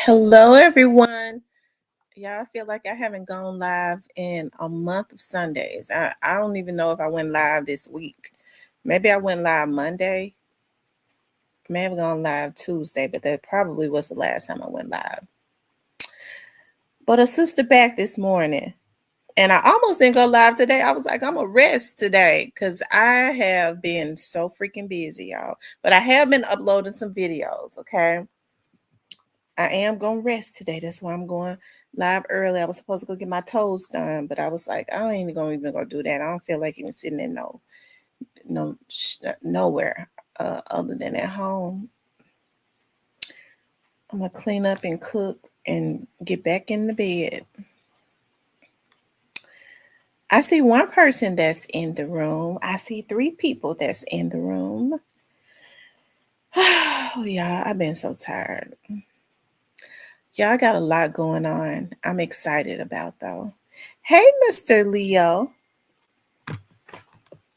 Hello, everyone. Y'all, I feel like I haven't gone live in a month of Sundays. I don't even know if I went live this week. Maybe I went live Monday. May have gone live Tuesday, but that probably was the last time I went live. But a sister back this morning, and I almost didn't go live today. I was like, I'm gonna rest today because I have been so freaking busy, y'all. But I have been uploading some videos, okay? I am gonna rest today. That's why I'm going live early. I was supposed to go get my toes done, but I was like, I ain't even gonna do that. I don't feel like even sitting in nowhere other than at home. I'm gonna clean up and cook and get back in the bed. I see one person that's in the room. I see three people that's in the room. Oh yeah, I've been so tired. Yeah, I got a lot going on. I'm excited about though. Hey, Mr. Leo.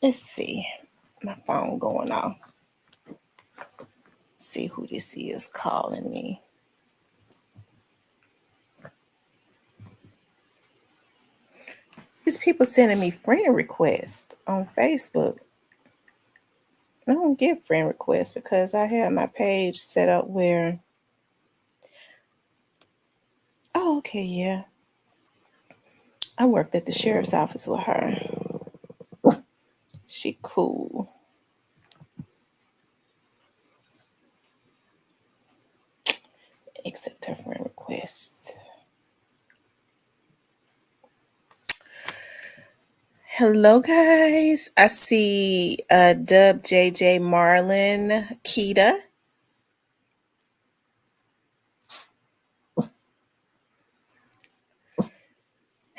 Let's see. My phone going off. See who this is calling me. These people sending me friend requests on Facebook. I don't get friend requests because I have my page set up where. Oh, okay, yeah. I worked at the sheriff's office with her. She cool. Accept her friend requests. Hello, guys. I see Dub, JJ, Marlon, Keita.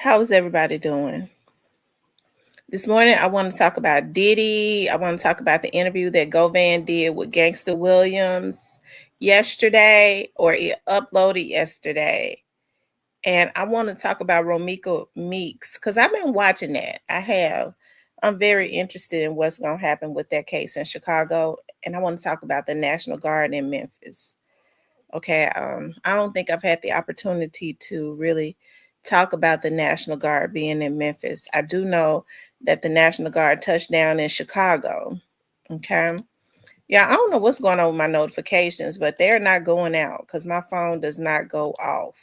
How's everybody doing? This morning, I want to talk about Diddy. I want to talk about the interview that Govan did with Gangsta Williams yesterday, or it uploaded yesterday. And I want to talk about Romika Meeks because I've been watching that. I have. I'm very interested in what's going to happen with that case in Chicago. And I want to talk about the National Guard in Memphis. Okay. I don't think I've had the opportunity to really talk about the National Guard being in Memphis. I do know that the National Guard touched down in Chicago. Okay. Yeah, I don't know what's going on with my notifications, but they're not going out because my phone does not go off.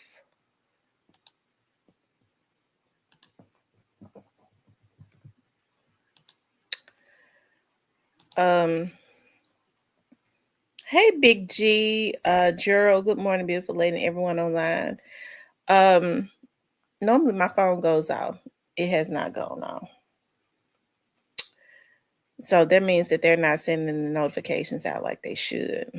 Hey, Big G, Gerald, good morning, beautiful lady, and everyone online. Normally my phone goes off. It has not gone off. So that means that they're not sending the notifications out like they should.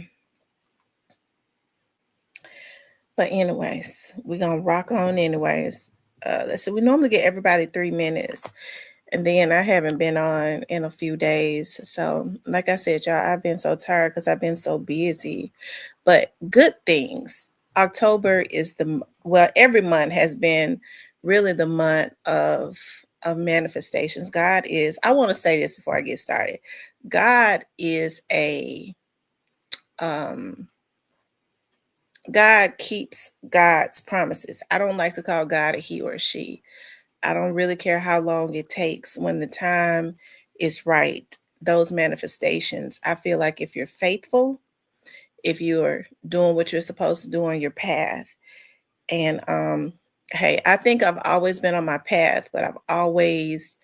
But anyways, we're gonna rock on anyways. Let's see, we normally get everybody 3 minutes. And then I haven't been on in a few days. So like I said, y'all, I've been so tired because I've been so busy. But good things. October is every month has been really the month of manifestations. God is, I want to say this before I get started. God is God keeps God's promises. I don't like to call God a he or a she. I don't really care how long it takes. When the time is right, those manifestations, I feel like if you're faithful, if you're doing what you're supposed to do on your path, and hey, I think I've always been on my path, but I've always,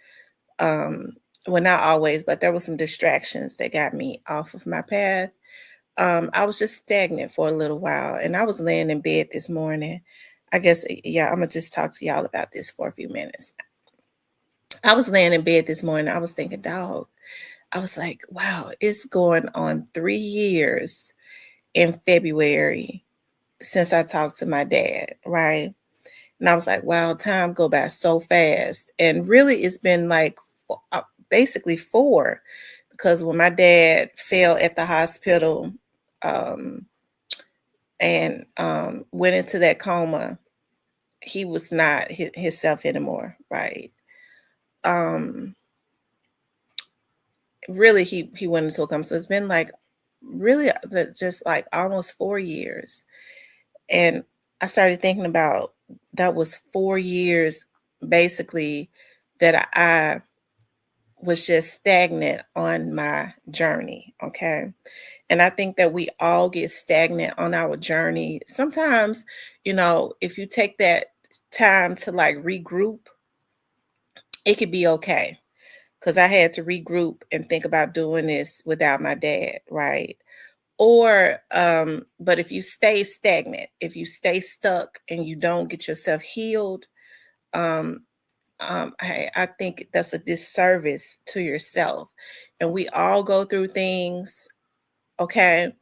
well, not always, but there were some distractions that got me off of my path. I was just stagnant for a little while, and I was laying in bed this morning. I guess, yeah, I'm gonna just talk to y'all about this for a few minutes. I was laying in bed this morning. I was thinking, dog, I was like, wow, it's going on 3 years in February since I talked to my dad, right? And I was like, wow, time go by so fast. And really, it's been like basically 4, because when my dad fell at the hospital and went into that coma, he was not himself anymore, right? Really, he went into a coma. So it's been like really just like almost 4 years. And I started thinking about that was 4 years basically that I was just stagnant on my journey, okay? And I think that we all get stagnant on our journey. Sometimes, if you take that time to like regroup, it could be okay. Because I had to regroup and think about doing this without my dad, right? But if you stay stagnant, if you stay stuck and you don't get yourself healed, um, I think that's a disservice to yourself. And we all go through things, okay?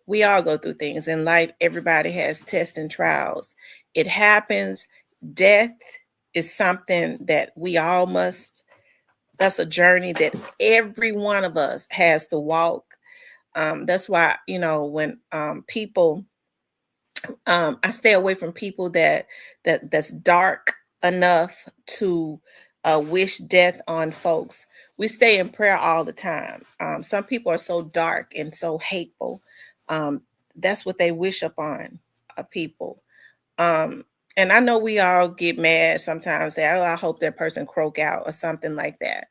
We all go through things in life. Everybody has tests and trials. It happens. Death is something that we all must, that's a journey that every one of us has to walk. That's why, when people, I stay away from people that's dark enough to wish death on folks. We stay in prayer all the time. Some people are so dark and so hateful. Um, that's what they wish upon people. Um, and I know we all get mad sometimes, say, "Oh, I hope that person croak out," or something like that.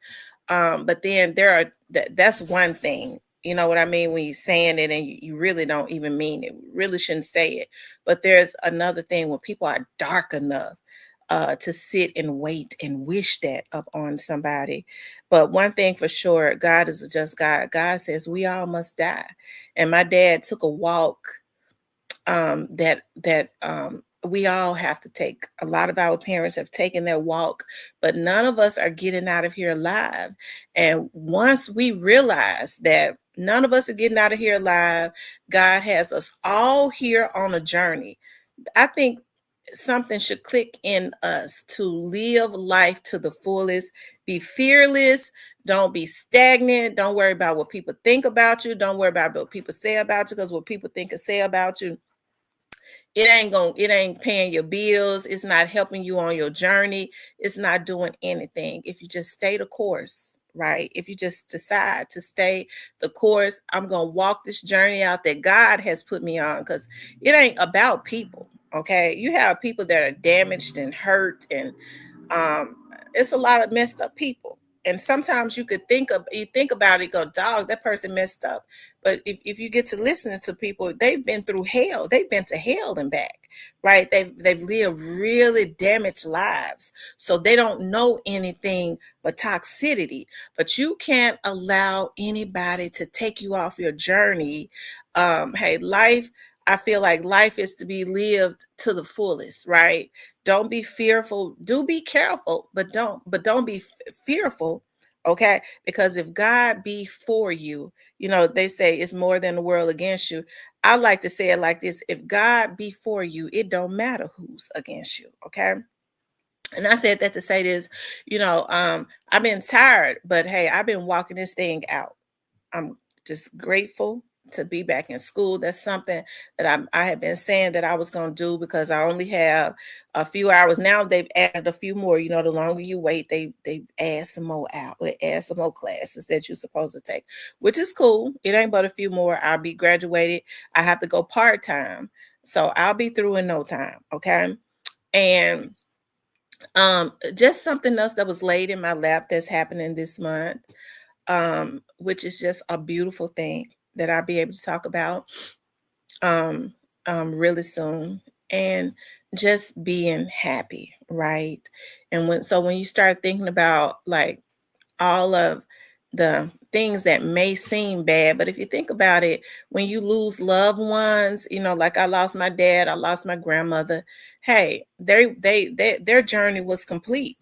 But then that's one thing. You know what I mean? When you're saying it and you really don't even mean it, you really shouldn't say it. But there's another thing when people are dark enough to sit and wait and wish that up on somebody. But one thing for sure, God is a just God. God says we all must die. And my dad took a walk that we all have to take. A lot of our parents have taken their walk, but none of us are getting out of here alive. And once we realize that none of us are getting out of here alive, God has us all here on a journey. I think something should click in us to live life to the fullest, be fearless, don't be stagnant, don't worry about what people think about you, don't worry about what people say about you, because what people think and say about you, it ain't paying your bills, it's not helping you on your journey, it's not doing anything if you just stay the course, right? If you just decide to stay the course, I'm going to walk this journey out that God has put me on, because it ain't about people. Okay, you have people that are damaged and hurt, and um it's a lot of messed up people. And sometimes you think about it, go, dog, that person messed up. But if you get to listening to people, they've been through hell, they've been to hell and back, right? They've lived really damaged lives, so they don't know anything but toxicity. But you can't allow anybody to take you off your journey. Hey, life, I feel like life is to be lived to the fullest, right? Don't be fearful. Do be careful, but don't be fearful, okay? Because if God be for you, they say it's more than the world against you. I like to say it like this: if God be for you, it don't matter who's against you, okay? And I said that to say this, I've been tired, but hey, I've been walking this thing out. I'm just grateful to be back in school. That's something that I had been saying that I was going to do, because I only have a few hours now. They've added a few more. The longer you wait, they add some more out. They add some more classes that you're supposed to take, which is cool. It ain't but a few more. I'll be graduated. I have to go part time, so I'll be through in no time. Okay, and just something else that was laid in my lap that's happening this month, which is just a beautiful thing that I'll be able to talk about um, really soon. And just being happy, right? And when you start thinking about like all of the things that may seem bad, but if you think about it, when you lose loved ones, like I lost my dad, I lost my grandmother. Hey, their journey was complete.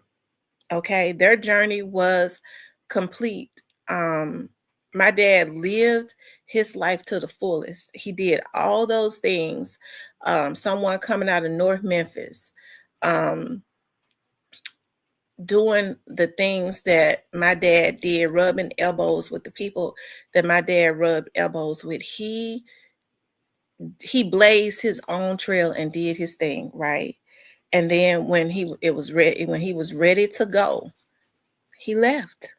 Okay, their journey was complete. Um, my dad lived his life to the fullest. He did all those things. Someone coming out of North Memphis, um, doing the things that my dad did, rubbing elbows with the people that my dad rubbed elbows with. He blazed his own trail and did his thing, right? And then when he was ready to go, he left.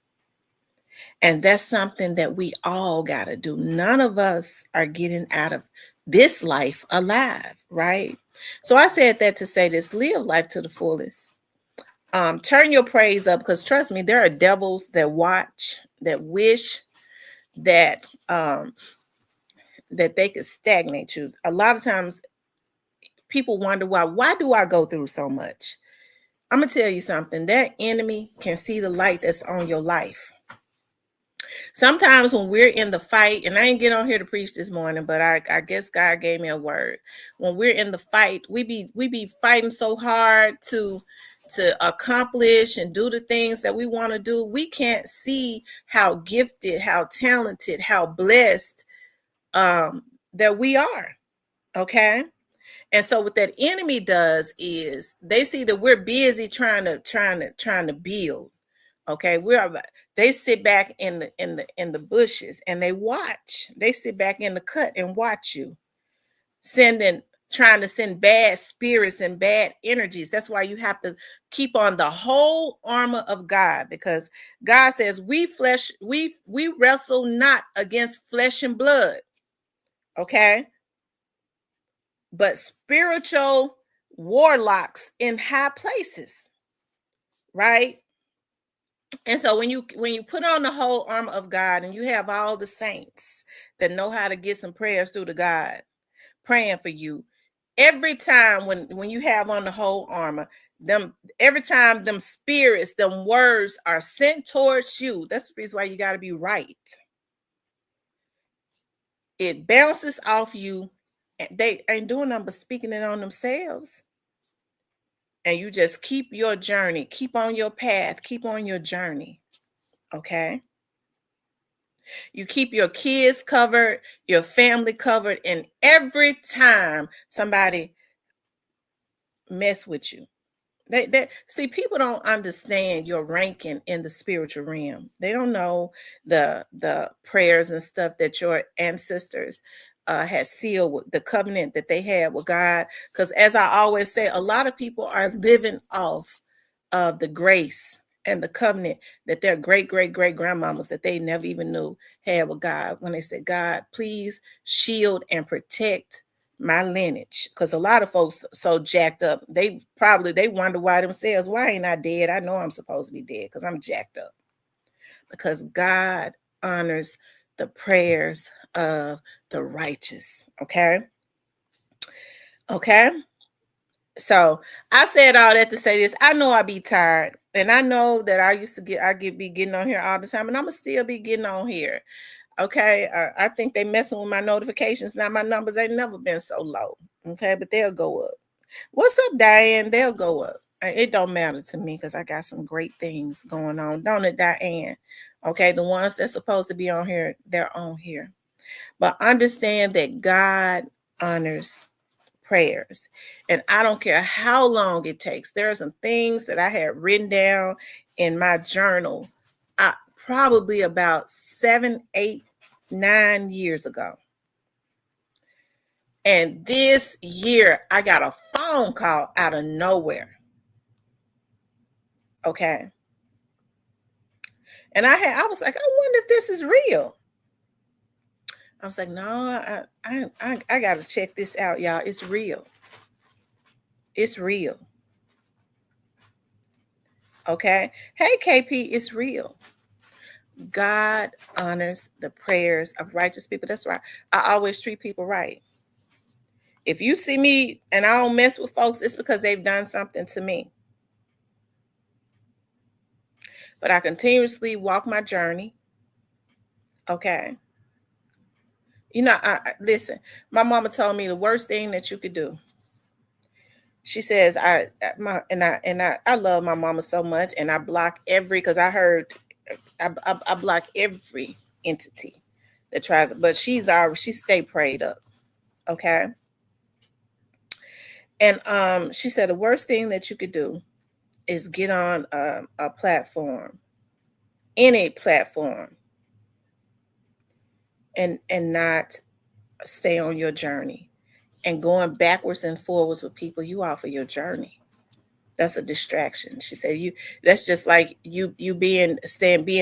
And that's something that we all got to do. None of us are getting out of this life alive, right? So I said that to say this: live life to the fullest. Turn your praise up, because trust me, there are devils that watch, that wish that that they could stagnate you. A lot of times people wonder why do I go through so much? I'm gonna tell you something. That enemy can see the light that's on your life. Sometimes when we're in the fight, and I ain't get on here to preach this morning, but I guess God gave me a word. When we're in the fight, we be fighting so hard to accomplish and do the things that we want to do. We can't see how gifted, how talented, how blessed that we are. Okay. And so what that enemy does is they see that we're busy trying to build. Okay, they sit back in the bushes and they watch. They sit back in the cut and watch you sending trying to send bad spirits and bad energies. That's why you have to keep on the whole armor of God, because God says we wrestle not against flesh and blood, okay? But spiritual warlocks in high places, right? And so when you put on the whole armor of God and you have all the saints that know how to get some prayers through to God, praying for you, every time when you have on the whole armor, them every time them spirits, them words are sent towards you. That's the reason why you got to be right. It bounces off you, and they ain't doing nothing but speaking it on themselves. And you just keep your journey, keep on your path, keep on your journey. Okay. You keep your kids covered, your family covered, and every time somebody mess with you, they see, people don't understand your ranking in the spiritual realm. They don't know the prayers and stuff that your ancestors had sealed with the covenant that they had with God. Because as I always say, a lot of people are living off of the grace and the covenant that their great grandmamas that they never even knew had with God, when they said, God, please shield and protect my lineage. Because a lot of folks so jacked up, they wonder why themselves, why ain't I dead? I know I'm supposed to be dead because I'm jacked up. Because God honors the prayers of the righteous. Okay. So I said all that to say this. I know I be tired, and I know that be getting on here all the time, and I'm gonna still be getting on here. Okay, I think they messing with my notifications now. My numbers ain't never been so low. Okay, but they'll go up. What's up, Diane? They'll go up. It don't matter to me because I got some great things going on, don't it, Diane? Okay, the ones that's supposed to be on here, they're on here. But understand that God honors prayers. And I don't care how long it takes. There are some things that I had written down in my journal probably about 7, 8, 9 years ago. And this year, I got a phone call out of nowhere. Okay. And I was like, I wonder if this is real. I was like, no, I got to check this out, y'all. It's real. It's real. Okay. Hey, KP, it's real. God honors the prayers of righteous people. That's right. I always treat people right. If you see me and I don't mess with folks, it's because they've done something to me. But I continuously walk my journey. Okay. You know, listen, my mama told me the worst thing that you could do. She says, I love my mama so much, and I block because I heard I block every entity that tries, but she stay prayed up. Okay. And she said the worst thing that you could do is get on a platform, any platform, and not stay on your journey. And going backwards and forwards with people, you off of your journey. That's a distraction. She said that's just like you being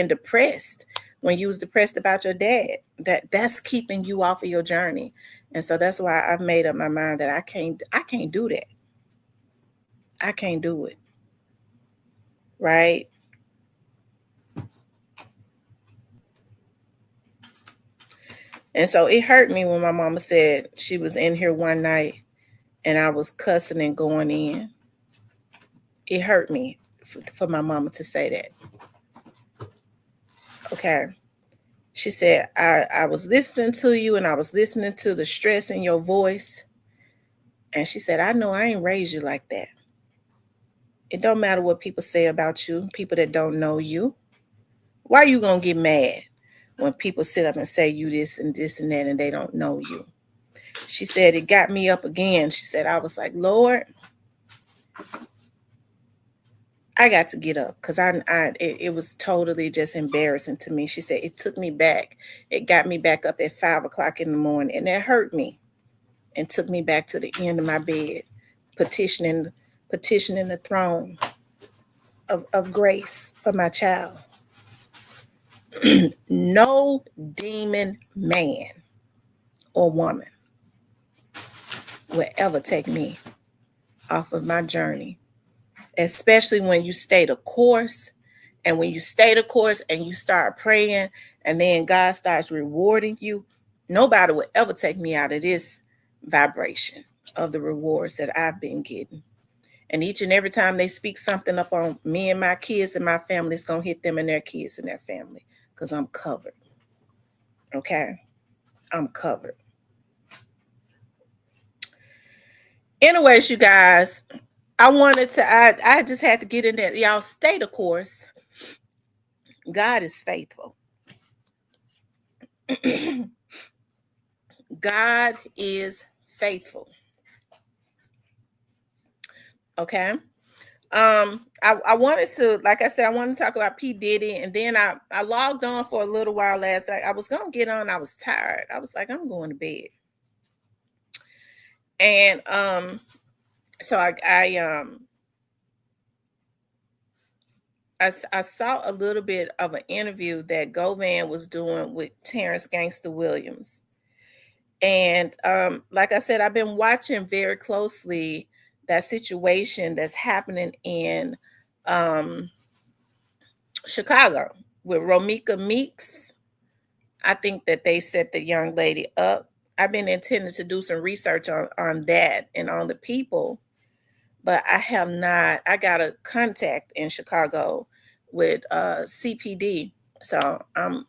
depressed when you was depressed about your dad. That's keeping you off of your journey. And so that's why I've made up my mind that I can't do that. I can't do it. Right? And so it hurt me when my mama said she was in here one night and I was cussing and going in. It hurt me for my mama to say that. Okay. She said, I was listening to you and I was listening to the stress in your voice. And she said, I know I ain't raised you like that. It don't matter what people say about you, people that don't know you. Why are you going to get mad when people sit up and say you this and this and that and they don't know you? She said, it got me up again. She said, I was like, Lord, I got to get up because it was totally just embarrassing to me. She said, it took me back. It got me back up at 5 o'clock in the morning and that hurt me and took me back to the end of my bed, petitioning the throne of grace for my child. No demon man or woman will ever take me off of my journey, especially when you stay the course. And when you stay the course and you start praying and then God starts rewarding you, nobody will ever take me out of this vibration of the rewards that I've been getting. And each and every time they speak something up on me and my kids and my family, it's going to hit them and their kids and their family because I'm covered. Okay? I'm covered. Anyways, you guys, I just had to get in there. Y'all stay the course. God is faithful. God is faithful. Okay. I wanted to, like I said, I wanted to talk about P. Diddy, and then I logged on for a little while last night. I was gonna get on, I was tired. I was like, I'm going to bed. And so I saw a little bit of an interview that Govan was doing with Terrence Gangsta Williams. And like I said, I've been watching very closely that situation that's happening in Chicago with Romika Meeks. I think that they set the young lady up. I've been intending to do some research on that and on the people, but I have not. I got a contact in Chicago with CPD, so I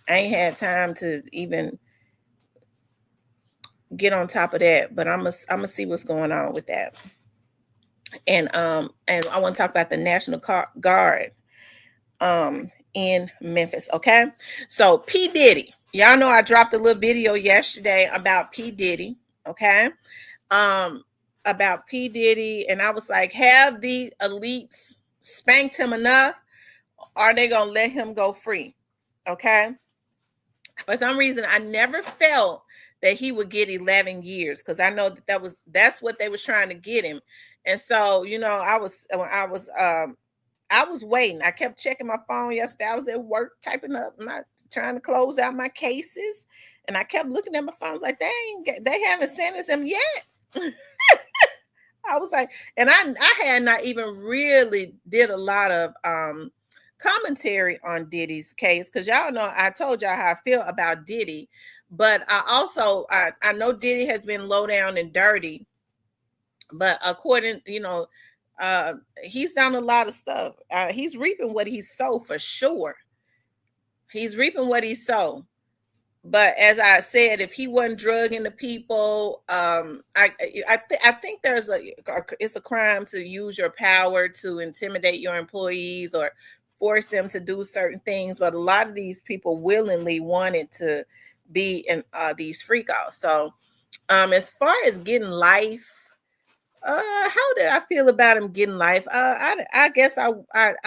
ain't had time to even get on top of that, but I'm gonna see what's going on with that. And I want to talk about the National Guard in Memphis. Okay, so P. Diddy, y'all know I dropped a little video yesterday about P. Diddy. Okay, about P. Diddy, and I was like, have the elites spanked him enough? Are they gonna let him go free? Okay. For some reason, I never felt that he would get 11 years because I know that's what they was trying to get him. And so, I was waiting. I kept checking my phone yesterday. I was at work typing up trying to close out my cases. And I kept looking at my phone. I was like, they haven't sentenced him yet. I was like, and I had not even really did a lot of commentary on Diddy's case because y'all know I told y'all how I feel about Diddy, but I know Diddy has been low down and dirty, but according he's done a lot of stuff. He's reaping what he sowed for sure. He's reaping what he sowed. But as I said, if he wasn't drugging the people, I think it's a crime to use your power to intimidate your employees or force them to do certain things. But a lot of these people willingly wanted to be in these freak offs. So as far as getting life, how did I feel about him getting life? I guess I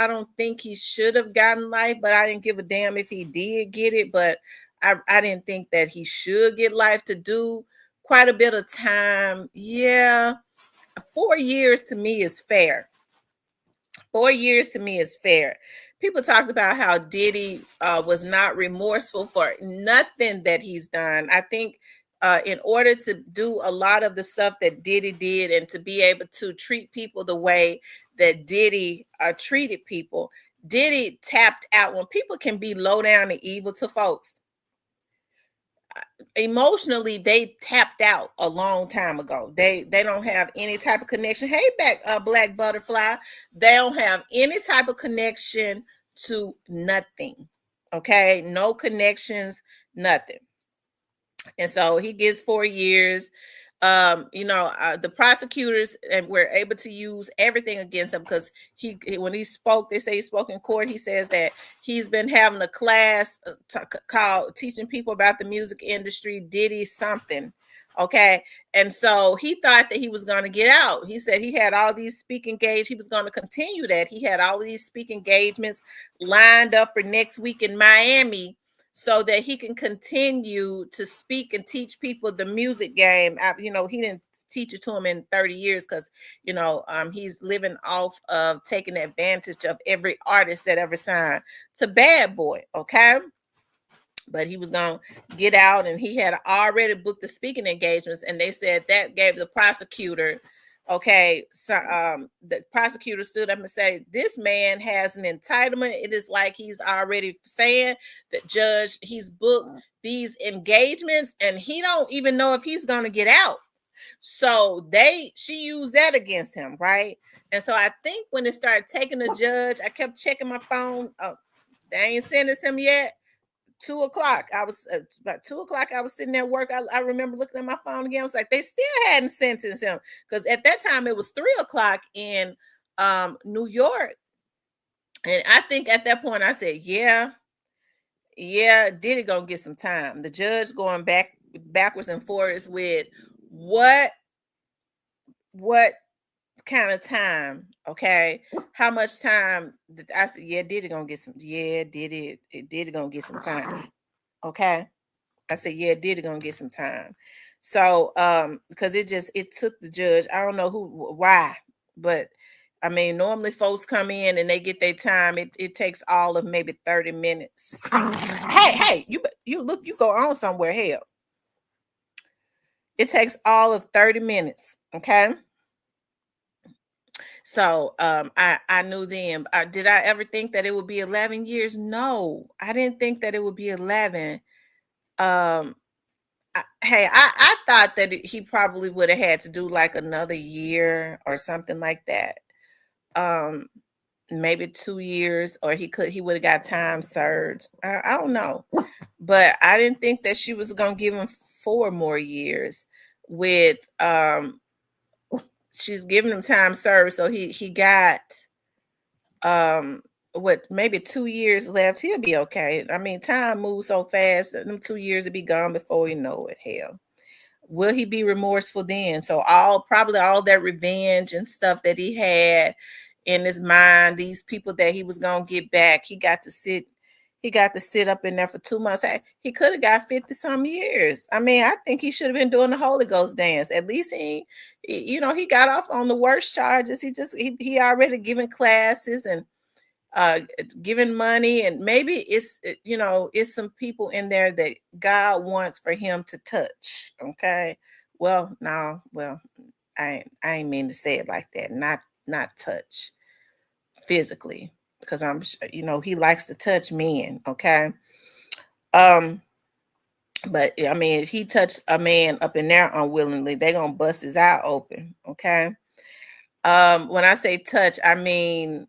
don't think he should have gotten life, but I didn't give a damn if he did get it. But I didn't think that he should get life to do quite a bit of time. Yeah, 4 years to me is fair. 4 years to me is fair. People talked about how Diddy was not remorseful for nothing that he's done. I think in order to do a lot of the stuff that Diddy did and to be able to treat people the way that Diddy treated people, Diddy tapped out. When people can be low down and evil to folks, emotionally they tapped out a long time ago. They don't have any type of connection. Hey, back Black Butterfly. They don't have any type of connection to nothing. Okay, no connections, nothing. And so he gets 4 years. The prosecutors and were able to use everything against him because when he spoke, they say he spoke in court. He says that he's been having a class called teaching people about the music industry, Diddy something. Okay. And so he thought that he was going to get out. He said he had all these speaking engagements. He was going to continue that. He had all these speaking engagements lined up for next week in Miami, so that he can continue to speak and teach people the music game. He didn't teach it to him in 30 years because, he's living off of taking advantage of every artist that ever signed to Bad Boy, okay? But he was going to get out, and he had already booked the speaking engagements, and they said that gave the prosecutor, okay, so the prosecutor stood up and said, this man has an entitlement. It is like he's already saying that, judge, he's booked these engagements, and he don't even know if he's going to get out. So she used that against him, right? And so I think when it started taking the judge, I kept checking my phone. Oh, they ain't sentenced him yet. 2:00. I was about 2:00. I was sitting there at work. I remember looking at my phone again. I was like, they still hadn't sentenced him because at that time it was 3:00 in New York. And I think at that point I said, yeah, Diddy gonna get some time. The judge going backwards and forwards with what kind of time, okay? How much time? I said, yeah, Diddy gonna get some. Yeah, Diddy gonna get some time, okay? I said, yeah, Diddy gonna get some time. So, because it took the judge. I don't know why, but I mean, normally folks come in and they get their time. It takes all of maybe 30 minutes. Hey, you go on somewhere. Hell, it takes all of 30 minutes. Okay. So I knew them. Did I ever think that it would be 11 years? No, I didn't think that it would be 11. I thought that he probably would have had to do like another year or something like that. Maybe 2 years, or he would have got time served. I don't know, but I didn't think that she was gonna give him 4 more years. With she's giving him time served, so he got maybe 2 years left. He'll be okay. I mean, time moves so fast that them 2 years will be gone before you know it. Hell, will he be remorseful then? So probably all that revenge and stuff that he had in his mind, these people that he was gonna get back, he got to sit up in there for 2 months. He could have got 50 some years. I mean, I think he should have been doing the Holy Ghost dance. At least he got off on the worst charges. He already given classes and giving money, and maybe it's some people in there that God wants for him to touch. Okay. Well, no, I ain't mean to say it like that. Not touch physically, because I'm he likes to touch men. Okay. But I mean, if he touched a man up in there unwillingly, they're gonna bust his eye open. Okay. When I say touch, I mean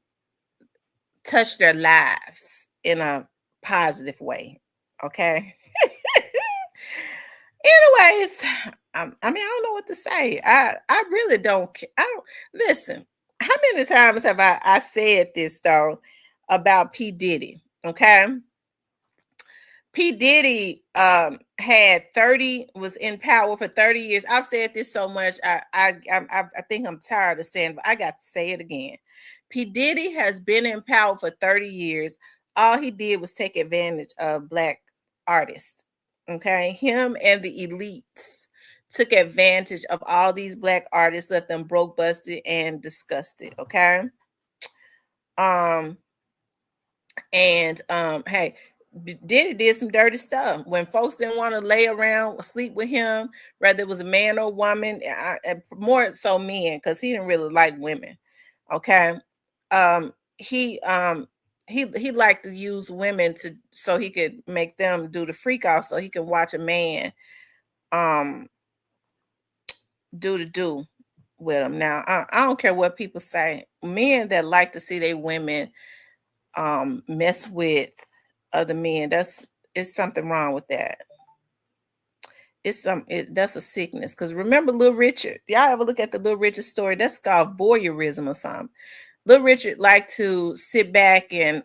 touch their lives in a positive way. Okay. Anyways, I mean, I don't know what to say. I really don't. I don't listen. How many times have I said this though about P. Diddy? Okay. P. Diddy was in power for 30 years. I've said this so much. I think I'm tired of saying, but I got to say it again. P. Diddy has been in power for 30 years. All he did was take advantage of Black artists. Okay. Him and the elites took advantage of all these Black artists, left them broke, busted, and disgusted. Okay. Hey, did some dirty stuff when folks didn't want to lay around sleep with him, whether it was a man or woman. More so men, because he didn't really like women. Okay. um he um he liked to use women to so he could make them do the freak off so he can watch a man um do with him. Now I don't care what people say. Men that like to see their women mess with other men, it's something wrong with that. That's a sickness. Because remember Little Richard? Y'all ever look at the Little Richard story? That's called voyeurism or something. Little Richard liked to sit back and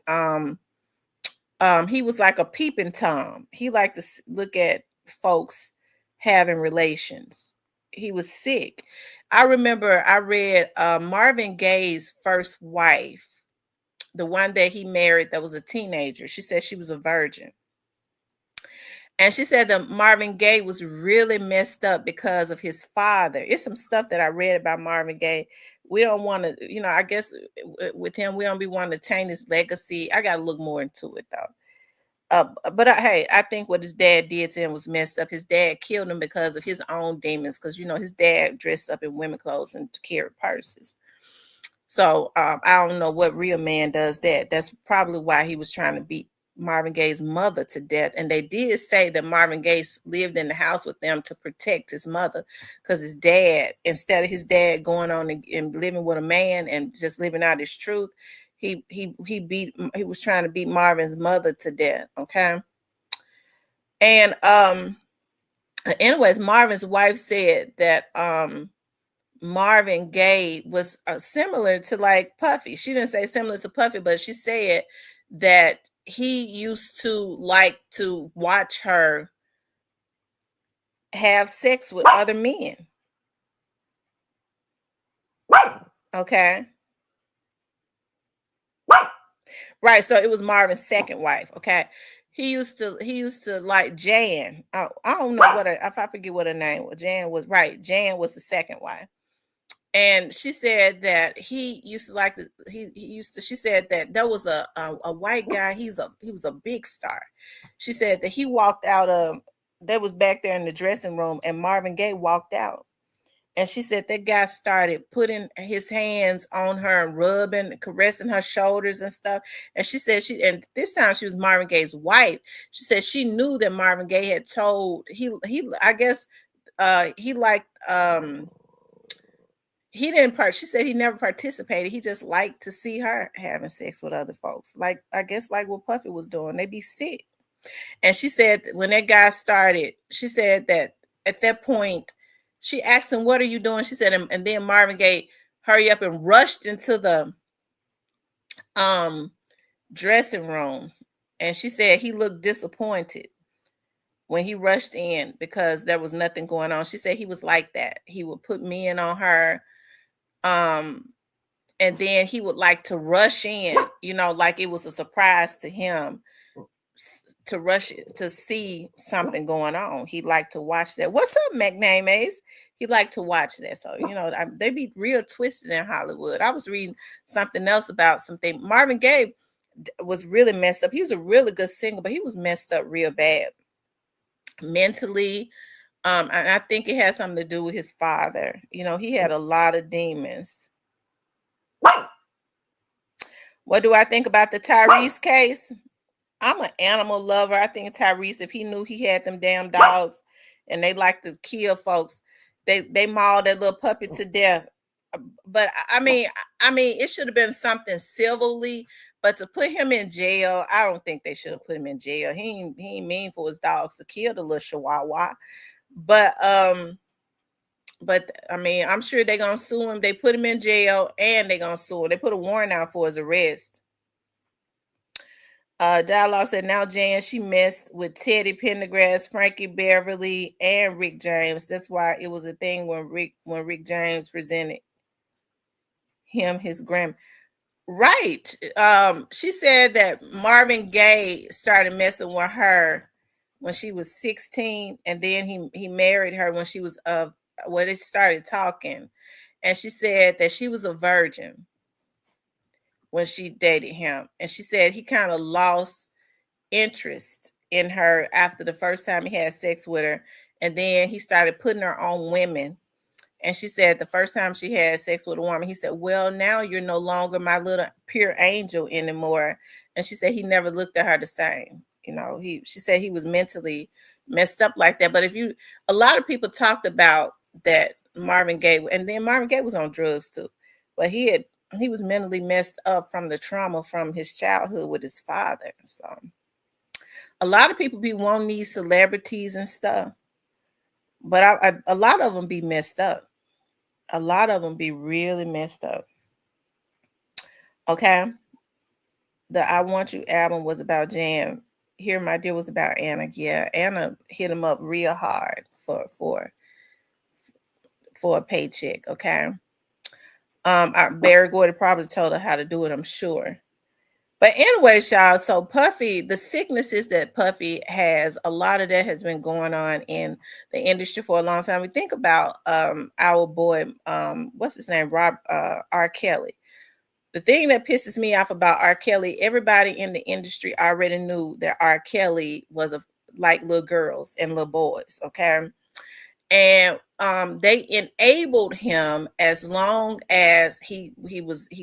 he was like a peeping Tom. He liked to look at folks having relations. He was sick. I remember I read Marvin Gaye's first wife, the one that he married that was a teenager. She said she was a virgin. And she said that Marvin Gaye was really messed up because of his father. It's some stuff that I read about Marvin Gaye. We don't want to, I guess with him, we don't be wanting to taint his legacy. I got to look more into it though. Hey, I think what his dad did to him was messed up. His dad killed him because of his own demons. Because his dad dressed up in women clothes and carried purses. So I don't know what real man does that. That's probably why he was trying to beat Marvin Gaye's mother to death. And they did say that Marvin Gaye lived in the house with them to protect his mother, because his dad, instead of his dad going on and living with a man and just living out his truth, he was trying to beat Marvin's mother to death. Okay. And anyways, Marvin's wife said that Marvin Gaye was similar to like Puffy. She didn't say similar to Puffy, but she said that he used to like to watch her have sex with other men. Okay. Right. So it was Marvin's second wife. Okay. He used to like Jan. I don't know if I forget what her name was. Jan was right. Jan was the second wife. And she said that he used to like she said that there was a white guy. He was a big star. She said that he walked out that was back there in the dressing room, and Marvin Gaye walked out. And she said that guy started putting his hands on her and rubbing, caressing her shoulders and stuff. And she said and this time she was Marvin Gaye's wife. She said she knew that Marvin Gaye had told I guess he liked he didn't she said he never participated. He just liked to see her having sex with other folks. Like, I guess like what Puffy was doing. They'd be sick. And she said when that guy started, she said that at that point, she asked him, "What are you doing?" She said, and then Marvin Gaye hurry up and rushed into the dressing room. And she said he looked disappointed when he rushed in because there was nothing going on. She said he was like that. He would put men on her. And then he would like to rush in, like it was a surprise to him to rush to see something going on. He liked to watch that. What's up, McNames? He liked to watch that. So, they be real twisted in Hollywood. I was reading something else about something. Marvin Gaye was really messed up. He was a really good singer, but he was messed up real bad mentally. And I think it had something to do with his father. He had a lot of demons. What do I think about the Tyrese case? I'm an animal lover. I think Tyrese, if he knew he had them damn dogs and they like to kill folks, they mauled that little puppy to death. But I mean, it should have been something civilly. But to put him in jail, I don't think they should have put him in jail. He ain't mean for his dogs to kill the little chihuahua. But I mean, I'm sure they're gonna sue him. They put him in jail and they're gonna sue him. They put a warrant out for his arrest. Dialogue said, now Jan, she messed with Teddy Pendergrass, Frankie Beverly, and Rick James. That's why it was a thing when Rick James presented him his Grammy. Right. She said that Marvin Gaye started messing with her when she was 16, and then he married her when she was they started talking. And she said that she was a virgin when she dated him. And she said he kind of lost interest in her after the first time he had sex with her, and then he started putting her on women. And she said the first time she had sex with a woman, he said, "Well, now you're no longer my little pure angel anymore." And she said he never looked at her the same. She said he was mentally messed up like that. But a lot of people talked about that Marvin Gaye, and then Marvin Gaye was on drugs too, but he was mentally messed up from the trauma from his childhood with his father. So a lot of people be wanting these celebrities and stuff, but a lot of them be messed up. A lot of them be really messed up. Okay. The I Want You album was about Jam. Here My Dear was about Anna. Yeah, Anna hit him up real hard for a paycheck. Okay. Barry Gordy probably told her how to do it, I'm sure. But anyways, y'all, so Puffy, the sicknesses that Puffy has, a lot of that has been going on in the industry for a long time. We think about our boy, what's his name, R. Kelly. The thing that pisses me off about R. Kelly, everybody in the industry already knew that R. Kelly was like little girls and little boys, okay? And they enabled him as long as he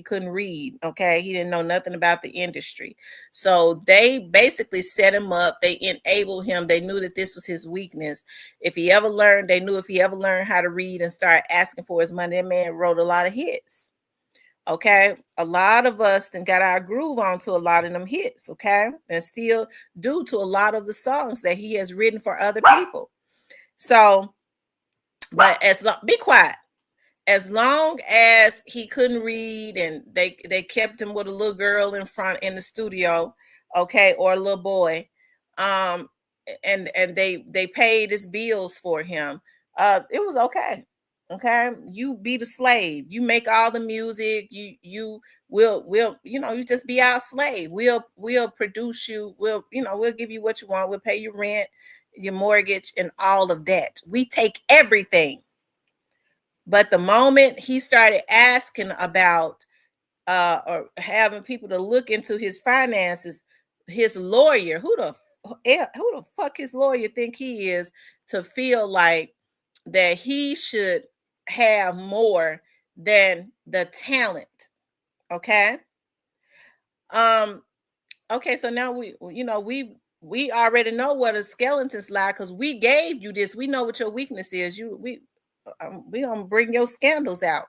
couldn't read, okay? He didn't know nothing about the industry. So they basically set him up. They enabled him. They knew that this was his weakness. If he ever learned how to read and start asking for his money, that man wrote a lot of hits. Okay, a lot of us then got our groove onto a lot of them hits, okay, and still due to a lot of the songs that he has written for other people. So, but be quiet. As long as he couldn't read, and they kept him with a little girl in front in the studio, okay, or a little boy, and they paid his bills for him. It was okay. Okay, you be the slave. You make all the music. You will you just be our slave. We'll produce you. We'll give you what you want. We'll pay your rent, your mortgage, and all of that. We take everything. But the moment he started asking about or having people to look into his finances, his lawyer, who the fuck his lawyer think he is to feel like that he should have more than the talent. Okay. Okay, so now we already know what a skeleton's like because we gave you this. We know what your weakness is. We gonna bring your scandals out.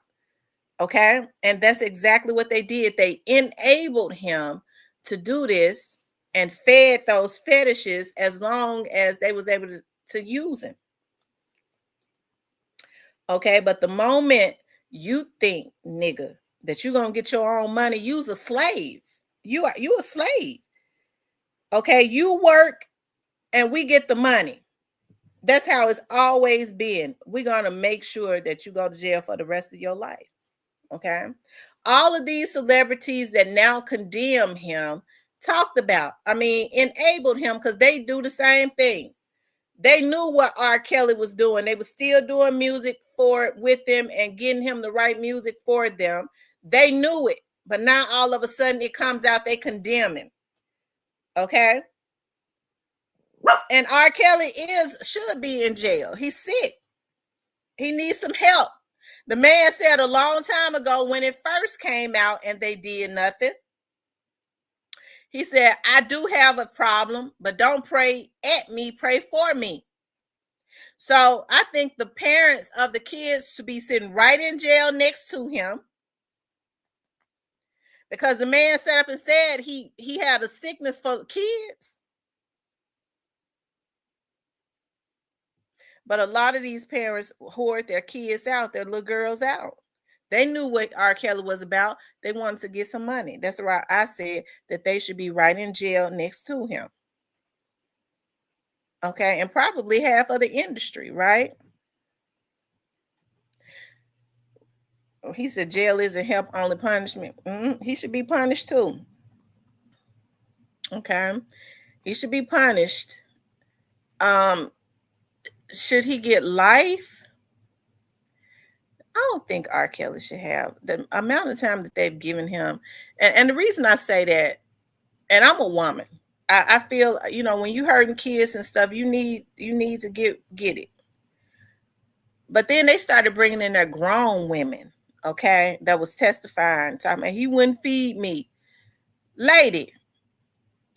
Okay, and that's exactly what they did. They enabled him to do this and fed those fetishes as long as they was able to use him. Okay, but the moment you think, nigga, that you're gonna get your own money, you's a slave. You a slave. Okay, you work and we get the money. That's how it's always been. We're gonna make sure that you go to jail for the rest of your life. Okay, all of these celebrities that now condemn him enabled him because they do the same thing. They knew what R. Kelly was doing. They were still doing music with him and getting him the right music for them. They knew it, but now all of a sudden it comes out they condemn him. Okay, and R. Kelly should be in jail. He's sick. He needs some help. The man said a long time ago when it first came out and they did nothing. He said, I do have a problem, but don't pray at me, pray for me. So I think the parents of the kids should be sitting right in jail next to him because the man sat up and said he had a sickness for kids. But a lot of these parents hoard their kids out, their little girls out. They knew what R. Kelly was about. They wanted to get some money. That's why I said that they should be right in jail next to him. Okay, and probably half of the industry, right? He said jail isn't help, only punishment. He should be punished too. Okay, he should be punished. Should he get life? I don't think R. Kelly should have the amount of time that they've given him. And the reason I say that, and I'm a woman. I feel, when you hurting kids and stuff, you need to get it. But then they started bringing in their grown women, okay, that was testifying, talking about he wouldn't feed me. Lady,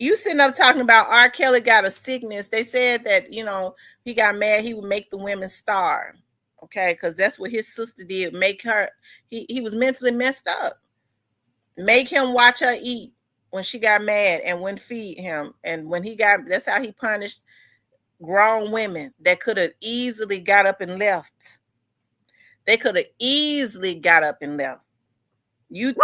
you sitting up talking about R. Kelly got a sickness. They said that, he got mad, he would make the women starve. Okay, because that's what his sister did. Make her, he was mentally messed up. Make him watch her eat when she got mad and wouldn't feed him. And when that's how he punished grown women that could have easily got up and left. They could have easily got up and left. You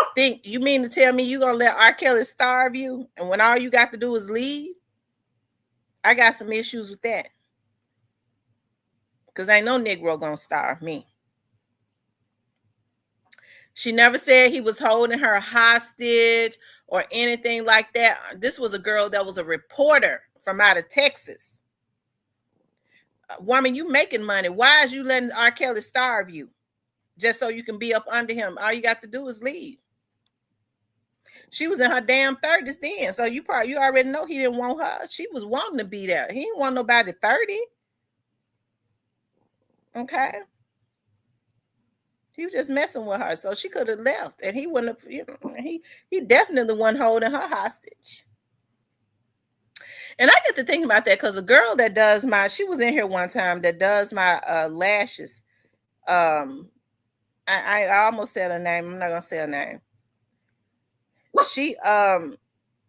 mean to tell me you gonna let R. Kelly starve you, and when all you got to do is leave? I got some issues with that. Because ain't no Negro gonna starve me. She never said he was holding her hostage or anything like that. This was a girl that was a reporter from out of Texas. Woman, you making money. Why is you letting R. Kelly starve you? Just so you can be up under him. All you got to do is leave. She was in her damn 30s then. So you already know he didn't want her. She was wanting to be there. He didn't want nobody 30. Okay. He was just messing with her. So she could have left. And he wouldn't have, he definitely wasn't holding her hostage. And I get to thinking about that because a girl that does she was in here one time that does my lashes. I almost said her name. I'm not gonna say her name. She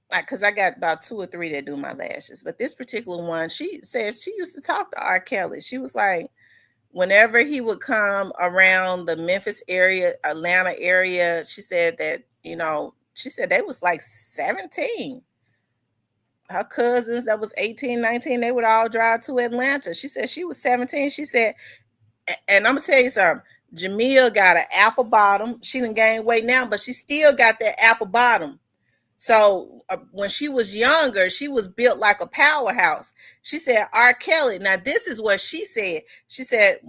because I got about 2 or 3 that do my lashes, but this particular one, she says she used to talk to R. Kelly. She was like, whenever he would come around the Memphis area, Atlanta area, she said that, she said they was like 17. Her cousins that was 18, 19, they would all drive to Atlanta. She said she was 17. She said, and I'm gonna tell you something, Jamil got an apple bottom. She done gained weight now, but she still got that apple bottom. So when she was younger, she was built like a powerhouse. She said, R. Kelly, now this is what she said. She said,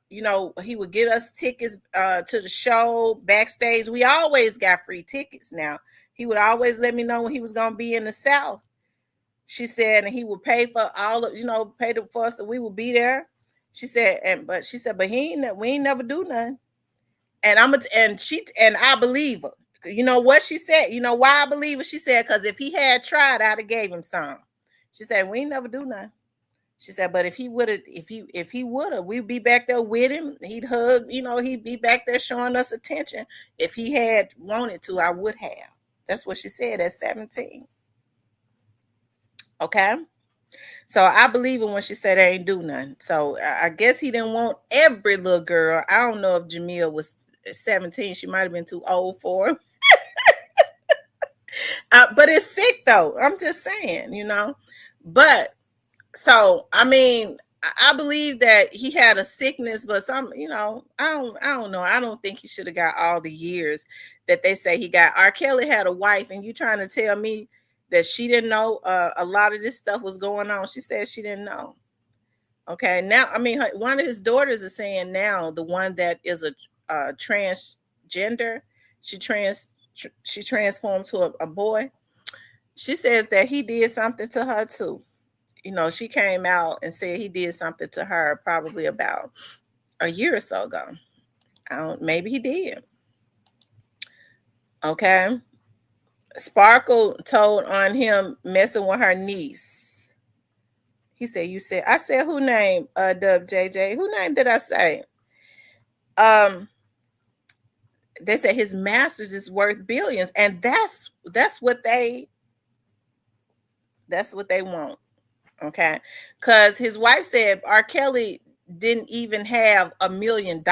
he would get us tickets to the show backstage. We always got free tickets now. He would always let me know when he was going to be in the South. She said, and he would pay for all of, pay for us that we would be there. She said, but we ain't never do nothing. And I believe her. You know what she said? You know why I believe it? She said, because if he had tried, I'd have gave him some. She said, we ain't never do nothing. She said, but if he would have, we'd be back there with him. He'd hug, he'd be back there showing us attention. If he had wanted to, I would have. That's what she said at 17. Okay. So I believe her when she said they ain't do nothing. So I guess he didn't want every little girl. I don't know if Jamil was 17. She might have been too old for him. But it's sick though. I'm just saying, But so I mean, I believe that he had a sickness, but some, I don't know. I don't think he should have got all the years that they say he got. R. Kelly had a wife, and you trying to tell me that she didn't know a lot of this stuff was going on? She said she didn't know. Okay, now I mean, one of his daughters is saying now, the one that is a transgender, she transformed to a boy. She says that he did something to her too. She came out and said he did something to her probably about a year or so ago. Maybe he did. Okay. Sparkle told on him messing with her niece. He said, I said, who name? Dub JJ. Who name did I say? They said his masters is worth billions, and that's what they want. Okay, because his wife said R. Kelly didn't even have $1 million.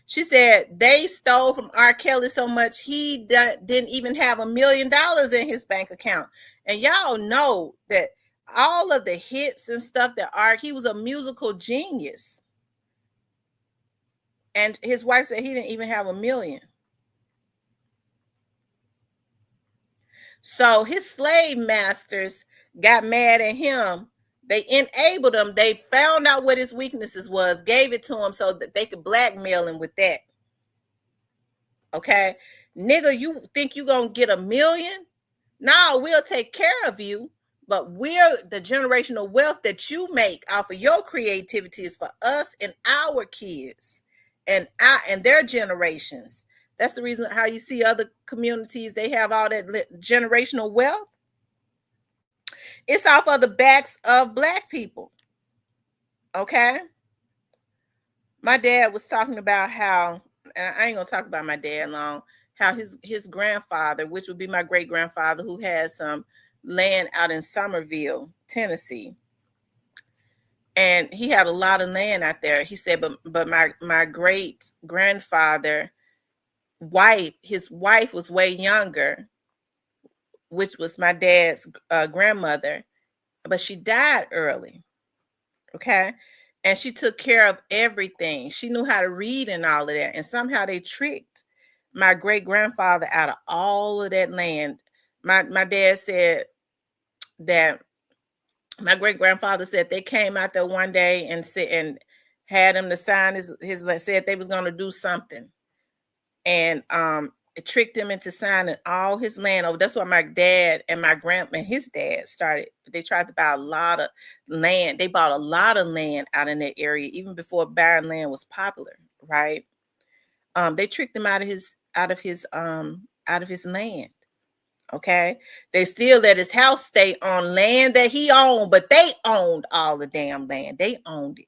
She said they stole from R. Kelly so much he didn't even have $1 million in his bank account. And y'all know that all of the hits and stuff he was a musical genius. And his wife said he didn't even have $1 million. So his slave masters got mad at him. They enabled him. They found out what his weaknesses was, gave it to him so that they could blackmail him with that. Okay, nigga, you think you gonna get $1 million? No, we'll take care of you, But we're the generational wealth that you make off of your creativity is for us and our kids and their generations. That's the reason how you see other communities, they have all that generational wealth. It's off of the backs of Black people. Okay. My dad was talking about how, and I ain't gonna talk about my dad long, how his grandfather, which would be my great grandfather, who had some land out in Somerville, Tennessee, and he had a lot of land out there. He said, but my great grandfather wife, his wife was way younger, which was my dad's grandmother, but she died early. Okay. And she took care of everything. She knew how to read and all of that. And somehow they tricked my great grandfather out of all of that land. My dad said that my great grandfather said they came out there one day and said and had him to sign his said they was going to do something. And it tricked him into signing all his land over. That's why my dad and my grandma and his dad started. They tried to buy a lot of land. They bought a lot of land out in that area, even before buying land was popular, right? They tricked him out of his land. Okay. They still let his house stay on land that he owned, but they owned all the damn land. They owned it.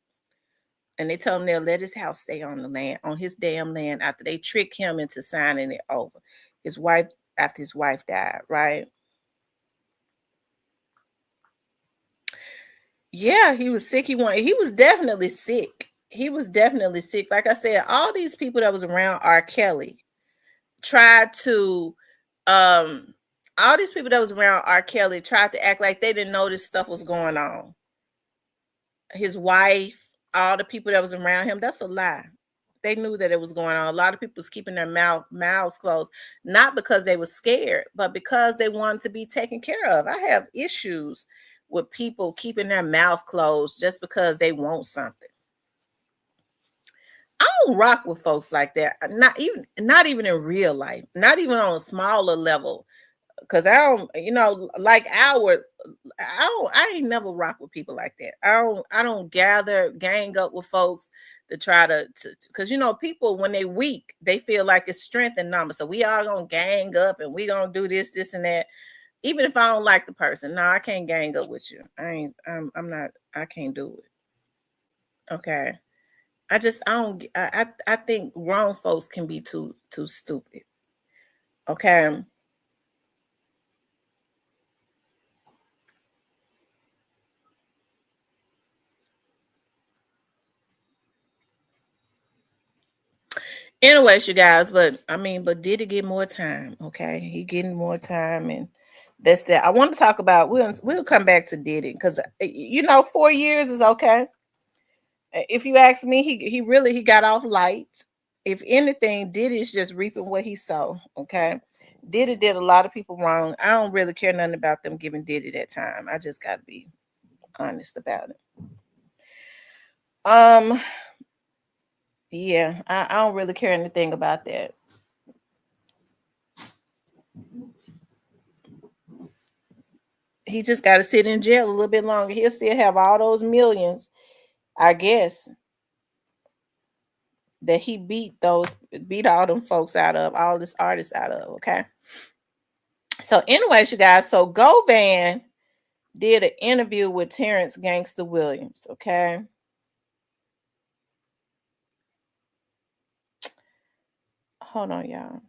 And they told him they'll let his house stay on the land, on his damn land, after they tricked him into signing it over. His wife, after his wife died, right? Yeah, he was sick. He was definitely sick. He was definitely sick. Like I said, all these people that was around R. Kelly tried to all these people that was around R. Kelly tried to act like they didn't know this stuff was going on. His wife, all the people that was around him, that's a lie. They knew that it was going on. A lot of people was keeping their mouths closed, not because they were scared, but because they wanted to be taken care of. I have issues with people keeping their mouth closed just because they want something. I don't rock with folks like that. Not even in real life, not even on a smaller level. Cause I don't, like I ain't never rock with people like that. I don't gang up with folks to try to cause people when they weak, they feel like it's strength in numbers. So we all gonna gang up and we gonna do this and that. Even if I don't like the person, no, I can't gang up with you. I'm not, I can't do it. Okay. I don't, I think grown folks can be too stupid. Okay. Anyways, you guys, but did he get more time? Okay, he getting more time, and that's that. I want to talk about. We'll come back to Diddy because 4 years is okay. If you ask me, he got off light. If anything, Diddy's just reaping what he sowed. Okay, Diddy did a lot of people wrong. I don't really care nothing about them giving Diddy that time. I just got to be honest about it. Um, yeah, I don't really care anything about that. He just got to sit in jail a little bit longer. He'll still have all those millions, I guess, that he beat all them folks out of, all this artists out of. Okay. So, anyways, you guys, so Govan did an interview with Terrence Gangsta Williams. Okay. Hold on, y'all.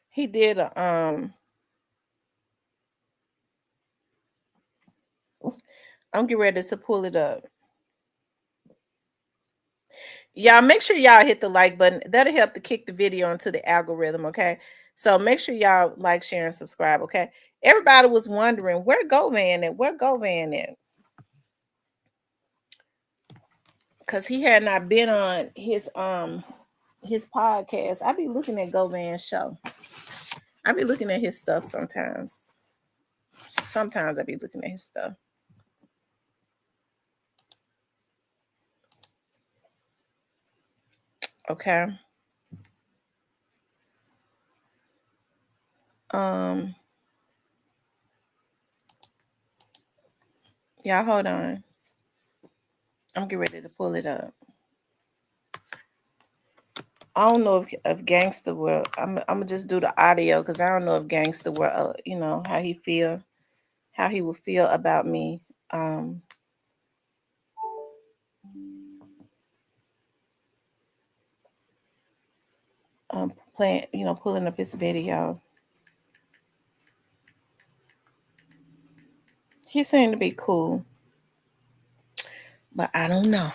He did a I'm getting ready to pull it up. Y'all make sure y'all hit the like button. That'll help to kick the video into the algorithm, okay? So make sure y'all like, share, and subscribe, okay? Everybody was wondering where Govan at? Where Govan at? Because he had not been on his podcast. I be looking at Govan's show. I be looking at his stuff sometimes. Sometimes I be looking at his stuff. Okay. Y'all hold on. I'm getting ready to pull it up. I don't know if Gangsta will. I'm gonna just do the audio because I don't know if Gangsta will. How he would feel about me. Playing, pulling up his video. He seemed to be cool, but I don't know.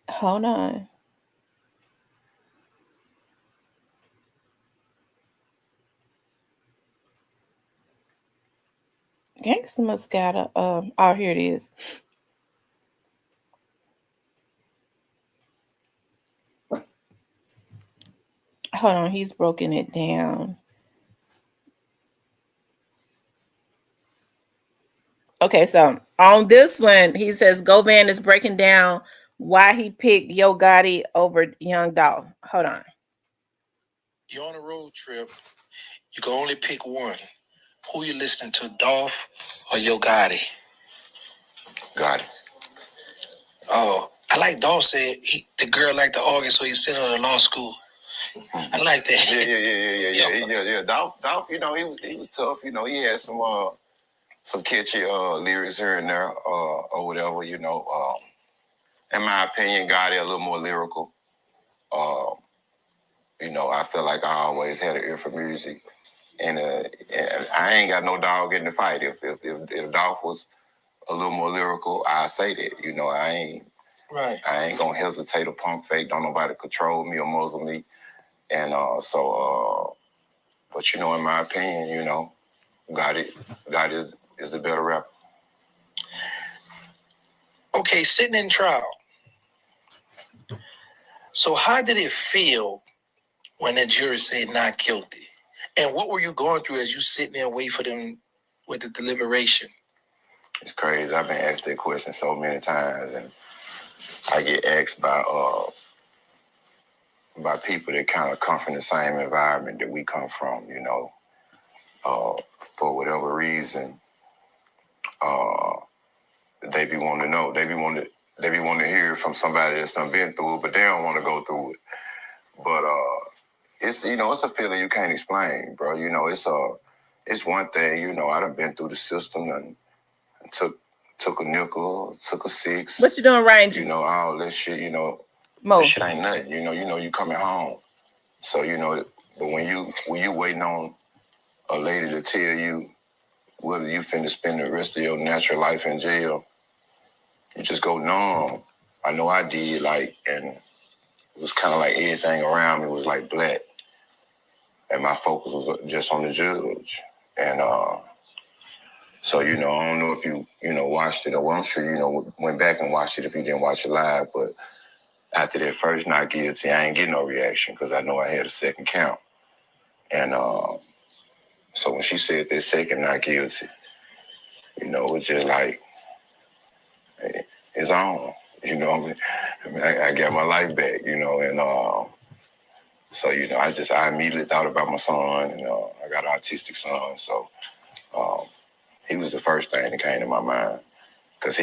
Hold on. Gangsta must got a. Oh, here it is. Hold on, he's broken it down. Okay, so on this one, he says Govan is breaking down why he picked Yo Gotti over Young Dolph. Hold on. You're on a road trip. You can only pick one. Who you listening to, Dolph or Yo Gotti? Gotti. Oh, I like Dolph said the girl liked the organ, so he sent her to law school. I like that. Yeah. Dolph, he was tough. He had some catchy lyrics here and there, or whatever. In my opinion, Gotti a little more lyrical. I feel like I always had an ear for music, and I ain't got no dog in the fight. If Dolph was a little more lyrical, I say that. I ain't gonna hesitate or pump fake. Don't nobody control me or muzzle me. And but in my opinion, Gotti is the better rapper. Okay, sitting in trial. So how did it feel when the jury said not guilty? And what were you going through as you sitting there waiting for them with the deliberation? It's crazy. I've been asked that question so many times, and I get asked by people that kind of come from the same environment that we come from, for whatever reason, they be wanting to know. They be wanting to hear from somebody that's done been through it, but they don't want to go through it. But it's it's a feeling you can't explain, bro. It's one thing, I done been through the system and took a nickel, took a six. What you doing, Ranger? All that shit, Mo. That shit ain't nothing. You coming home. So, but when you waiting on a lady to tell you whether you finna spend the rest of your natural life in jail, you just go numb. I know I did, and it was kind of like everything around me was like black. And my focus was just on the judge. And so, I don't know if you, watched it, or I'm sure, went back and watched it if you didn't watch it live, but after that first not guilty, I ain't getting no reaction because I know I had a second count. And so when she said that second not guilty, it's just like, it's on. I got my life back, and so, I immediately thought about my son, and I got an autistic son, so he was the first thing that came to my mind because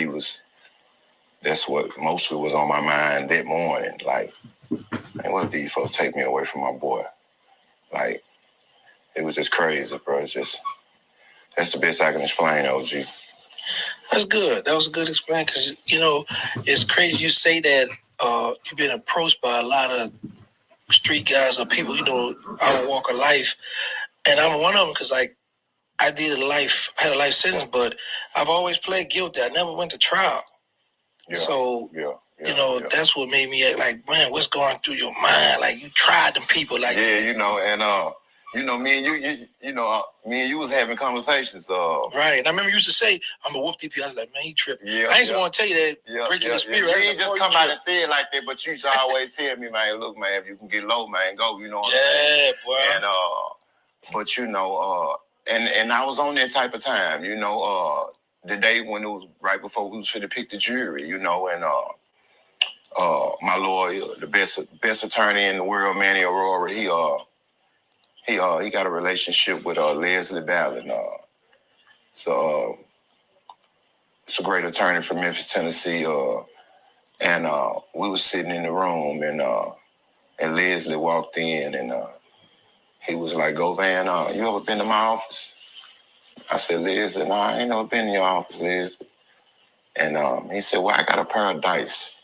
that's what mostly was on my mind that morning. Like, man, what if these folks take me away from my boy? Like, it was just crazy, bro. That's the best I can explain, OG. That's good. That was a good explain because, it's crazy you say that you've been approached by a lot of street guys or people, out of walk of life. And I'm one of them because, I had a life sentence, but I've always pled guilty. I never went to trial. Yeah, so, that's what made me act like, man, what's going through your mind? Like, you tried them people. Like, yeah, me and me and you was having conversations. Right. And I remember you used to say, I'm a whoop DP. I was like, man, he tripping. Yeah, I ain't just want to tell you that, breaking the spirit. You ain't just come out and say it like that, but you always tell me, man, look, man, if you can get low, man, go, you know what I'm saying? Yeah, boy. And, but, and I was on that type of time, the day when it was right before we was finna pick the jury, and My lawyer, the best attorney in the world, Manny Aurora, he got a relationship with Leslie Ballard. So it's a great attorney from Memphis, Tennessee. And we was sitting in the room, and Leslie walked in, and he was like, "Go Van, you ever been to my office?" I said, "Leslie, no, I ain't never been in your office, Leslie." And he said, "Well, I got a pair of dice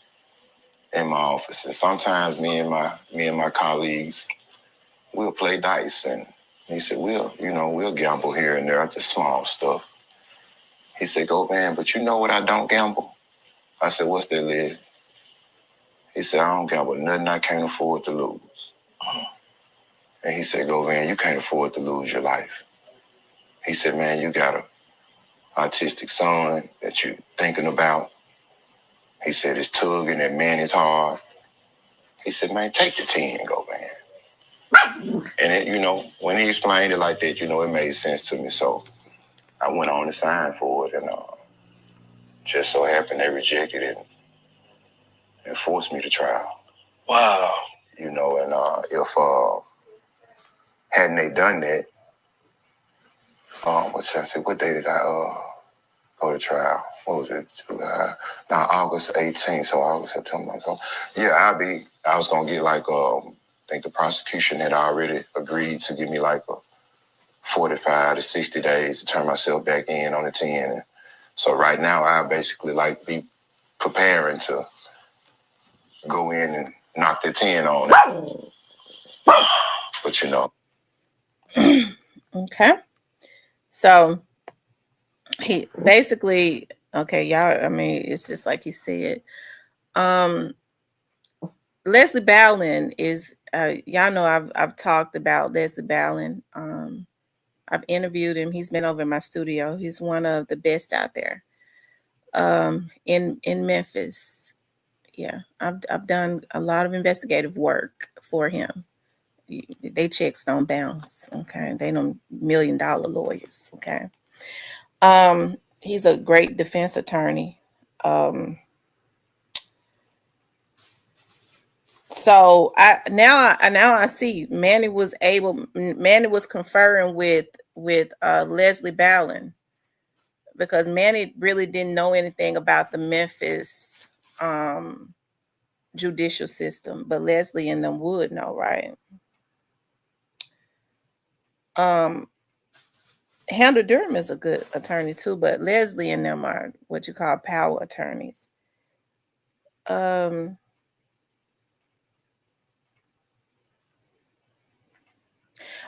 in my office, and sometimes me and my colleagues, we'll play dice." And he said, we'll gamble here and there, just small stuff." He said, "Go Van, but you know what I don't gamble?" I said, "What's that, Leslie?" He said, "I don't gamble nothing I can't afford to lose." And he said, "Go Van, you can't afford to lose your life." He said, "Man, you got a autistic son that you thinking about." He said, "It's tugging and man, it's hard." He said, "Man, take the 10, Go Van." And when he explained it like that, it made sense to me. So I went on to sign for it, and just so happened they rejected it and forced me to trial. Wow. And if hadn't they done that, what day did I go to trial? What was it? July? Now August 18th. So August, September. So yeah, I was gonna get like I think the prosecution had already agreed to give me like a 45 to 60 days to turn myself back in on the 10. So right now I basically like be preparing to go in and knock the 10 on it. But Okay. So he basically, okay, y'all, I mean, it's just like he said. Leslie Ballin is y'all know I've talked about Leslie Ballin. I've interviewed him. He's been over in my studio. He's one of the best out there. In Memphis. Yeah. I've done a lot of investigative work for him. They checks don't bounce. Okay. They don't $1 million lawyers. Okay. He's a great defense attorney. So I see Manny was conferring with Leslie Ballin, because Manny really didn't know anything about the Memphis judicial system, but Leslie and them would know, right? Handler Durham is a good attorney too, but Leslie and them are what you call power attorneys.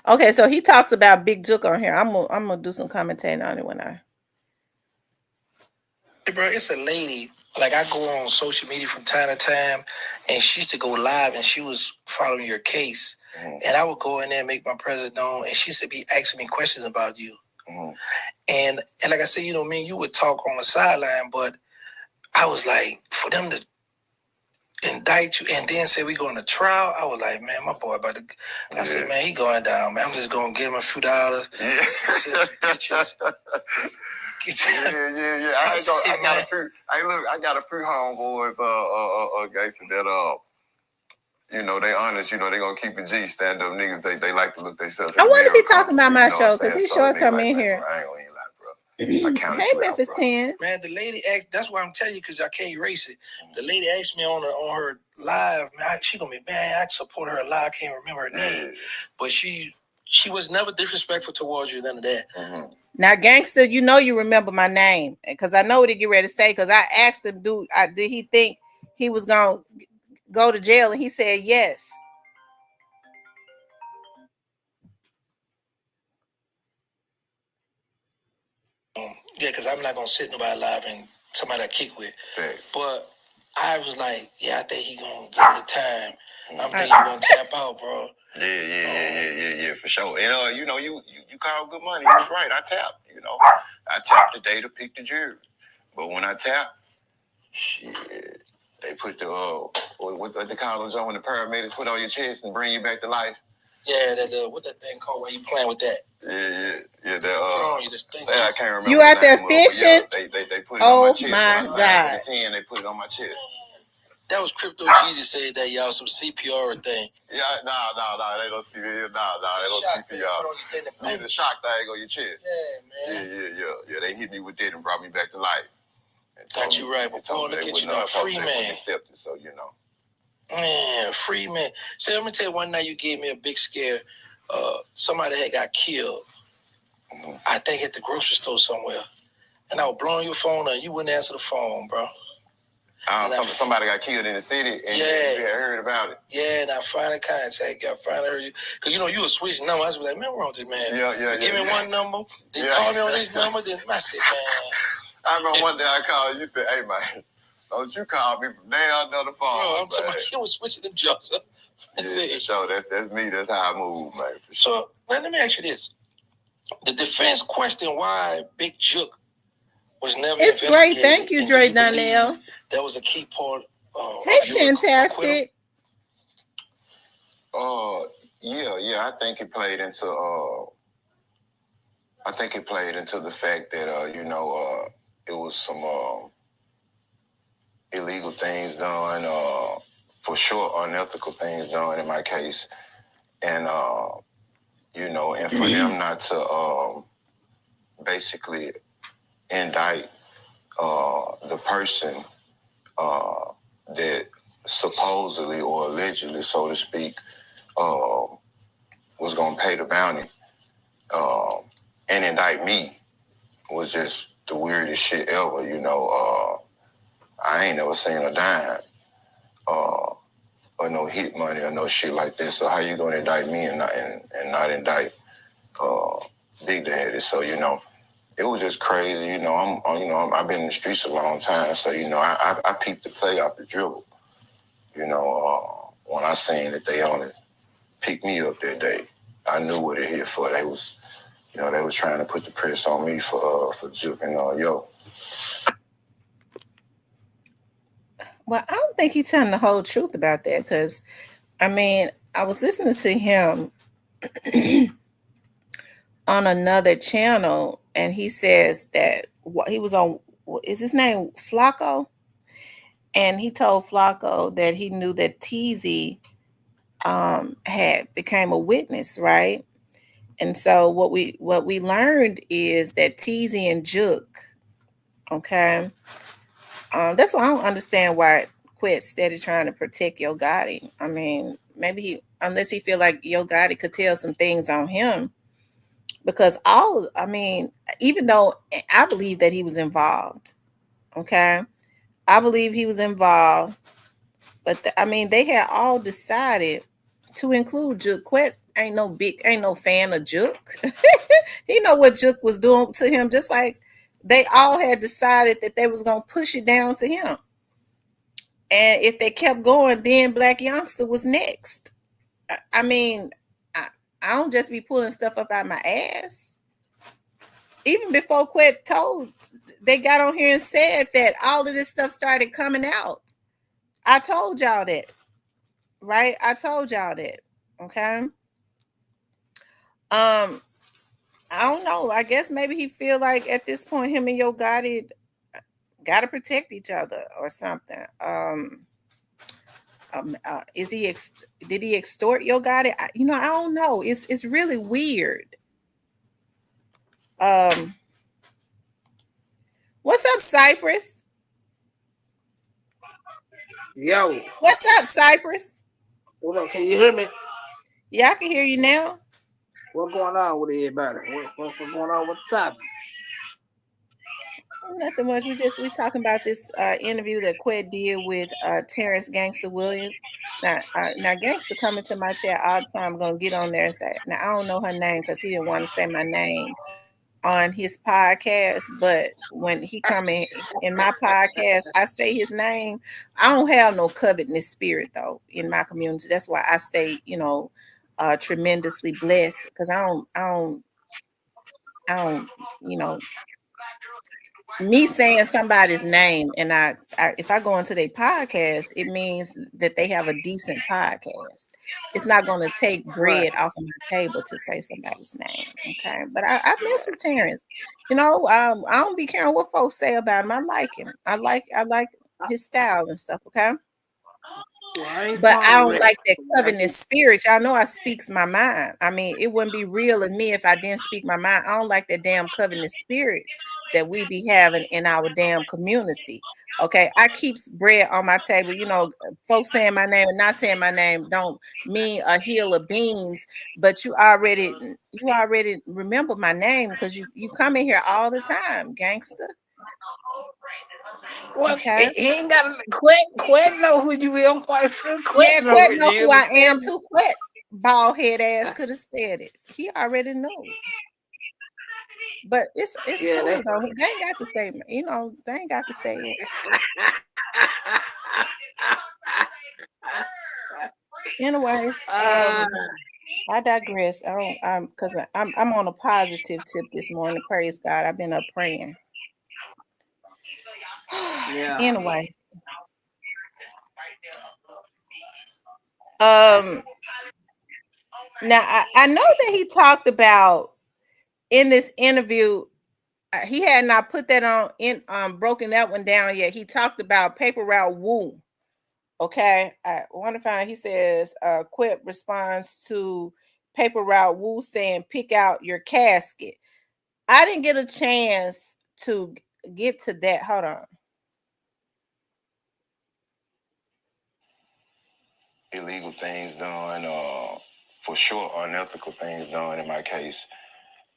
Okay, so he talks about Big Jook on here. I'm gonna do some commentating on it when I. Hey, bro, it's a lady. Like, I go on social media from time to time, and she used to go live, and she was following your case. And I would go in there and make my presence known, and she used to be asking me questions about you. And like I said, me and you would talk on the sideline, but I was like, for them to indict you and then say we going to trial, I was like, man, my boy about to. I said, man, he going down, man. I'm just gonna give him a few dollars. Yeah. I got a few homeboys, guys that they honest, they gonna keep a G, stand up niggas. They like to look themselves. I wonder if he talking about my show, because he sure come in here. I ain't gonna lie, bro. Hey, Memphis 10. Man, the lady asked. That's why I'm telling you, because I can't erase it. The lady asked me on her live. Man, she gonna be, man, I support her a lot. I can't remember her name, but she was never disrespectful towards you. None of that. Now, gangster, you remember my name, because I know what he get ready to say. Because I asked him, did he think he was gonna go to jail, and he said yes. Yeah, because I'm not gonna sit nobody live and somebody I kick with. Right. But I was like, yeah, I think he gonna give me the time. I'm thinking he gonna tap out, bro. Yeah, for sure. And you called good money. You was right. I tapped. I tapped the day to pick the jury. But when I tapped, shit, they put the what they call those on when the paramedics put on your chest and bring you back to life. Yeah, what that thing called when you playing with that? Yeah. I can't remember. You out there fishing? They put it on my chest. My when I God. signed for the 10, they put it on my chest. That was Crypto Jesus said that, y'all, some CPR thing. Yeah, nah, they don't see me. Nah, they don't CPR. Need the shock thing on your chest. Yeah, man. Yeah. They hit me with that and brought me back to life. Got you right, but boy, look at you now, free man. Accepted, so you know. Man, free man. So let me tell you, one night you gave me a big scare. Somebody had got killed. Mm-hmm. I think at the grocery store somewhere. And I was blowing your phone and you wouldn't answer the phone, bro. Somebody got killed in the city and you had heard about it. Yeah, and I finally contacted you. I finally heard you. Because you were switching numbers. I was like, man, what's wrong with this man? Yeah. Give me one number, then call me on this number, then I said, man. I remember one day I called you, said, hey, man, don't you call me from down another phone. Bro, I'm talking about, he was switching them jobs up. That's it. For sure. That's me. That's how I move, man. For sure. So, let me ask you this. The defense question why Big Jook was never It's great. Thank you, Dre Donnell. That was a key part hey, fantastic. Yeah. I think it played into the fact that it was some illegal things done, for sure unethical things done in my case, and and for them not to basically indict the person that supposedly or allegedly, so to speak, was going to pay the bounty and indict me was just the weirdest shit ever. I ain't never seen a dime or no hit money or no shit like that. So how you going to indict me and not indict Big Daddy? So it was just crazy. I've been in the streets a long time, so I peeped the play off the dribble. When I seen that they only picked me up that day, I knew what it hit for. They was trying to put the press on me for Juke and yo. Well, I don't think he's telling the whole truth about that, because I was listening to him on another channel, and he says that he was on, is his name Flacco? And he told Flacco that he knew that Teezy had became a witness, right? And so what we learned is that Teezy and Juke, okay, that's why I don't understand why Quit steady trying to protect Yo Gotti. Maybe unless he feel like Yo Gotti could tell some things on him, because even though I believe that he was involved, okay, I believe he was involved, but they had all decided to include Juke. Quet ain't no fan of Juke. He know what Juke was doing to him, just like they all had decided that they was gonna push it down to him. And if they kept going, then Black Youngster was next. I don't just be pulling stuff up out my ass. Even before Quet they got on here and said that all of this stuff started coming out. I told y'all that, right? I told y'all that, okay? I don't know. I guess maybe he feel like at this point, him and Yo Gotti got to protect each other or something. Did he extort Yo Gotti? I don't know. It's really weird. What's up, Cypress? Yo. What's up, Cypress? What up? Can you hear me? Yeah, I can hear you now. What's going on with everybody? What's going on with the topic? Nothing much. We talking about this interview that Quet did with Terrence Gangsta Williams. Now Gangsta coming to my chat all the time. I'm gonna get on there and say, now I don't know her name because he didn't want to say my name on his podcast, but when he come in my podcast, I say his name. I don't have no covetousness spirit though in my community. That's why I stay, tremendously blessed, because I don't, me saying somebody's name and I if I go into their podcast, it means that they have a decent podcast. It's not going to take bread off of my table to say somebody's name, okay? But I mess with Terrence. I don't be caring what folks say about him. I like him. I like his style and stuff, okay? But I don't like that covenant spirit. Y'all know I speaks my mind. I mean, it wouldn't be real in me if I didn't speak my mind. I don't like that damn covenant spirit that we be having in our damn community. Okay, I keeps bread on my table. You know, folks saying my name and not saying my name don't mean a hill of beans, but you already remember my name because you come in here all the time, gangster. Well, Okay. he ain't got Quet know who you is. I'm quite sure Yeah, Quet know Quet who know you who I is. am too. Quet bald head ass could have said it. He already knew. But it's Yeah, cool though. They ain't got to say, you know, they ain't got to say it. Anyways, I digress. I'm because I'm on a positive tip this morning. Praise God. I've been up praying. yeah. Anyways. Now I know that he talked about in this interview. He had not put that on in broken that one down yet. He talked about paper route woo. Okay, I want to find out. He says, Quip responds to paper route woo saying, "Pick out your casket." I didn't get a chance to get to that. Hold on. Illegal things done, for sure, unethical things done in my case,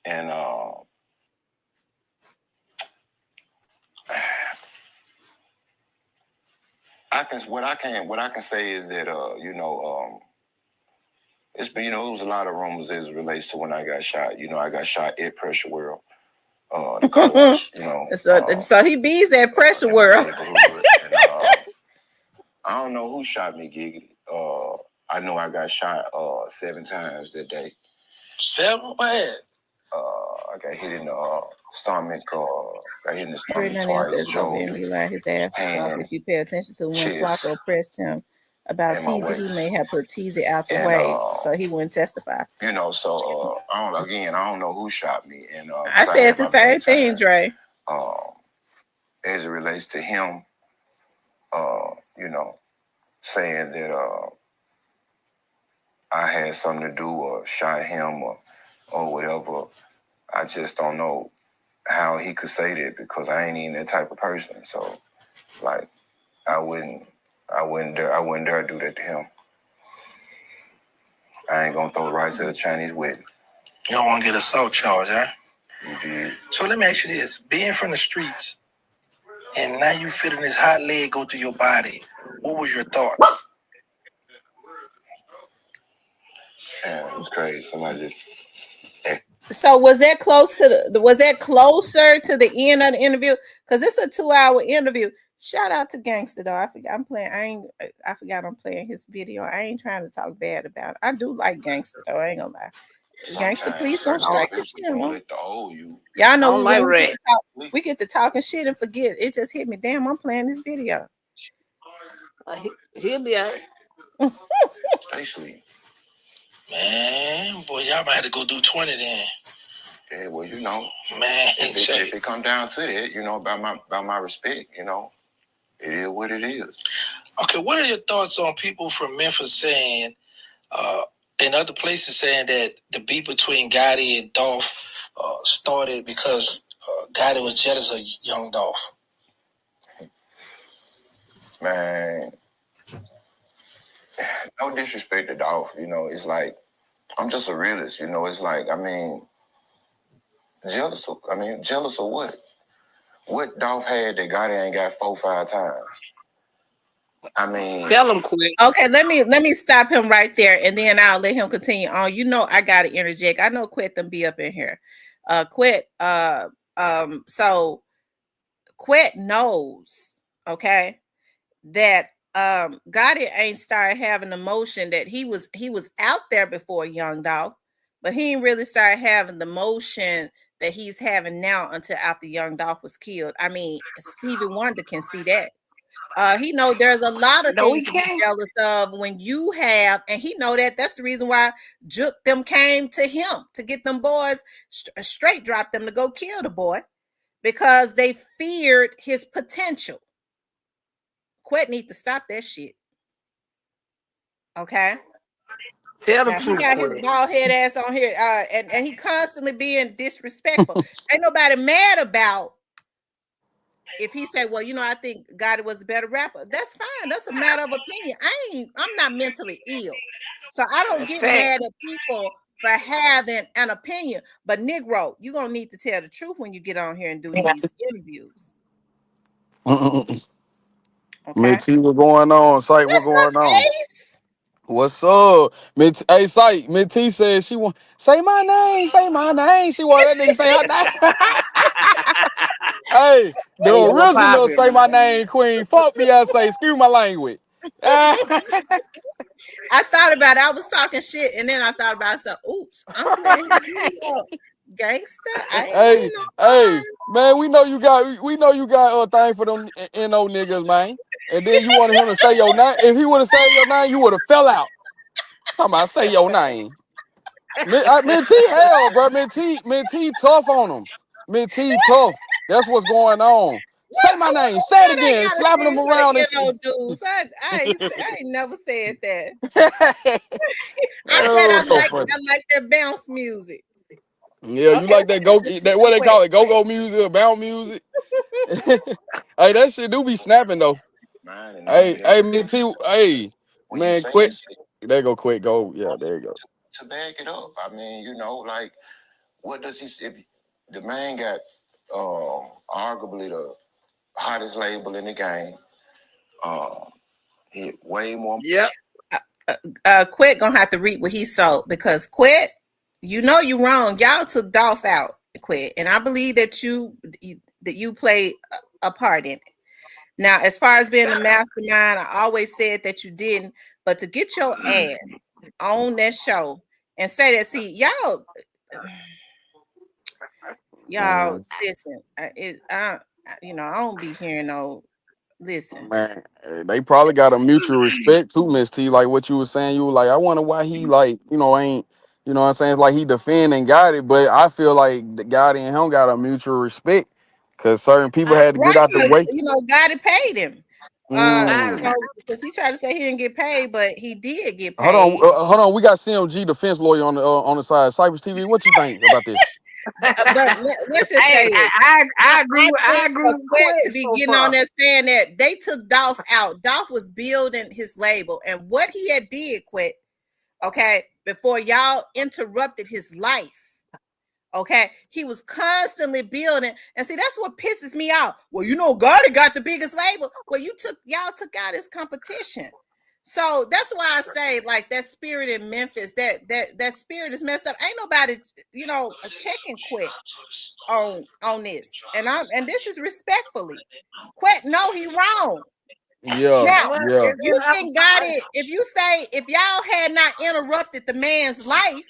and what I can say is that it's been, it was a lot of rumors as it relates to when I got shot. I got shot at Pressure World, the car wash. So he bees at Pressure World. And, I don't know who shot me, Giggity. I know I got shot 7 times that day. 7? What? I got hit in the stomach. Got hit in the stomach Says twice. shoulder, he lied his ass off. If you pay attention to when Flacco pressed him about Teasy, he may have put Teasy out the way so he wouldn't testify. So I don't know who shot me. And I said the same thing, Dre. As it relates to him, saying that I had something to do or shot him or whatever. I just don't know how he could say that because I ain't even that type of person. So, like, I wouldn't dare do that to him. I ain't gonna throw rice at a Chinese wedding. You don't want to get assault charge, huh? You did. So let me ask you this: being from the streets, and now you feeling this hot leg go through your body. What was your thoughts? Yeah, it's crazy. Somebody just. So was that closer to the end of the interview? Because it's a 2-hour interview. Shout out to Gangsta though. I forgot I'm playing his video. I ain't trying to talk bad about it. I do like Gangsta though. I ain't gonna lie. Gangsta, please don't strike the channel. Y'all know we get to talking shit and forget. It just hit me. Damn, I'm playing this video. He'll be out. Especially. Man, boy, y'all might have to go do 20 then. Yeah, well, man, if it come down to that, about my respect, it is what it is. Okay, what are your thoughts on people from Memphis saying, in other places saying that the beef between Gotti and Dolph started because Gotti was jealous of young Dolph? Man, no disrespect to Dolph, it's like, I'm just a realist, it's like, jealous of what? What Dolph had that Gotti ain't got 4-5 times? Tell him quick. Okay, let me stop him right there, and then I'll let him continue on. I gotta interject. I know Quet them be up in here. Quet, so Quet knows, okay, that Gotti ain't started having emotion that he was out there before Young Dolph, but he ain't really started having the motion that he's having now until after Young Dolph was killed. Stevie Wonder can see that. He know there's a lot of things to be jealous of when you have, and he know that's the reason why Juke them came to him to get them boys straight, drop them to go kill the boy because they feared his potential. Quet need to stop that shit. Okay. Tell the Now he truth, got his Queen. bald head ass on here, and he constantly being disrespectful. Ain't nobody mad about if he said, "Well, I think Gotti was a better rapper." That's fine. That's a matter of opinion. I'm not mentally ill, so I don't That's get fact. mad at people for having an opinion. But Negro, you're gonna need to tell the truth when you get on here and do these interviews. Miss Okay. T, what going on? Sight, what What's going up, on? Ace? What's up? Hey, Sight, Miss T said she want say my name, say my name. She want that nigga say her name. Hey, the Hey, what original poppin', say my man? name queen. Fuck Beyonce. Excuse my language. I thought about it. I was talking shit, and then I thought about it. So, oops, I'm playing his video. Gangster. I ain't Hey, mean no hey, man, we know you got a thing for them NO niggas, man. And then you wanted him to say your name. If he would have said your name, you would have fell out. Come on, say your name. Mint T hell, bro. Mint T tough on him. Mint T tough. That's what's going on. Say my name. Who Say it said I again. gotta Slapping stand him for around and the dudes? I ain't never said that. I said Oh, so funny. I like their bounce music. Yeah, you Okay, like that listen that real what they quick. call it, go music, or bounce music. Hey, that shit do be snapping though. Mine and Hey, them, hey, Mint T, hey, when you man, saying quit. shit There you go, quick, go. Yeah, there you go. to back it up, I mean, like, what does he? If the man got arguably the hottest label in the game, he way more. Yep. Quit gonna have to reap what he sowed because Quit, you wrong. Y'all took Dolph out, Quit, and I believe that you played a part in it. Now, as far as being the mastermind, I always said that you didn't, but to get your ass on that show and say that, see, y'all Man, listen. I don't be hearing no listen. man, they probably got a mutual respect too, Miss T. Like what you were saying, you were like, I wonder why he like, ain't, what I'm saying? It's like he defend and got it, but I feel like the guy and him got a mutual respect because certain people had to Right, get out the because way. God had paid him. Mm. Because he tried to say he didn't get paid, but he did get Hold on, paid. hold on. We got CMG defense lawyer on the side. Cypress TV. What you think about this? But let's just say Hey, this. I agree I with think for Quet to Quest be so getting on far. there saying that they took Dolph out. Dolph was building his label, and what he had did, Quet, okay, before y'all interrupted his life. Okay, he was constantly building, and see that's what pisses me off. Well, Gotti got the biggest label. Well, y'all took out his competition, so that's why I say like that spirit in Memphis, that spirit is messed up. Ain't nobody, checking Quit on this, and this is respectfully, Quit. No, he wrong. Yeah, Now, Well, yeah. you can got it. If y'all had not interrupted the man's life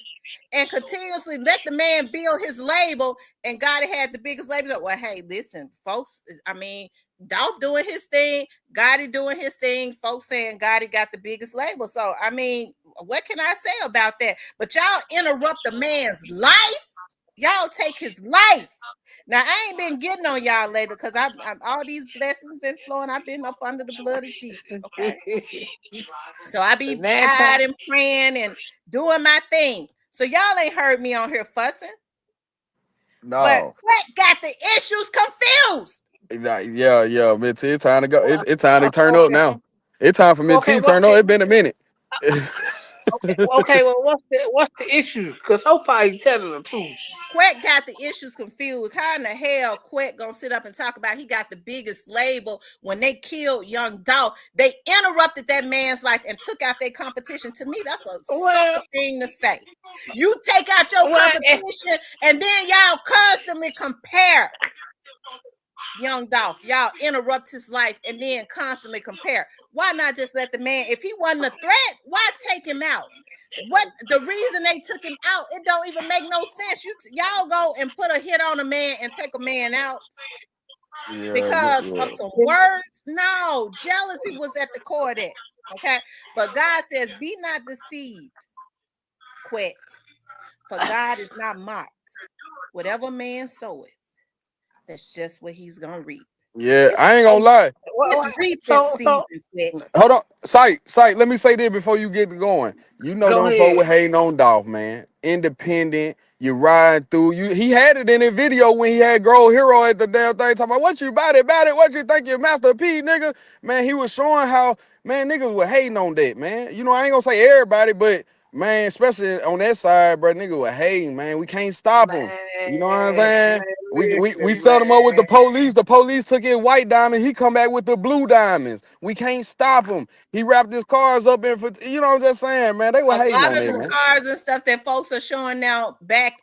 and continuously let the man build his label and Gotti had the biggest label, well, hey, listen, folks, I mean, Dolph doing his thing, Gotti doing his thing, folks saying Gotti got the biggest label. So, I mean, what can I say about that? But y'all interrupt the man's life. Y'all take his life. Now I ain't been getting on y'all lately because I'm all these blessings been flowing. I've been up under the blood of Jesus. Okay, so I the be man time. tired and praying and doing my thing. So y'all ain't heard me on here fussing, but No. Quack got the issues confused. Yeah, yeah. Mint T, it's time to go. It's time to turn up Okay, now. It's time for Mint T okay, to what's turn up. the It's been a minute. okay? Well, what's the issue? Because so far you telling the truth. Quack got the issues confused. How in the hell Quack gonna sit up and talk about he got the biggest label when they killed Young Dolph? They interrupted that man's life and took out their competition. To me, that's a sucker Well, thing to say. You take out your well, competition and then y'all constantly compare Young Dolph. Y'all interrupt his life and then constantly compare. Why not just let the man, if he wasn't a threat, why take him out? What the reason they took him out, it don't even make no sense. Y'all go and put a hit on a man and take a man out Yeah, because of yeah. some words. No, jealousy was at the core of that. Okay, but God says, "Be not deceived, quit, for God is not mocked. Whatever man soweth, that's just what he's gonna reap." Yeah, It's I ain't gonna lie. it's reaping So season, quick. Hold on, sight. Let me say this before you get going. You know go them folk ahead. with hating on Dolph, man. Independent. You ride through. He had it in his video when he had Grow Hero at the damn thing. Talking about what you about it. What you think your Master P, nigga? Man, he was showing how man niggas were hating on that, man. You know I ain't gonna say everybody, but man, especially on that side, bro, niggas were hating, man. We can't stop them. You know what I'm saying? We Listen, set him up with the man. police. The police took his white diamond. He come back with the blue diamonds. We can't stop him. He wrapped his cars up in, you know what I'm just saying, man. They were A hating lot on of that, them man. cars and stuff that folks are showing now back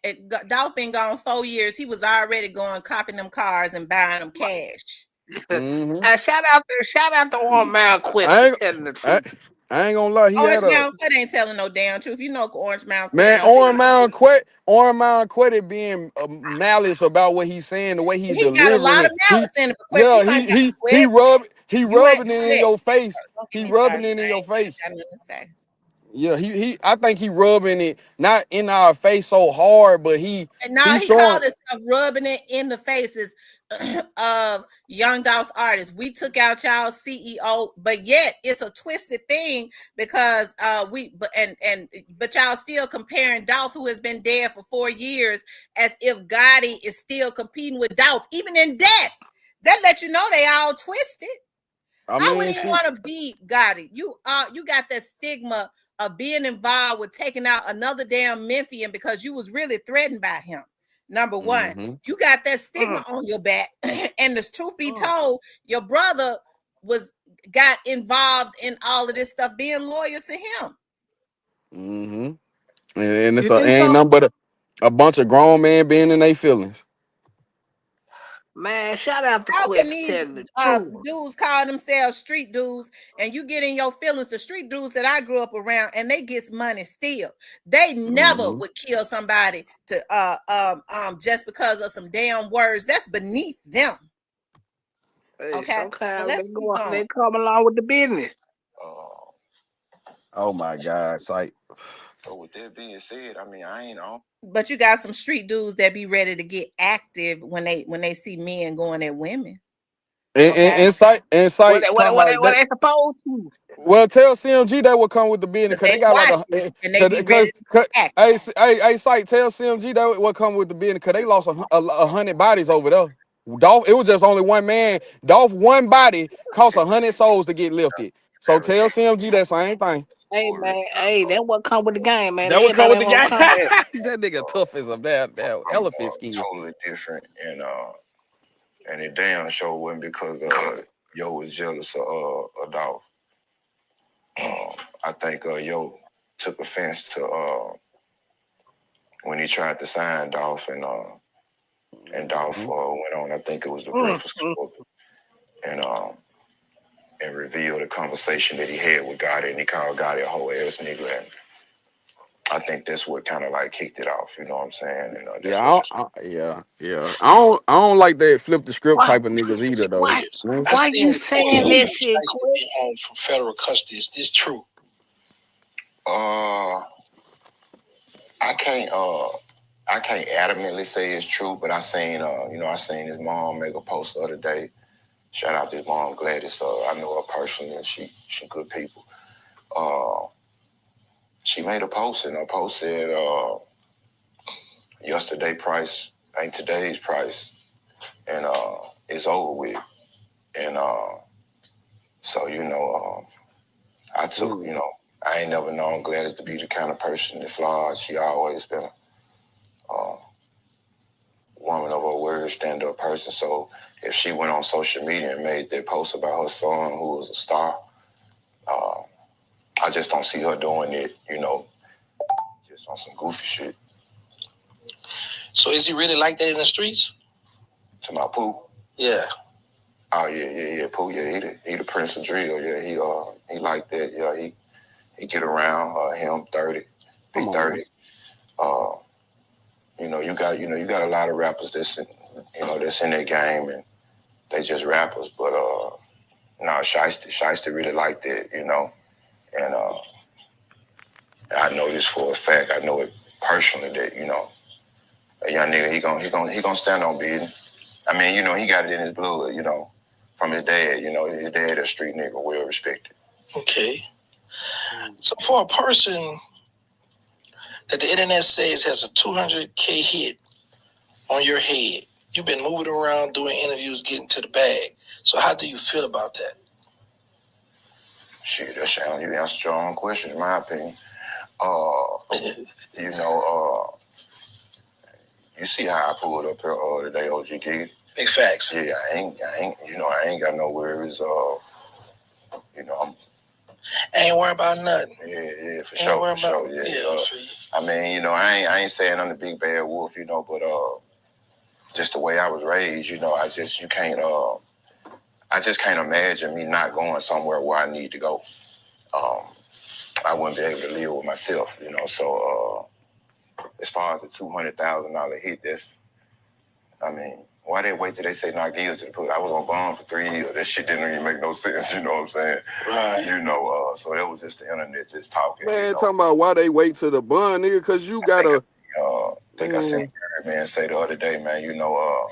Dolph been gone 4 years. He was already going copying them cars and buying them cash. Mm-hmm. Shout out to One Man Quest I for ain't, telling the I, truth. I ain't gonna lie. He Orange had a Mountain Quet ain't telling no damn truth. You know Orange Mountain Quet man is the Orange Mound Quetty being malice about what he's saying, the way he's he got a delivering lot of it. malice in it, but Quet, you ain't got Quet. He You ain't rubbing it in Quet. your face. Don't get He me rubbing started. it in I your ain't face. got nothing to say. Yeah, I think he rubbing it not in our face so hard, but And now he's he showing. called himself rubbing it in the faces of Young Dolph's artists. We took out y'all CEO, but yet it's a twisted thing because but y'all still comparing Dolph, who has been dead for 4 years, as if Gotti is still competing with Dolph, even in death. That let you know they all twisted. I I mean, wouldn't even want to be Gotti. You got that stigma of being involved with taking out another damn Memphian because you was really threatened by him. Number one, mm-hmm. you got that stigma on your back. And the truth be told, your brother got involved in all of this stuff, being loyal to him. Mm-hmm. And You it's think ain't so? nothing but a bunch of grown men being in their feelings. Man, shout out to How Quest can for these telling the truth. dudes call themselves street dudes and you get in your feelings? The street dudes that I grew up around and they get money still. They never Mm-hmm. would kill somebody to just because of some damn words. That's beneath them. Hey, Okay, but sometimes let's keep going. they come along with the business. Uh, Oh my God, sight. so with that being said, I mean, I ain't on. But you got some street dudes that be ready to get active when they see men going at women. Okay, Insight, talking about What that. they supposed to? Well, tell CMG that will come with the business because because they they got like watch a it and they be ready because to act. Sight, tell CMG that will come with the business because they lost a hundred bodies over there. Dolph, it was just only one man. Dolph, one body cost 100 souls to get lifted. So Everything tell CMG that same thing. Hey for real. man, hey, that what come with the game, man. That would come Everybody with ain't the gonna guy. come with it. That nigga tough as a damn I'm elephant skin. totally different, and it damn sure wasn't because Yo was jealous of Dolph. I think Yo took offense to when he tried to sign Dolph, and Dolph Mhm. went on. I think it was the Mm, Breakfast mm. Club, and and revealed a conversation that he had with Gotti, and he called Gotti a whole ass nigga. And I think that's what kind of like kicked it off. You know what I'm saying? And that's what. Yeah. I don't like that flip the script Why, type of niggas either though. why, Mm. I why seen you reports saying of that shit, Shiesty Quick? being home from federal custody. Is this true? Uh, I can't. I can't adamantly say it's true, but I seen his mom make a post the other day. Shout out to his mom, Gladys. I know her personally, and she good people. Uh, she made a post, and her post said, "Yesterday price ain't today's price, and it's over with." And so I took Mm. I ain't never known Gladys to be the kind of person that flaws. She always been a woman of her word, stand up person. So if she went on social media and made that post about her son, who was a star, uh, I just don't see her doing it, just on some goofy shit. So is he really like that in the streets? To my Pooh. Yeah. Oh yeah, Pooh. Yeah, he the Prince of Drill. Yeah, he like that. Yeah, he get around. Him 30, Come big on, man. 30. Uh, you got a lot of rappers that's in their game and they just rappers. But Shiesty really like that. And I know this for a fact. I know it personally that a young nigga he gonna stand on business. I mean, he got it in his blood. from his dad. You know, his dad a street nigga, well respected. Okay. So for a person that the internet says has a 200K hit on your head, you've been moving around doing interviews, getting to the bag. So how do you feel about that? Shit, that's how you answered your own question, in my opinion. You know, you see how I pulled up here today, OG Kid. Big facts. Yeah, I ain't, you know, I ain't got no worries. You know, I ain't worried about nothing. Yeah, for sure, for sure. Yeah, I mean, you know, I ain't saying I'm the big bad wolf, you know, but just the way I was raised, you know, I just can't imagine me not going somewhere where I need to go. I wouldn't be able to live with myself, you know. So as far as the $200,000 hit, I mean, why they wait till they say not guilty to put? I was on bond for 3 years. That shit didn't even make no sense. You know what I'm saying? Right. You know, so that was just the internet just talking. Man, you know? talking about why they wait to the bun, nigga, because you gotta. I think I seen man say the other day, man. You know,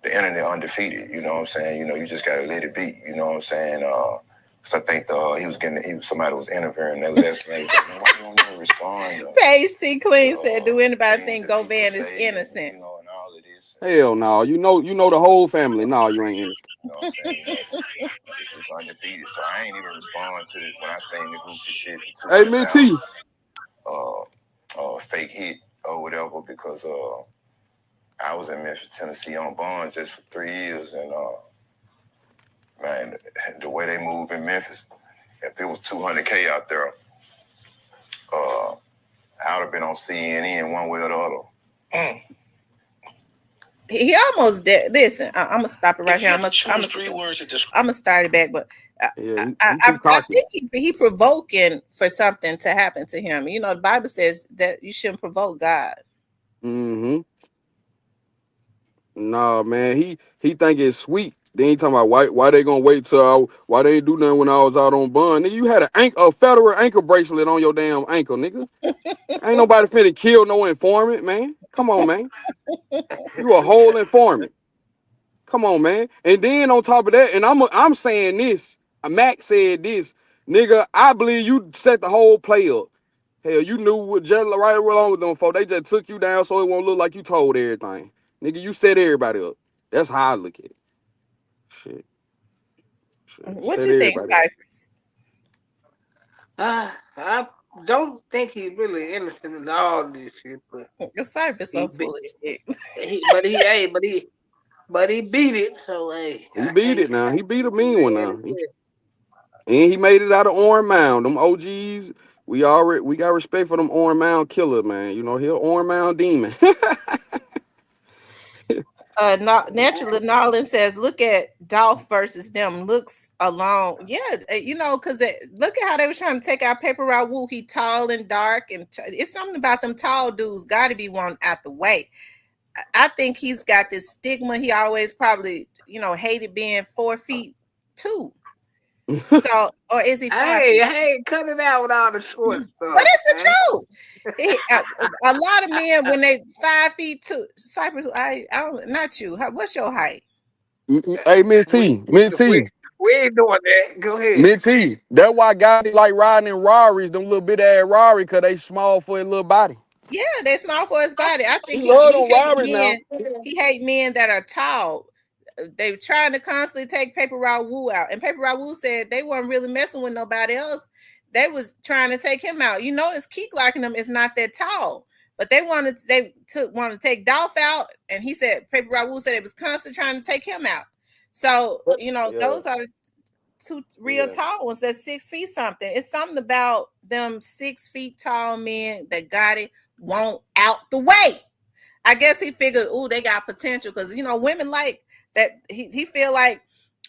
the internet undefeated. You know what I'm saying? You know, you just gotta let it be. You know what I'm saying? Cause I think somebody was interviewing. They was asking me, why you don't even respond? Paige T. Clean said, "Do anybody think Govan is innocent?" You know, and all of this. Hell no, you know the whole family. No, you ain't innocent. You know what I'm saying? It's undefeated. So I ain't even respond to it when I seen the group of shit. Hey, Miss T. Fake hit or whatever, because I was in Memphis, Tennessee on bond just for 3 years, and man, the way they move in Memphis, if it was 200K out there, I would have been on CNN one way or the other. He almost did. Listen, I'm gonna stop it right here. I'm gonna start it back, but I think he provoking for something to happen to him. You know, the Bible says that you shouldn't provoke God. Mm-hmm. Nah, man, he think it's sweet. Then he talking about why they gonna wait till why they ain't do nothing when I was out on bond. Nigga, you had a federal ankle bracelet on your damn ankle, nigga. Ain't nobody finna kill no informant, man. Come on, man. You a whole informant. Come on, man. And then on top of that, and I'm saying this, Mac said this, nigga, I believe you set the whole play up. Hell, you knew what just right along with them folks. They just took you down so it won't look like you told everything. Nigga, you set everybody up. That's how I look at it. Shit. What you think, Cypress? I don't think he's really innocent in all this shit, but Cypress so full of shit. But he beat it, so hey. He beat it now. He beat a mean one now. And he made it out of Orange Mound. Them OGs, we got respect for them Orange Mound killer, man. You know, he an Orange Mound demon. Naturally, Nolan says, "Look at Dolph versus them. Looks alone, yeah. You know, because look at how they were trying to take out Paper Route Wu. He tall and dark, and it's something about them tall dudes. Got to be one out the way. I think he's got this stigma. He always probably, you know, hated being 4'2". So, or is he? Hey, cut it out with all the short stuff. But it's the truth. A lot of men when they 5'2", Cypress. I don't. Not you. What's your height? Hey, Miss T. We ain't doing that. Go ahead. Miss T. That's why guys like riding in Raris, them little bit ass Rari, because they small for his little body. Yeah, they small for his body. I think he hate men that are tall. They trying to constantly take Paper Route Wu out, and Paper Route Wu said they weren't really messing with nobody else. They was trying to take him out. You notice Keek liking them is not that tall, but they wanted to take Dolph out, and he said Paper Route Wu said it was constantly trying to take him out. So you know those are the two real tall ones. That's 6 feet something. It's something about them 6 feet tall men that got it want out the way. I guess he figured, they got potential because you know women like that. He feel like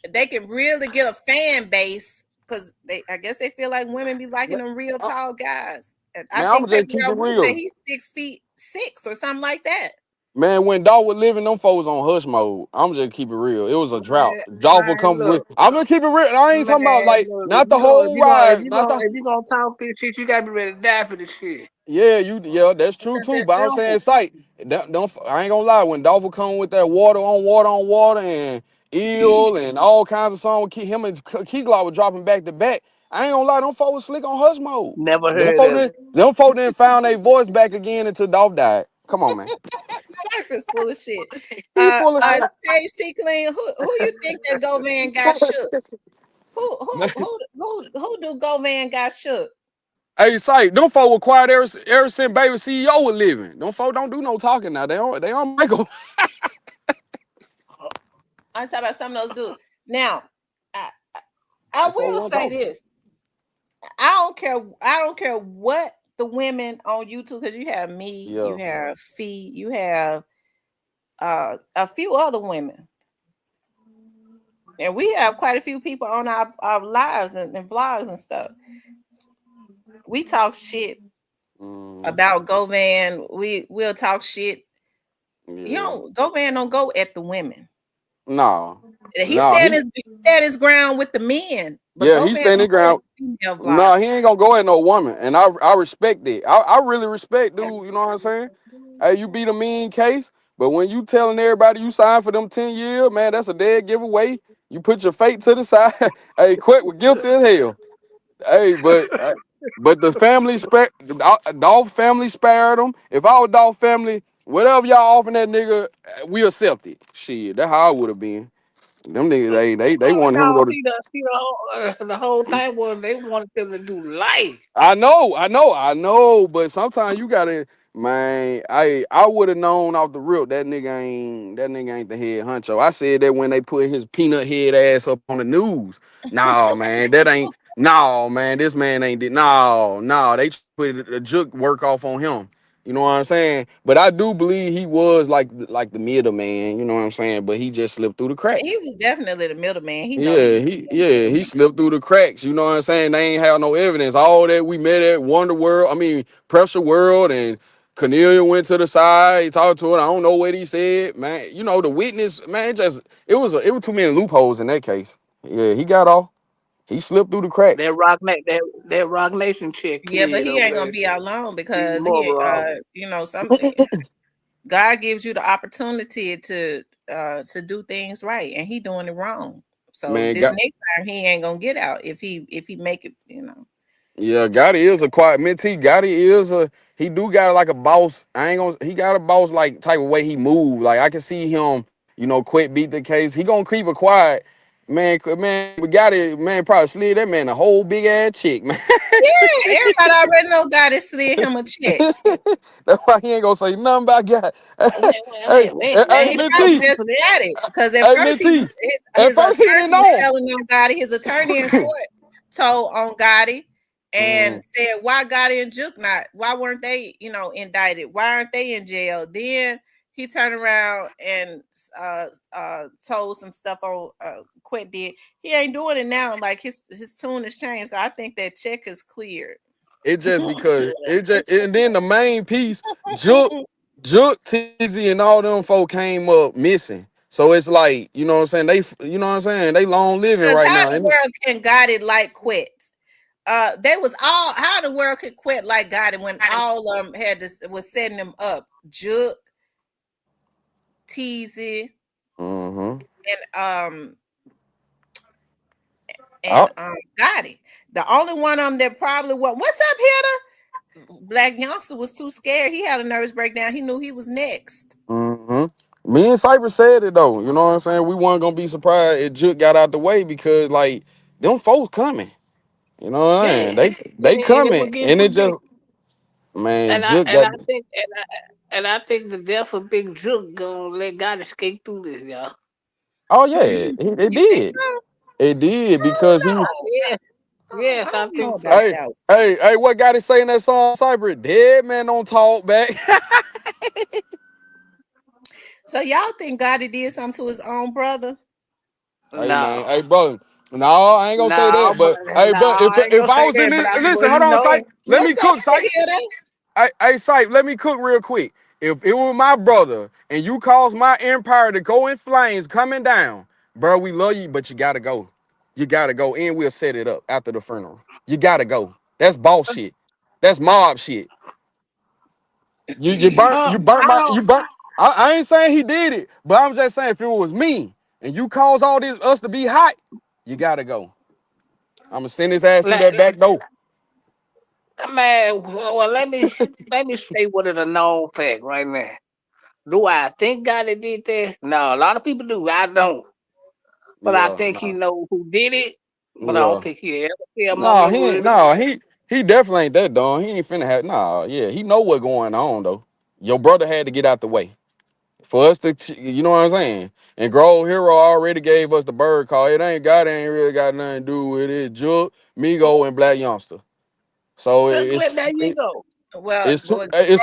they can really get a fan base because I guess they feel like women be liking them real tall guys. And I think just keep it real. Say he's 6'6" or something like that. Man, when Dolph was living, them folks on hush mode. I'm just keep it real. It was a drought. Dolph will come with. I'm gonna keep it real. I ain't talking about like not the whole ride. If you gonna talk this shit, you gotta be ready to die for this shit. Yeah, that's true too. But I'm saying, sight. I ain't gonna lie. When Dolph will come with that water on water, and Ill and all kinds of songs. Him and Key Glock were dropping back to back. I ain't gonna lie, them folks was slick on Hush Mode. Never heard of it. Them folk didn't found their voice back again until Dolph died. Come on, man. Cypher's full of shit. He full of shit. Hey, C Clean, who you think that Go Man got shook? Who do Go Man got shook? Hey, Sight, them folk were quiet ever since Baby CEO was living. Them folk don't do no talking now. They on Michael. I'm talking about some of those dudes. Now, I will say this. I don't care what the women on YouTube, because you have me, you have Fee, you have a few other women. And we have quite a few people on our lives and vlogs and stuff. We talk shit about Go Van. We'll talk shit. Go Van don't go at the women. No. He stand his ground with the men. But he stand his ground. No, he ain't gonna go at no woman. And I respect it. I really respect dude, you know what I'm saying? Hey, you beat a mean case, but when you telling everybody you signed for them 10 years, man, that's a dead giveaway. You put your fate to the side. Hey, Quet was guilty as hell. Hey, but the family Dolph family spared them. If I was Dolph family, whatever y'all offering that nigga, we accept it. Shit, that's how I would have been. Them niggas, they wanted him to go to. The whole thing was they wanted them to do life. I know, but sometimes you gotta, man. I would have known off the rip that nigga ain't the head honcho. I said that when they put his peanut head ass up on the news. No, man, that ain't. No, man, this man ain't did. No, they put a juke work off on him. You know what I'm saying? But I do believe he was like the middleman. You know what I'm saying? But he just slipped through the cracks. He was definitely the middleman. He slipped through the cracks. You know what I'm saying? They ain't have no evidence. All that we met at Pressure World, and Cornelia went to the side. He talked to her. I don't know what he said, man. You know the witness, man. It was too many loopholes in that case. Yeah, he got off. He slipped through the cracks. That Rock Nation chick. Yeah, but he ain't gonna be out long because something. God gives you the opportunity to do things right, and he doing it wrong. So next time he ain't gonna get out if he make it. Yeah, Gotti is a quiet mentee. He do got like a boss. He got a boss like type of way he move. Like I can see him, quit beat the case. He gonna keep it quiet. Man, we got it, man, probably slid that man a whole big ass chick, man. Yeah, everybody already know Gotti slid him a check. That's why he ain't gonna say nothing about God. He probably just got it. Because at first he didn't know telling on Gotti. His attorney in court told on Gotti and said, why Gotti and Juke why weren't they, indicted? Why aren't they in jail? Then he turned around and told some stuff on Quit did. He ain't doing it now. Like his tune has changed. So I think that check is cleared. It just because and then the main piece, Juke, Tizzy, and all them folk came up missing. So it's like, you know what I'm saying? They long living right now. How the world can Gotti like Quit? They was all how the world could quit like Gotti when all of them was setting them up. Juke, Teasy, and Gotti. The only one of them that probably was. What's up, Hitter? Black Youngster was too scared. He had a nervous breakdown. He knew he was next. Me and Cypress said it though. You know what I'm saying? We weren't gonna be surprised if Juke got out the way because like them folks coming. You know what I'm saying? They coming, and it just man. I think the death of Big Juke gonna let God escape through this, y'all. Oh yeah, it did. So? It did because he. Yes, I think so. Hey, what got it saying that song, Cyber? Dead man don't talk back. So y'all think Gotti did something to his own brother? Hey man, hey brother. No, I ain't gonna say that. But if I was in this, listen, hold on, Sype. Let me cook, Sype. Hey, Sype, let me cook real quick. If it was my brother and you caused my empire to go in flames coming down, bro, we love you, but you gotta go. You gotta go, and we'll set it up after the funeral. You gotta go. That's boss shit. That's mob shit. You burnt. I ain't saying he did it, but I'm just saying if it was me and you cause all this us to be hot, you gotta go. I'm gonna send his ass through Let, that back door. man, well, let me say what is a known fact right now. Do I think God did that? No, a lot of people do. I don't, but I Yeah, think he nah, know who did it. But I don't yeah. think he ever say a Nah, mumbling he ain't. word Nah, about it. he definitely ain't that dumb. He ain't finna have. Nah, yeah, he know what going on though. Your brother had to get out the way for us to, you know what I'm saying. And Grove Hero already gave us the bird call. It ain't really got nothing to do with it. Juke, Migo, and Black Youngster. So There you go. Well, well, it's bro,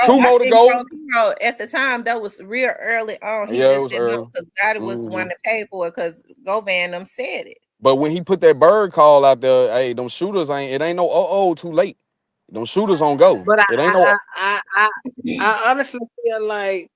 two I more to think go. Grove Hero at the time that was real early on. He Yeah, it just was didn't know early. because God was Hmm. one to pay for it because Govan them said it. But when he put that bird call out there, hey, them shooters ain't. It ain't no too late. Them shooters on go. But It ain't no. I honestly feel like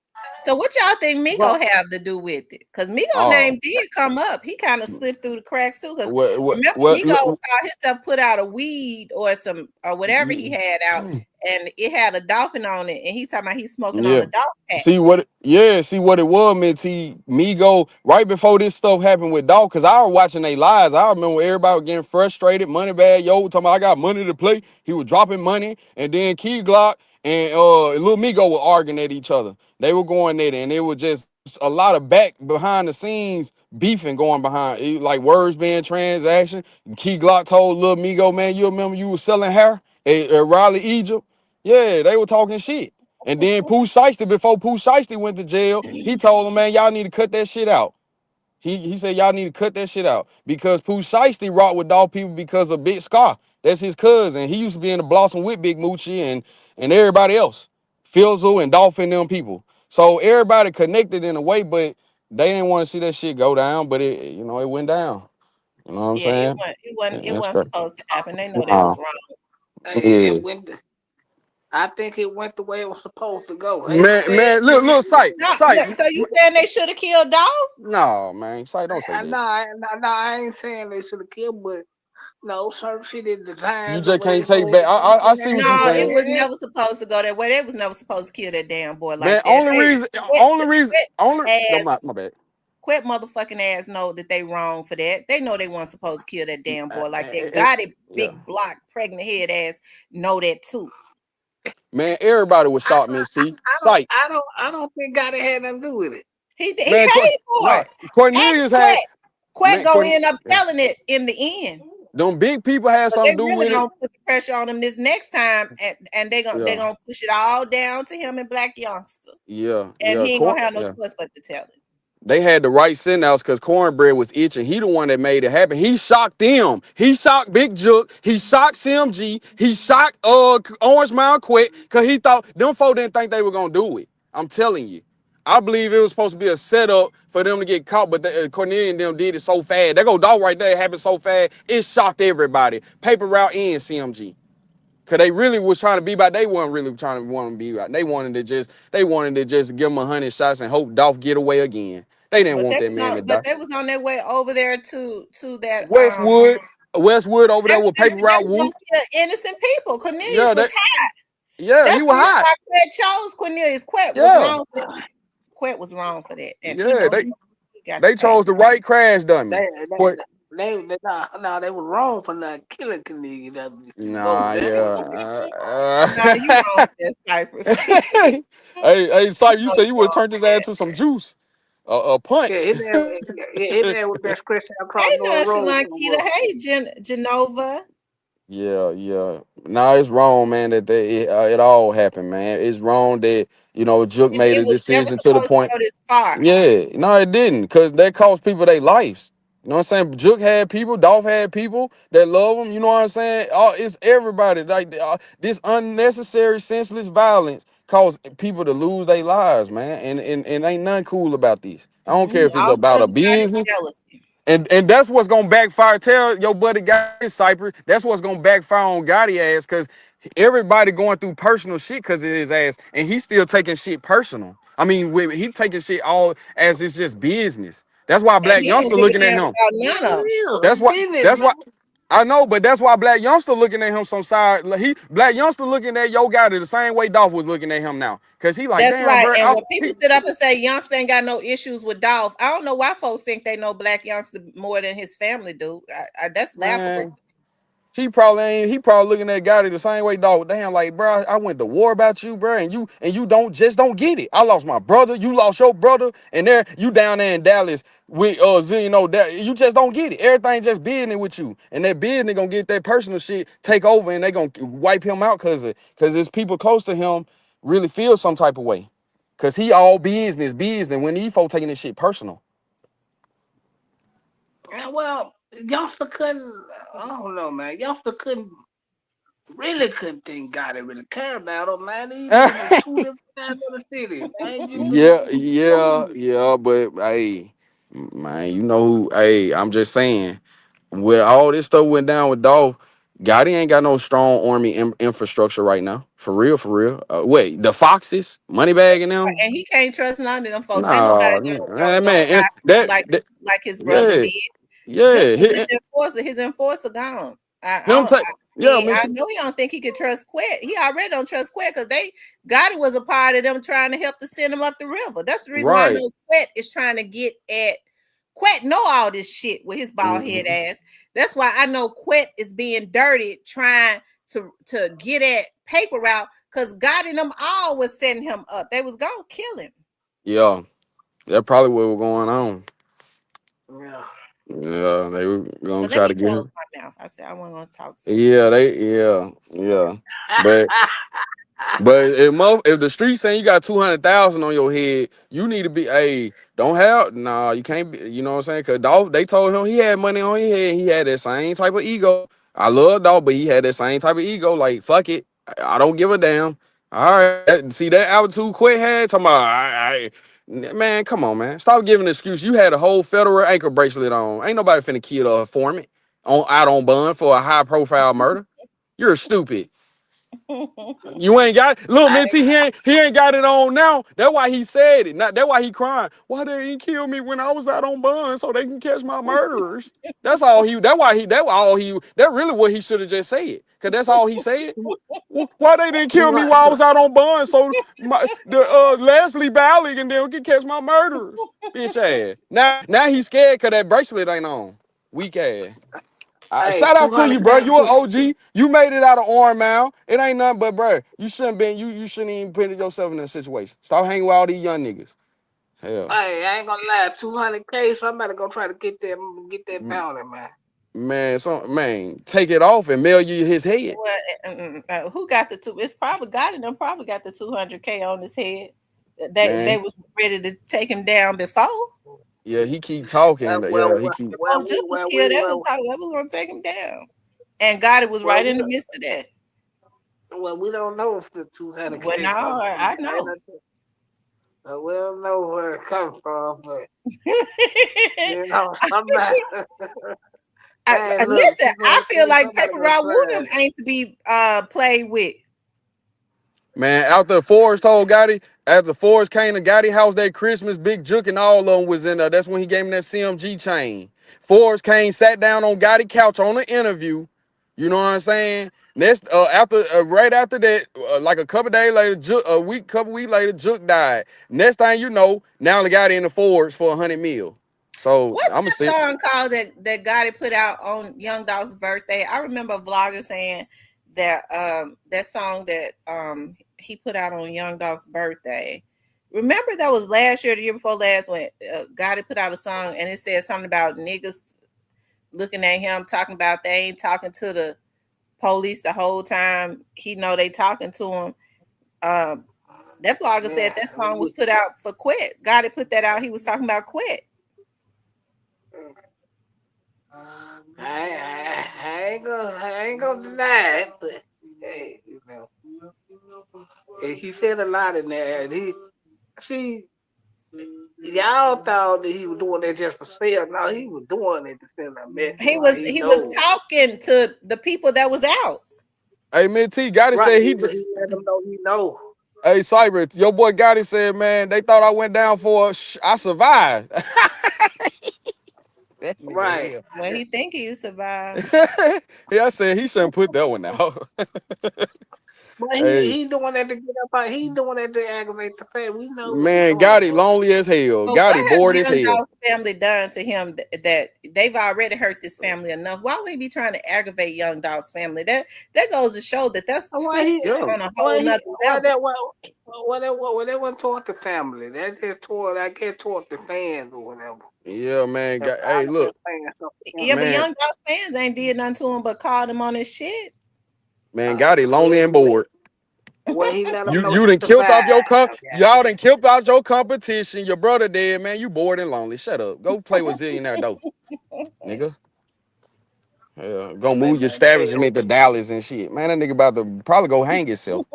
So what y'all think go. Migo have to do with it? Because Migo Oh, name did come up. He kind of slipped through the cracks too. Because what remember what Migo saw himself put out a weed or some or whatever he had out, and it had a dolphin on it, and he talking about he's smoking on Yeah. a dolphin pack. See what it was, Minty. Migo, right before this stuff happened with Dog, because I was watching they lives. I remember everybody was getting frustrated, money bad, yo, talking about I got money to play. He was dropping money, and then Key Glock and Lil Migo were arguing at each other. They were going at it, and it was just a lot of back behind the scenes beefing going behind like words being transaction. Key Glock told Lil Migo, man, you remember you was selling hair at Raleigh, Egypt? Yeah, they were talking shit. And then Pooh Shiesty, before Pooh Shiesty went to jail, he told him, man, y'all need to cut that shit out. He said y'all need to cut that shit out because Pooh Shiesty rocked with dog people because of Big Scar. That's his cousin. He used to be in the Blossom with Big Moochie and everybody else, Filzo and Dolphin them people. So everybody connected in a way, but they didn't want to see that shit go down. But it went down. You know what I'm Yeah, saying? it That's wasn't crazy. supposed to happen. They know that Nah, was wrong. yeah. It went. I think it went the way it was supposed to go. They said, Man, look, No, sight. look, so you saying they should have killed Dog? No, man, sight, don't say that. no, I ain't saying they should have killed, but no, certain shit is You designed the just way can't it's take supposed back. to be. I see what you No, it saying, was never supposed to go that way. They was never supposed to kill that damn boy man. like that. Hey, quit, quit Only. No, ass, my bad. quit motherfucking ass know that they wrong for that. They know they weren't supposed to kill that damn boy like that. Got it, Yeah, big block, pregnant head ass know that too. man. Everybody was shot, Miss T. Sight, I don't think God had nothing to do with it. He man. paid for No, it. Ask Cornelius had Quet. Quet man. gonna end up Yeah. telling it in the end. Them big people had But they something to do really with it. gonna put the pressure on him this next time, and they Yeah, gonna push it all down to him and Black Youngster, and yeah. he ain't gonna have no choice but to tell it. They had the right send outs because Cornbread was itching. He the one that made it happen. He shocked them. He shocked Big Jook. He shocked CMG. He shocked Orange Mound Quick because he thought them folk didn't think they were gonna do it. I'm telling you. I believe it was supposed to be a setup for them to get caught, but Cornelia and them did it so fast. That go dog right there. It happened so fast. It shocked everybody. Paper Route and CMG. Cause they really was trying to be about. They weren't really trying to want to be right. They wanted to just give him 100 shots and hope Dolph get away again. They didn't want that man to die. But they was on their way over there to that Westwood, Westwood over there with Paper they Route was gonna Woo. kill innocent people. Cornelius Yeah, was that high. yeah, he That's the was reason hot. why Quet chose Cornelius. Quet was Yeah, wrong. Quet was wrong for that, and he yeah. know They he got to they pay. chose the right crash dummy. They But they was wrong for not killing Kennedy. You know nah, that. yeah. Nah, you wrong for that, Cypress. Hey, Sype, you No, said you you would wrong turn for his ass that. to some juice, a Yeah, punch. his man was best Christian across Hey, North Road Nonchalant somewhere. Hey, Genova. Yeah, yeah. Nah, it's wrong, man. It all happened, man. It's wrong that Juke made It a was never decision to the supposed to point. go this far. Yeah, no, it didn't, because that cost people their lives. You know what I'm saying? Juke had people, Dolph had people that love him. You know what I'm saying? It's everybody. Like this unnecessary, senseless violence caused people to lose their lives, man. And ain't nothing cool about this. I don't care if it's All about a because of business. jealousy. And that's what's gonna backfire. Tell your buddy Gotti Cypher, that's what's gonna backfire on Gotti ass, because everybody going through personal shit because of his ass, and he's still taking shit personal. I mean, he taking shit all as it's just business. That's why And Black he don't Youngster give a looking at damn him. about It none of them. is That's what. business, That's man. why. I know, but that's why Black Youngster looking at him some side. Like, Black Youngster looking at Yo Gotti the same way Dolph was looking at him now. Cause he like, That's damn, right. bro. And when people sit up and say Youngster ain't got no issues with Dolph, I don't know why folks think they know Black Youngster more than his family do. That's laughable. Man, he probably looking at Gotti the same way, dog. Damn, like, bro, I went to war about you, bro, and you don't get it. I lost my brother, you lost your brother, and there you down there in Dallas with Zeno, that you just don't get it. Everything just business with you, and that business gonna get that personal shit take over, and they gonna wipe him out cause it's people close to him really feel some type of way, cause he all business. When these folks taking this shit personal. Yeah, well, youngster couldn't. I don't know, man. Youngster couldn't think God really care about him, man. He living in two different sides of the city, man. You just Yeah, yeah, yeah, but hey, man, hey, I'm just saying, with all this stuff went down with Dolph, Gotti ain't got no strong army infrastructure right now. For real, for real. Wait, the Foxes, Moneybag and them? And he can't trust none of them folks. Ain't nobody Nah, gonna man, ride and with him that, like that like his brother yeah, did. Just yeah, with his enforcer gone. him take, I yeah, mean, I know he don't think he could trust Quet. He already don't trust Quet because Gotti was a part of them trying to help to send him up the river. That's the reason why I right. know Quet is trying to get at Quet know all this shit with his bald head Mhm. ass. That's why I know Quet is being dirty trying to get at paper route because Gotti and them all was setting him up. They was gonna kill him. Yeah, that probably what was going on. yeah. Yeah, they were gonna But let try me to get close him. my mouth. I said I wasn't gonna talk so much. Yeah. But if the street saying you got 200,000 on your head, you need to be don't have nah, you can't be, you know what I'm saying? Cause Dolph, they told him he had money on his head, he had that same type of ego. I love Dolph, but he had that same type of ego, like fuck it, I don't give a damn. All right, see that altitude Quit had talking about man, come on, man, stop giving an excuse. You had a whole federal ankle bracelet on, ain't nobody finna kill a informant out on bond for a high profile murder. You're stupid. You ain't got look, I, Minty, he ain't got it on now. That's why he said it. Not that's why he crying. Why they didn't kill me when I was out on bond so they can catch my murderers? That's really what he should have just said. Cause that's all he said. Why they didn't kill me right. while I was out on bond so the Leslie Ballard and them can catch my murderers? Bitch ass. Now he's scared cause that bracelet ain't on. Weak ass. Hey, Shout out to you, bro. 200K. You an OG. You made it out of Orange Mound. It ain't nothing but, bro. You shouldn't been. You shouldn't even put yourself in that situation. Stop hanging with all these young niggas. Hell, Hey, I ain't gonna lie, 200K. Somebody gonna try to get that bounty, man. man, take it off and mail you his head, Well, who got the two? It's probably Gotti. Them probably got the 200K on his head. They man. was ready to take him down before. Yeah, he keep talking. Well, Yeah, he keep. Before Juke was killed, they was gonna take him down. And Gotti was well, right we in the don't, midst of that. well, we don't know if the Well, 200K now come from I know. China. We don't know where it comes from, but somebody. Hey, look, Listen, I feel 200K. like Somebody Paper gonna Route try Woodham it. ain't to be played with. Man, after Forrest told Gotti, after Forrest came to Gotti house that Christmas, Big Juke and all of them was in there. That's when he gave him that CMG chain. Forrest came, sat down on Gotti couch on the interview. You know what I'm saying? Next, right after that, like a couple days later, couple weeks later, Juke died. Next thing you know, now the Gotti in the Forrest for 100 mil. So What's I'm gonna that sit. song called that Gotti put out on Young Dolph's birthday? I remember a vlogger saying that that song that he put out on Young Dolph's birthday. Remember that was last year, the year before last, when Gotti put out a song and it said something about niggas looking at him, talking about they ain't talking to the police the whole time. He know they talking to him. Um, that vlogger said Yeah, that song was put out for Quit. Gotti put that out. He was talking about Quit. I ain't gonna deny it, but hey, he said a lot in there. And see, y'all thought that he was doing that just for sale. No, he was doing it to send a message. He Like was he he was knows, talking to the people that was out. Hey, man, T, Gotti right? said He let them know he know. hey, Cyber, your boy Gotti said, man, they thought I went down for I survived. That Right. nigga Well, he think he survived. hell. Yeah, I said he shouldn't put that one out. But Hey, he doing that to get up out. He doing that to aggravate the family. We know what he man, doing. Gotti lonely as hell. But what Gotti has bored as Young hell. Dolph's family done to him that they've already hurt this family enough? Why would he be trying to aggravate Young Dolph's family? That goes to show that that's Why he? twisted Yeah. on a whole nother Why level. that? Why that wasn't toward the family? That just toward, I guess, toward the fans or whatever. Yeah, man. If I Hey, been look, saying something. Yeah, but man, Young Dolph's fans ain't did nothing to him but called him on his shit. man, Gotti lonely and Well, bored. he let them know You he done killed survived. off your y'all Goddamn. done killed out your competition. Your brother dead, man. You bored and lonely. Shut up. Go play with Zillionaire though, nigga. Yeah, go Let move your that KO. establishment to Dallas and shit. Man, that nigga about to probably go hang himself.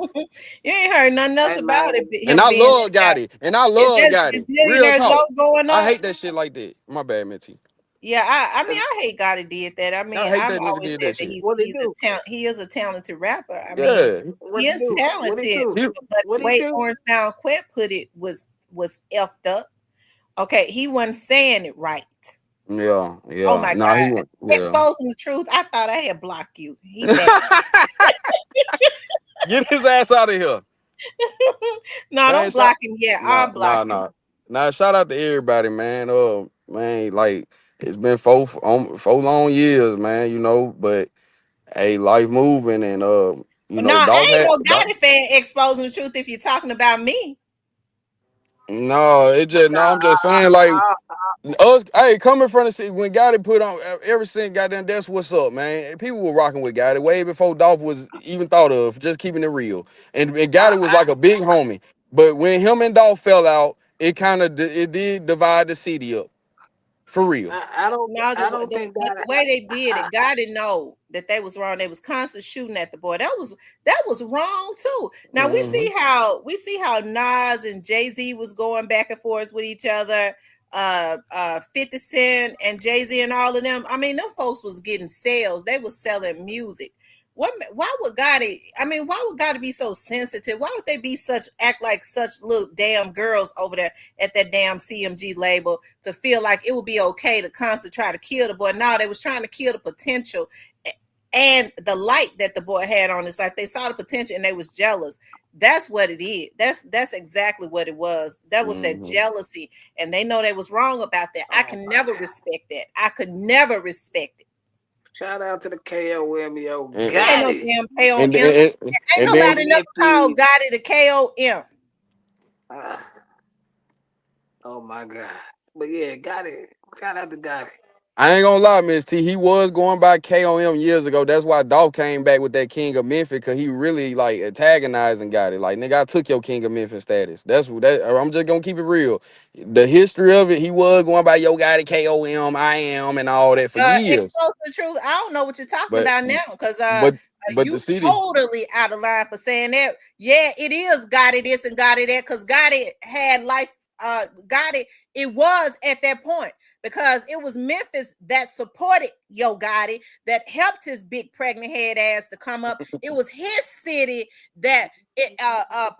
You ain't heard nothing else Hey man, about it. And Him I being love that Gotti. And I is love that is Gotti. Real Millionaire talk. Zoe going I up? hate that shit like that. My bad, Minty. Yeah, I mean I hate God he did that. I I mean hate I've that nigga always did said that that shit. what he he's a do? talent. He is a talented rapper. I mean Yeah. What he he is do? What he talented, do? You- but What the he way do? Orange Town Quet put it was effed up. Okay, he wasn't saying it right. Yeah, Oh yeah. my Nah, he God. went. Yeah. Exposing the truth. I thought I had blocked you. He back. Get his ass out of here. No, Man, don't block him yet. nah, I'll block nah, him. nah. Nah, shout out to everybody, man. Man, like it's been 4 long years, man, but hey, life moving and No, Dolph I ain't had no Dolph. Gotti fan exposing the truth if you're talking about me. No, I'm just saying like us, hey, coming from the city when Gotti put on ever since goddamn that's what's up, man. People were rocking with Gotti way before Dolph was even thought of, just keeping it real. And Gotti was like a big homie. But when him and Dolph fell out, it kind of it did divide the city up. For real. No, I don't think but God. the way they did it, God didn't know that they was wrong. They was constantly shooting at the boy. That was wrong too. Now Hmm. we see how Nas and Jay-Z was going back and forth with each other. 50 Cent and Jay-Z and all of them. I mean, them folks was getting sales. They was selling music. Why would Gotti? I mean, why would Gotti be so sensitive? Why would they be such act like such little damn girls over there at that damn CMG label to feel like it would be okay to constantly try to kill the boy? No, they was trying to kill the potential and the light that the boy had on his life. They saw the potential and they was jealous. That's what it is. That's exactly what it was. That was that Hmm. jealousy, and they know they was wrong about that. I Oh can my never God. respect that. I could never respect it. Shout out to the KOMEO. And, He ain't Got no it. damn and, KOM. and, Ain't and From then nobody never called Memphis. Gotti the KOM. Ah, oh my God. But yeah, got it. Shout out to got it. I ain't gonna lie, Miss T. He was going by KOM years ago. That's why Dolph came back with that King of Memphis, because he really like antagonized and got it. Like, nigga, I took your King of Memphis status. That's what that. I'm just gonna keep it real. The history of it, he was going by yo got it KOM, I am, and all that for years. Exposed to the truth. I don't know what you're talking But about now because but but the you city. totally out of line for saying that. Yeah, it is Gotti this and Gotti that because Gotti had life. Gotti, it was at that point because it was Memphis that supported Yo Gotti, that helped his big pregnant head ass to come up. It was his city that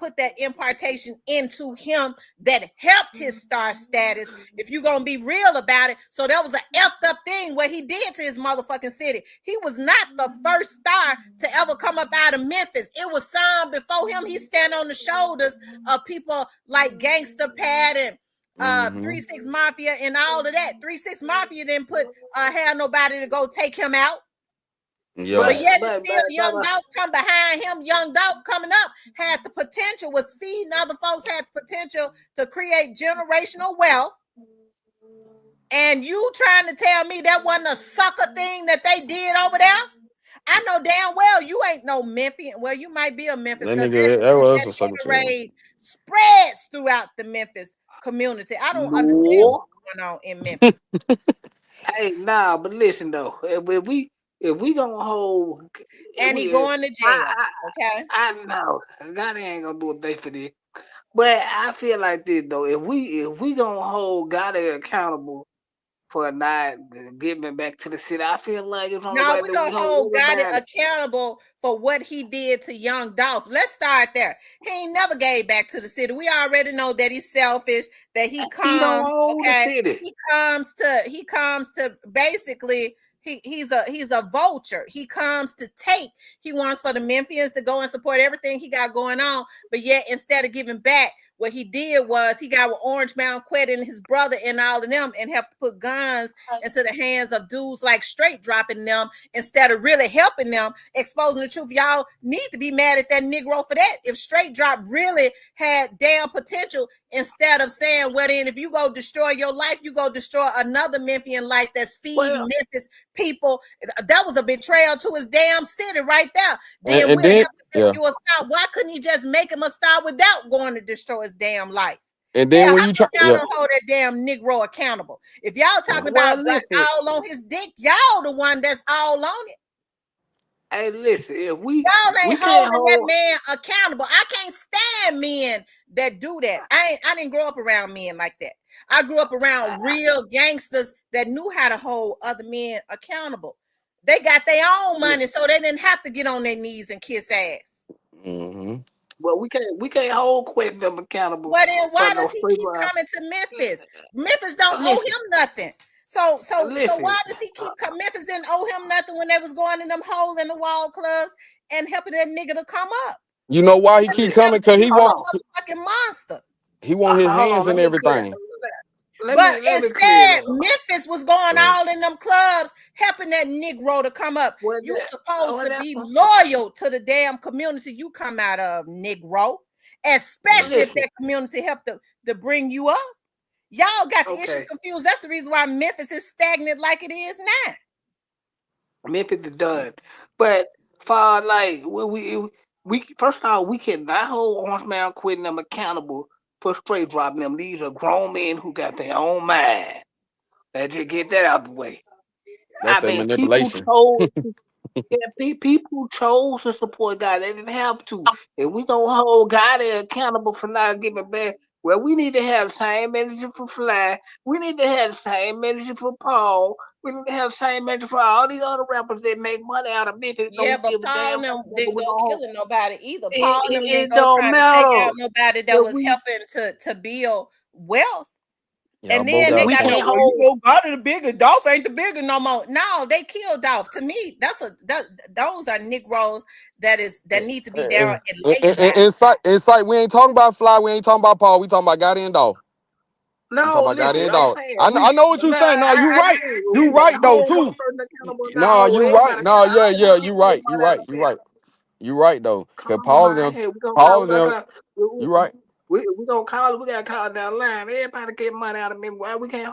put that impartation into him that helped his star status, if you're gonna be real about it. So that was an effed up thing what he did to his motherfucking city. He was not the first star to ever come up out of Memphis. It was some before him. He stand on the shoulders of people like Gangsta Pat and 3 6 Mafia and all of that. 3 6 Mafia didn't put have nobody to go take him out. Yeah. But But yet and but still, but Young but, Dolph come behind him. Young Dolph coming up had the potential, was feeding other folks, had the potential to create generational wealth. And you trying to tell me that wasn't a sucker thing that they did over there? I know damn well you ain't no Memphis. Well, you might be a Memphis That because nigga that was that a sucker too. Gatorade spreads throughout the Memphis community. I don't understand no. what's going on in Memphis. Hey, nah, but listen though. If we gonna hold if And we he if, going to jail. Okay. I know God ain't gonna do a thing for this. But I feel like this though. If we gonna hold God accountable for not giving back to the city. I feel like it's only No, right we're that we gonna hold hold Gotti everybody. accountable for what he did to young Dolph. Let's start there. He ain't never gave back to the city. We already know that he's selfish, that he He don't comes, own the okay. city. He comes to basically he's a vulture. He comes to take. He wants for the Memphians to go and support everything he got going on, but yet instead of giving back, what he did was he got with Orange Mountain Quet and his brother and all of them and helped put guns into the hands of dudes like Straight dropping them instead of really helping them, exposing the truth. Y'all need to be mad at that Negro for that. If Straight Drop really had damn potential, instead of saying, well, then if you go destroy your life, you go destroy another Memphian life that's feeding Well, Memphis people. That was a betrayal to his damn city right there. Then And we'll then have to make yeah, you a stop. Why couldn't he just make him a stop without going to destroy his damn life? and Hell, then how when you try, come y'all yeah, don't hold that damn Negro accountable? If y'all talking well, about listen. all on his dick, y'all the one that's all on it. Hey, listen. If Y'all we ain't can't holding that hold. man accountable. I can't stand men that do that. I didn't grow up around men like that. I grew up around real gangsters that knew how to hold other men accountable. They got their own money, so they didn't have to get on their knees and kiss ass. mm-hmm. Well, we can't hold Quentin them accountable Well, then for why no does he free keep ride. coming to Memphis? Memphis don't owe Listen, him nothing. So listen. why does he keep coming? Memphis didn't owe him nothing when they was going in them hole in the wall clubs and helping that nigga to come up. You know why he keep Memphis Listen. coming? never Cause gave he him Hold want on. no motherfucking monster. his Hold on. hands Let and me clear. everything. But Let me clear it instead, up. Memphis was going Right. all in them clubs, helping that Negro to come up. What You that? supposed What to that? be loyal to the damn community you come out of, Negro. Especially if Listen. that community helped to bring you up. Y'all got the issues Okay. confused. That's the reason why Memphis is stagnant like it is now. Memphis is done. But for like when we first of all we cannot hold Orange Man quitting them accountable for straight dropping them. These are grown men who got their own mind. Let's just get that out the way. That's I that mean, people manipulation. chose. Yeah, people chose to support God. They didn't have to. If we gonna hold God accountable for not giving back, well, we need to have the same energy for Fly. We need to have the same energy for Paul. We need to have the same energy for all these other rappers that make money out of Memphis. Yeah, Don't but give a Paul damn and them about didn't we go gonna hold. killing nobody either. It, Paul and them it, didn't it go don't trying to take matter out nobody that if was helping to build wealth. Y'all And both then got they a we got point. the can't well, you hold. know, God is the bigger. Dolph ain't the bigger no more. No, they killed Dolph. To me, those are Negroes that need to be down in Lakeside. Insight. We ain't talking about Fly. We ain't talking about Paul. We talking about Gotti and Dog. We talking No, about Gotti listen, and I'm Dog. saying I know what you saying. No, you I right. agree. You We gotta right though hold one too. person accountable, not No, hold you everybody right. No, accountable. I don't yeah. want to You get right. You nobody out right. of You here. right. You right though. Come Cause on, man. Hey, Paul and them. You right. we gonna call it. We gotta call it down the line. Everybody get money out of me. Why we can't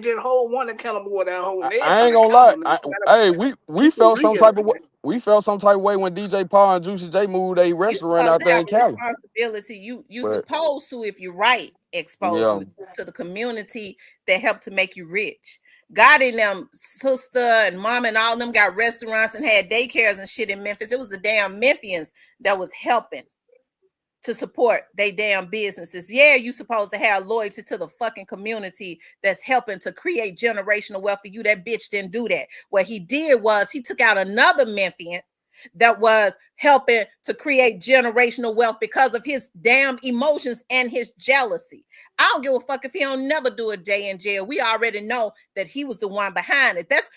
just hold one accountable without holding I ain't everybody gonna lie. accountable. And we gotta Hey, we keep it felt some real. type of way. We felt some type of way when DJ Paul and Juicy J moved a You restaurant supposed out to there have in a Cali. responsibility. You But supposed to, if you're right, exposing yeah, the truth to the community that helped to make you rich. God and them sister and mom and all them got restaurants and had daycares and shit in Memphis. It was the damn Memphians that was helping to support they damn businesses. Yeah, you supposed to have loyalty to the fucking community that's helping to create generational wealth for you. That bitch didn't do that. What he did was he took out another Memphian that was helping to create generational wealth because of his damn emotions and his jealousy. I don't give a fuck if he don't never do a day in jail. We already know that he was the one behind it. That's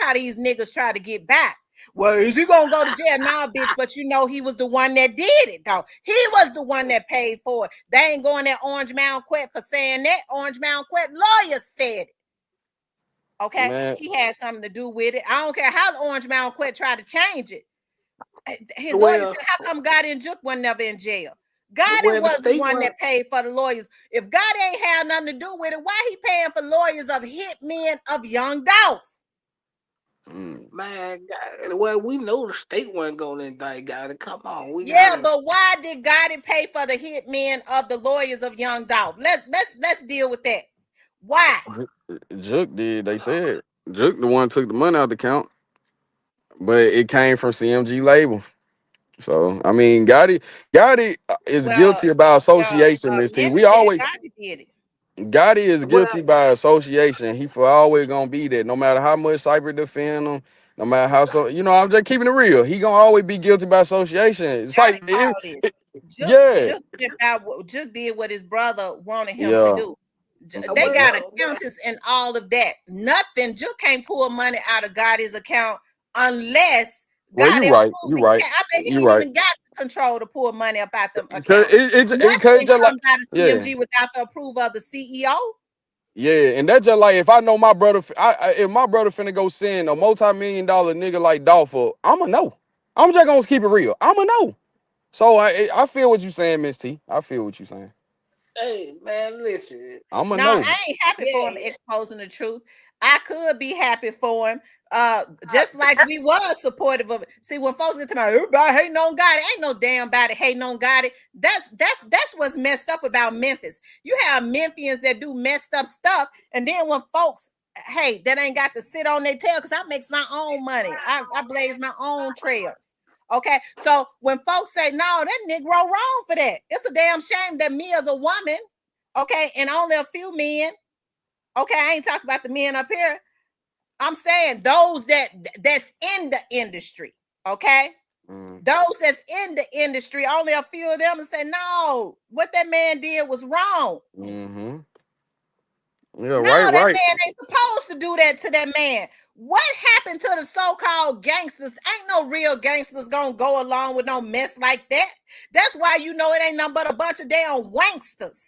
how these niggas try to get back. Well, is he gonna go to jail? Nah, bitch, but you know he was the one that did it, though. He was the one that paid for it. They ain't going at Orange Mound Quet for saying that. Orange Mound Quet lawyer said it. Okay, man, he had something to do with it. I don't care how the Orange Mound Quet tried to change it. His lawyer Well, said, "How come God and Juke was never in jail? God well, the was the state one one. that paid for the lawyers. If God ain't had nothing to do with it, why he paying for lawyers of hitmen of young Dolph?" mm, Man, well, we know the state wasn't gonna indict. Gotta come on, we Yeah, gotta. but why did Gotti pay for the hitmen of the lawyers of Young Dolph? Let's deal with that. Why? Juke did. They said Juke the one took the money out the account, but it came from CMG label. So I mean, Gotti is Well, guilty about well, association. Miss T. We Memphis said always Gotti did it. Gotti is Well, guilty by association. He for always gonna be that. No matter how much cyber defend him, no matter how I'm just keeping it real. He gonna always be guilty by association. It's Gotta like, call this. yeah, Juk did what his brother wanted him to yeah. do. They got well, accountants and all of that. Nothing. Juk can't pull money out of Gotti's account unless Well, you Gotti right. approves You it. right. I bet he You ain't right. even got control to pull money up out them Cause accounts. it Nothing just like, comes out of yeah. CMG without the approval of the CEO. Yeah, and that's just like if I know my brother, if my brother finna go send a multi-million-dollar nigga like Dolph, I'ma know. I'm just gonna keep it real. I'ma know. So I feel what you saying, Miss T. I feel what you saying. hey man, listen. I'ma No, know. I ain't happy for him Yeah, exposing the truth. I could be happy for him. Just like we was supportive of it. See, when folks get to my everybody hating on God, ain't no damn body hating on God. That's what's messed up about Memphis. You have Memphians that do messed up stuff, and then when folks, hey, that ain't got to sit on their tail because I makes my own money. I blaze my own trails. Okay, so when folks say no, that Negro wrong for that. It's a damn shame that me as a woman, okay, and only a few men. Okay, I ain't talking about the men up here. I'm saying those that's in the industry. Okay, Mm, those that's in the industry, only a few of them say no. What that man did was wrong. mm-hmm. Yeah, No, right, that right, man ain't supposed to do that to that man. What happened to the so-called gangsters? Ain't no real gangsters gonna go along with no mess like that. That's why you know it ain't nothing but a bunch of damn wanksters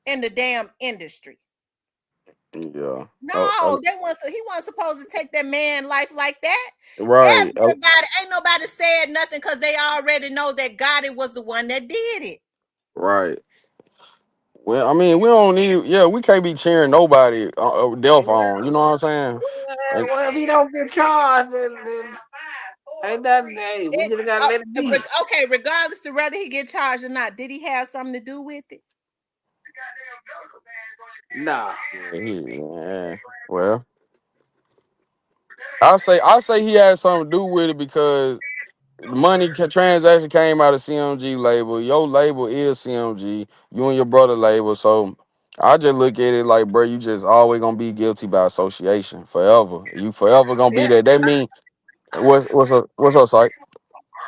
in the damn industry. yeah. No, he wasn't supposed to take that man life like that. Right, Everybody, ain't nobody said nothing because they already know that Gotti was the one that did it. right. Well, I mean, we don't need. Yeah, we can't be cheering nobody death well, on. You know what I'm saying? And well, if he don't get charged, then ain't nothing. Hey, we just gotta let it be. Okay, regardless to whether he get charged or not, did he have something to do with it? Nah. yeah. Well, I say he had something to do with it because the money transaction came out of CMG label. Your label is CMG. You and your brother label. So I just look at it like, bro, you just always gonna be guilty by association forever. You forever gonna be Yeah, that. That mean what's up, Syke?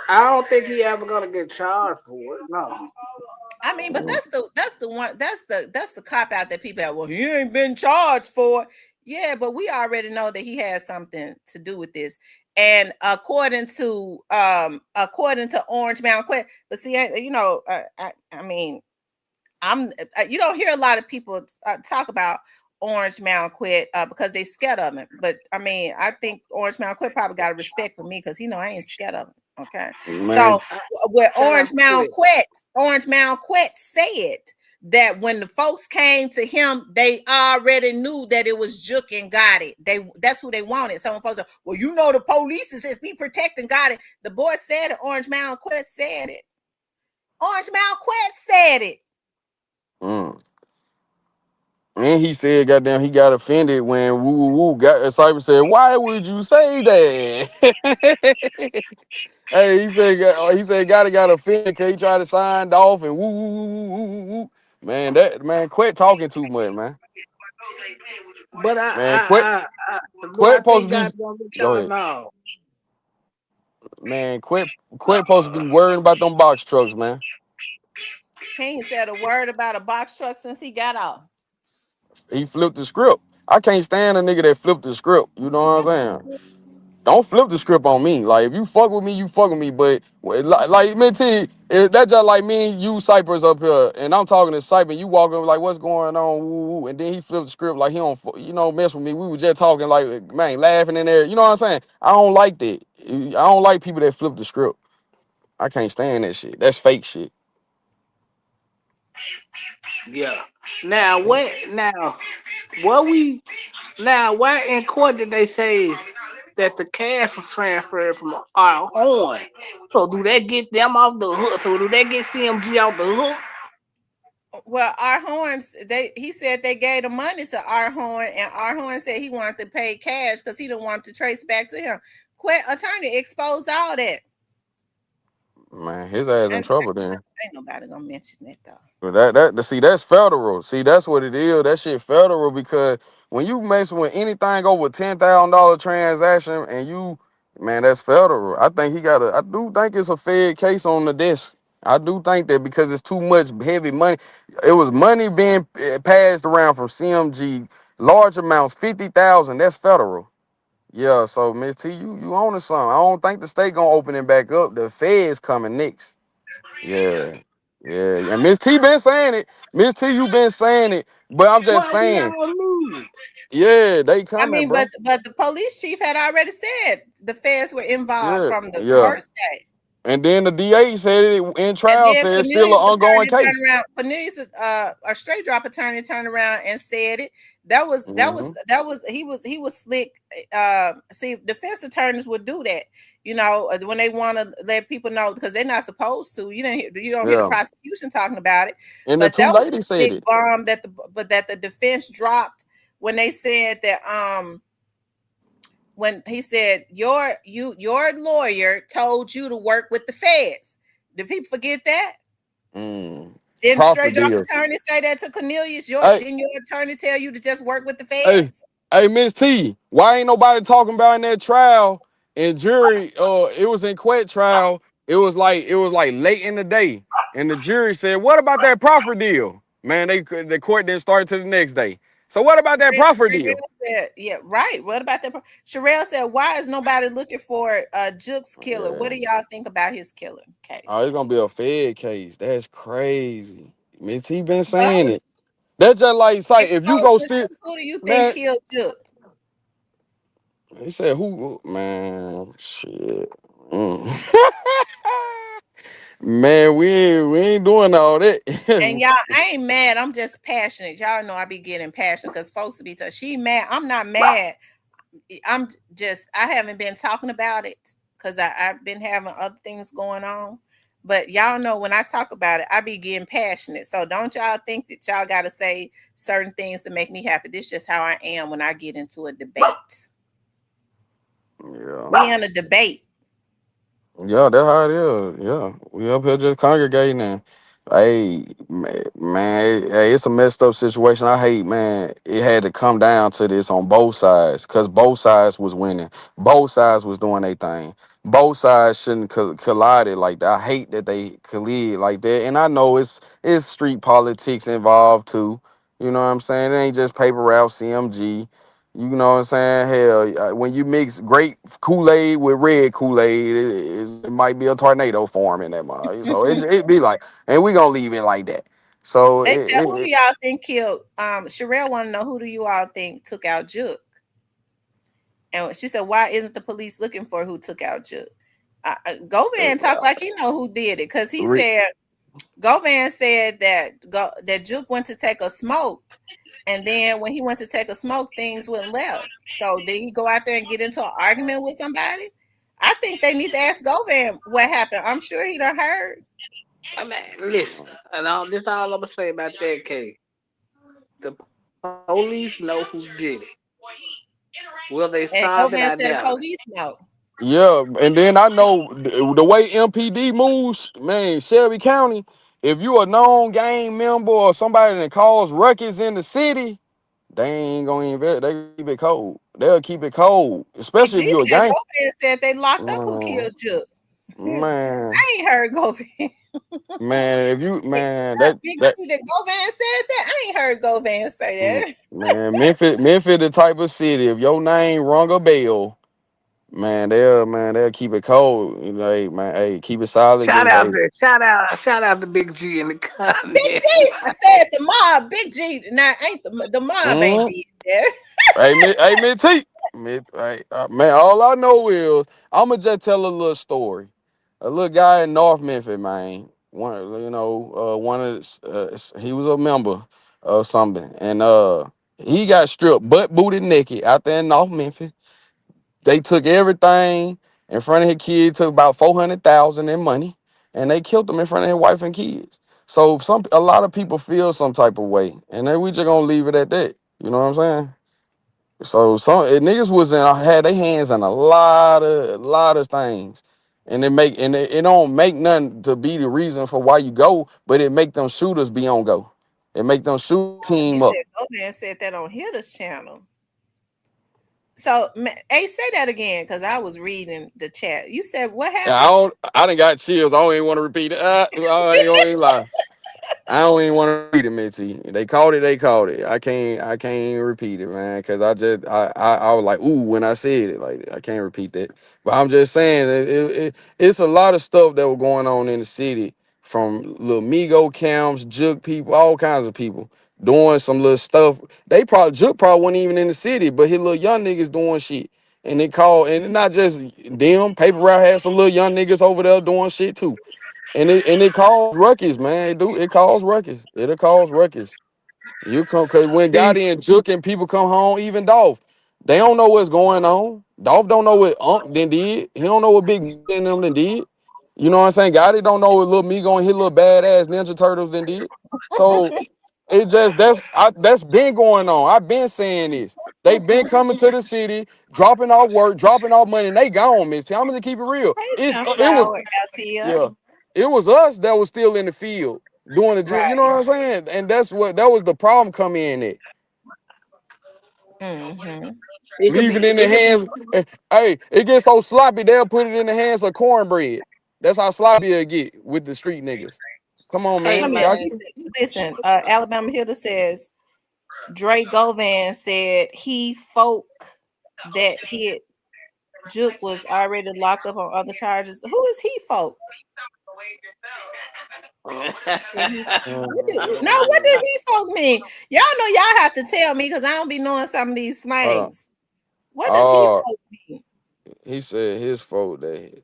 I don't think he ever gonna get charged for it. No. I mean, but Mm, that's the cop out that people have. Well, he ain't been charged for it. Yeah, but we already know that he has something to do with this. And according to Orange Mountain Quest, but see, I mean, you don't hear a lot of people talk about Orange Mountain Quit because they scared of him. But I mean, I think Orange Mountain Quit probably got a respect for me because I ain't scared of him. Okay, man, so where Shout out to Orange Mountain Quit said that when the folks came to him, they already knew that it was Juk and Gotti. That's who they wanted. Some folks are, well, the police is be protecting Gotti. The boy said it. Orange Mountain Quit said it. Orange Mountain Quit said it. mm. And he said, goddamn, he got offended when woo woo woo got Cyber said, why would you say that? Hey, he said, gotta got offended because he tried to sign off and woo woo woo woo woo woo. Woo. Man, that man, quit talking too much, man. but Man, quit, do I supposed think to be. God gonna get Go charged? ahead, No. man. Quit supposed to be worrying about them box trucks, man. He ain't said a word about a box truck since he got off. He flipped the script. I can't stand a nigga that flipped the script. You know what I'm saying? Don't flip the script on me. Like if you fuck with me, you fuck with me. But like man, that's just like me and you Cypress up here, and I'm talking to Cypher. You walk up like, what's going on? Woo, woo, and then he flipped the script like he don't, mess with me. We were just talking like, man, laughing in there. You know what I'm saying? I don't like that. I don't like people that flip the script. I can't stand that shit. That's fake shit. Yeah. Now what? Now what we? Now why in court did they say that the cash was transferred from our horn? So do that get them off the hook? So do that get CMG off the hook? Well, our horns, he said they gave the money to our horn, and our horn said he wanted to pay cash because he didn't want to trace back to him. Quit attorney exposed all that. Man, his ass in And trouble then. ain't nobody gonna mention it though. But see, that's federal. See, that's what it is. That shit federal because when you mess with anything over $10,000 transaction and you, man, that's federal. I think he got a. I do think it's a Fed case on the desk. I do think that because it's too much heavy money. It was money being passed around from CMG, large amounts, 50,000. That's federal. Yeah. So Miss T, you own to something. I don't think the state gonna open it back up. The Fed's coming next. Yeah. Yeah. And Miss T been saying it. Miss T, you been saying it. But I'm just What do saying, y'all mean? yeah, they I coming, mean, bro. but the police chief had already said the feds were involved Yeah, from the yeah. first day. And then the DA said it in And trial, then said it's still an Cornelius' ongoing attorney turned case. around. Cornelius, a straight drop attorney, turned around and said it. Hmm. He was slick. See, defense attorneys would do that, when they want to let people know because they're not supposed to. You don't hear the Yeah. prosecution talking about it, And the but two that was a ladies said big it. bomb that the defense dropped when they said that when he said your lawyer told you to work with the feds. Did people forget that? Mm. Didn't straight Profit drop deal. attorney say that to Cornelius? Hey, Didn't your attorney tell you to just work with the hey, feds? hey, Miss T, why ain't nobody talking about in that trial and jury? It was in Quet trial. It was like late in the day, and the jury said, "What about that proffer deal?" Man, the court didn't start till the next day. So what about that proffer deal? Sherelle said, yeah, right. What about that? Sherelle said, why is nobody looking for Juke's killer? What Yeah. do y'all think about his killing case? Oh, it's gonna be a Fed case. That's crazy. Miss T been But saying it. That's just like say if you go exposing still, who do you think man. killed Juke? He said who man shit. Mm. Man, we ain't doing all And that. y'all, I ain't mad. I'm just passionate. Y'all know I be getting passionate because folks be telling she mad. I'm not mad. I haven't been talking about it because I've been having other things going on. But y'all know when I talk about it, I be getting passionate. So don't y'all think that y'all gotta say certain things to make me happy. This is just how I am when I get into a debate. Yeah. We in a debate. Yeah, that's how it is. Yeah, we up here just congregating. And hey, man, hey, it's a messed up situation. I hate, man. It had to come down to this on both sides because both sides was winning. Both sides was doing their thing. Both sides shouldn't collided like that. I hate that they collide like that. And I know it's street politics involved too. You know what I'm saying? It ain't just paper route CMG. You know what I'm saying? Hell, when you mix grape Kool-Aid with red Kool-Aid, it might be a tornado forming that mug. So it be like, and we gonna leave it like that. So They said, who do y'all think killed? Sherelle want to know who do you all think took out Juke? And she said, why isn't the police looking for who took out Juke? Govan talked like he know who did it because he re- said Govan said that Juke went to take a smoke, and then when he went to take a smoke, things went left. So did he go out there and get into an argument with somebody? I think they need to ask Govan what happened. I'm sure he done heard. I mean, listen, and this all I'm gonna say about that case. The police know who did it. Will they solve And it? I Govan doubt said it. the police know. yeah, and then I know the way MPD moves, man, Shelby County. If you a known gang member or somebody that cause ruckus in the city, they ain't gonna invest. They keep it cold. They'll keep it cold, Big especially if G you a said gang. Govan said they locked up who Man, killed Juke. man. I ain't heard Govan. Man, if you man, that Big that G that Govan said that. I ain't heard Govan say that. man, Memphis, the type of city. If your name rung a bell, man, they'll keep it cold. You know, hey man, hey, keep it solid. Shout Just out hey, to shout out to Big G in the Big comment. G, I said the mob. Big G, now ain't the mob ain't mm, did that. hey, T, hey, man. All I know is I'ma just tell a little story. A little guy in North Memphis, man. One of he was a member of something, and he got stripped butt booted naked out there in North Memphis. They took everything in front of his kids, took about 400,000 in money, and they killed him in front of his wife and kids. So a lot of people feel some type of way, and then we just gonna leave it at that. You know what I'm saying? So niggas was had their hands in a lot of things, and it don't make nothing to be the reason for why you go, but it make them shooters be on go. It make them shoot You team up. said go man said that on Hitler's channel. So, hey, say that again because I was reading the chat. You said what And happened? I done got chills. I don't even want to repeat it. I don't even lie. I don't even want to repeat it, Mitty. They called it. They called it. I can't even repeat it, man. Cause I was like, ooh, when I said it, like I can't repeat that. But I'm just saying, it's a lot of stuff that was going on in the city, from little Migo camps, Juke people, all kinds of people doing some little stuff. Juke probably wasn't even in the city, but his little young niggas doing shit. And they called, and not just them. Paper Route had some little young niggas over there doing shit too. And it caused ruckus, man. It caused ruckus. It'll cause ruckus. You come cause when See, Gotti and Juke and people come home, even Dolph, they don't know what's going on. Dolph don't know what Unc then did. He don't know what Big and them then did. You know what I'm saying? Gotti don't know what little Migo and his little badass Ninja Turtles then did. So it just that's been going on. I've been saying this. They been coming to the city, dropping off work, dropping off money, and they gone, Miss T. I'm gonna keep it real. Hey, It was Sunflower Althea. yeah. It was us that was still in the field doing the drill. You know Right. what I'm saying? And that was the problem come in at. Mm-hmm. Leave it in the it could be. hands. Hey, it gets so sloppy, they'll put it in the hands of cornbread. That's how sloppy it get with the street niggas. Come on, Hey Let man. me Y'all, man, listen. Alabama Hilda says Dre Govan said he folk that hit Juke was already locked up on other charges. Who is he folk? Did he? What did he folk mean? Y'all know y'all have to tell me because I don't be knowing some of these hold on. slangs. What does he Oh, folk mean? he said his fault that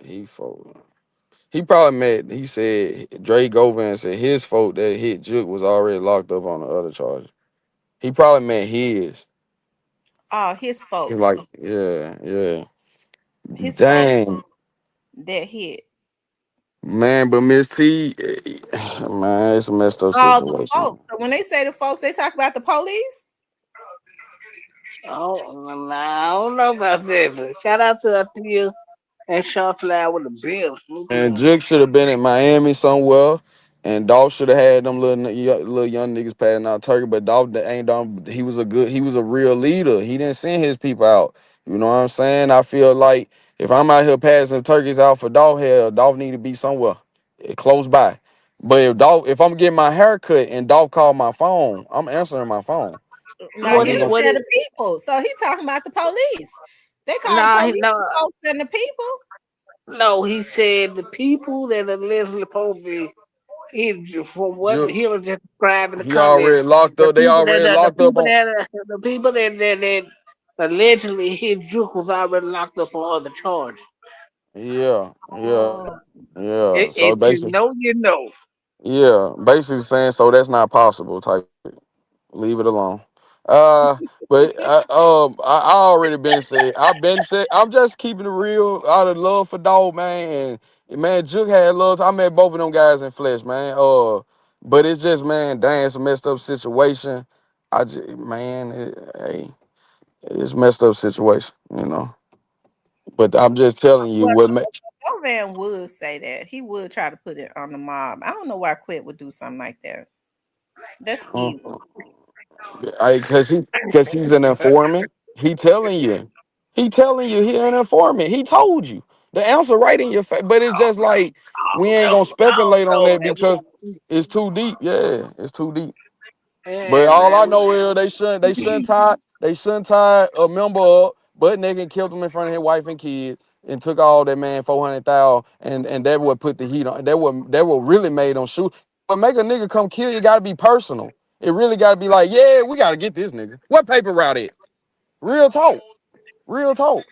he fault. He probably meant he said Dre Govan said his fault that hit Juke was already locked up on the other charges. He probably meant his. Oh, his He folks. like, yeah, yeah. His folks Dang. that hit. Man, but Miss T, man, it's a messed up Oh, the situation. folks. So when they say the folks, they talk about the police. oh, nah, I don't know about that, but shout out to a few and Sunflower with the Bills. And Jig should have been in Miami somewhere, and Dolph should have had them little young niggas passing out turkey. But Dolph ain't done. He was a real leader. He didn't send his people out. You know what I'm saying? I feel like if I'm out here passing turkeys out for Dolph, hell, Dolph need to be somewhere close by. But if I'm getting my hair cut and Dolph called my phone, I'm answering my phone. Now I What he ain't it, just gonna. what said it, the people. So he talking about the police. They call the nah, police no, the folks and the people. no, he said the people that are literally supposed to be, from what Ju- he was just describing the He comments, already locked up. They already the locked up people on. the people that allegedly hit Juke was already locked up on other charges. Yeah, yeah, Oh, yeah. So If you basically. know, you know. Yeah, basically saying so that's not possible type. Leave it alone. Uh, but I already been said. I've been said. I'm just keeping it real out of love for dog, man. And man, Juke had love. I met both of them guys in flesh, man. But it's just, man, dang, it's a messed up situation. Hey, it's a messed up situation, you know. But I'm just telling you well, what. Govan would say that. He would try to put it on the mob. I don't know why Quit would do something like that. That's evil. Cause he's an informant. He telling you. He telling you he an informant. He told you. The answer right in your face. But it's just like we ain't gonna speculate on that because it's too deep. Yeah, it's too deep. But Yeah, all I man. know is they shouldn't tie a member up, butt naked and killed him in front of his wife and kids and took all that man 400,000 and that would put the heat on. That would really made them shoot. But make a nigga come kill you gotta be personal. It really gotta be like, yeah, we gotta get this nigga. What paper route it? Real talk. Real talk.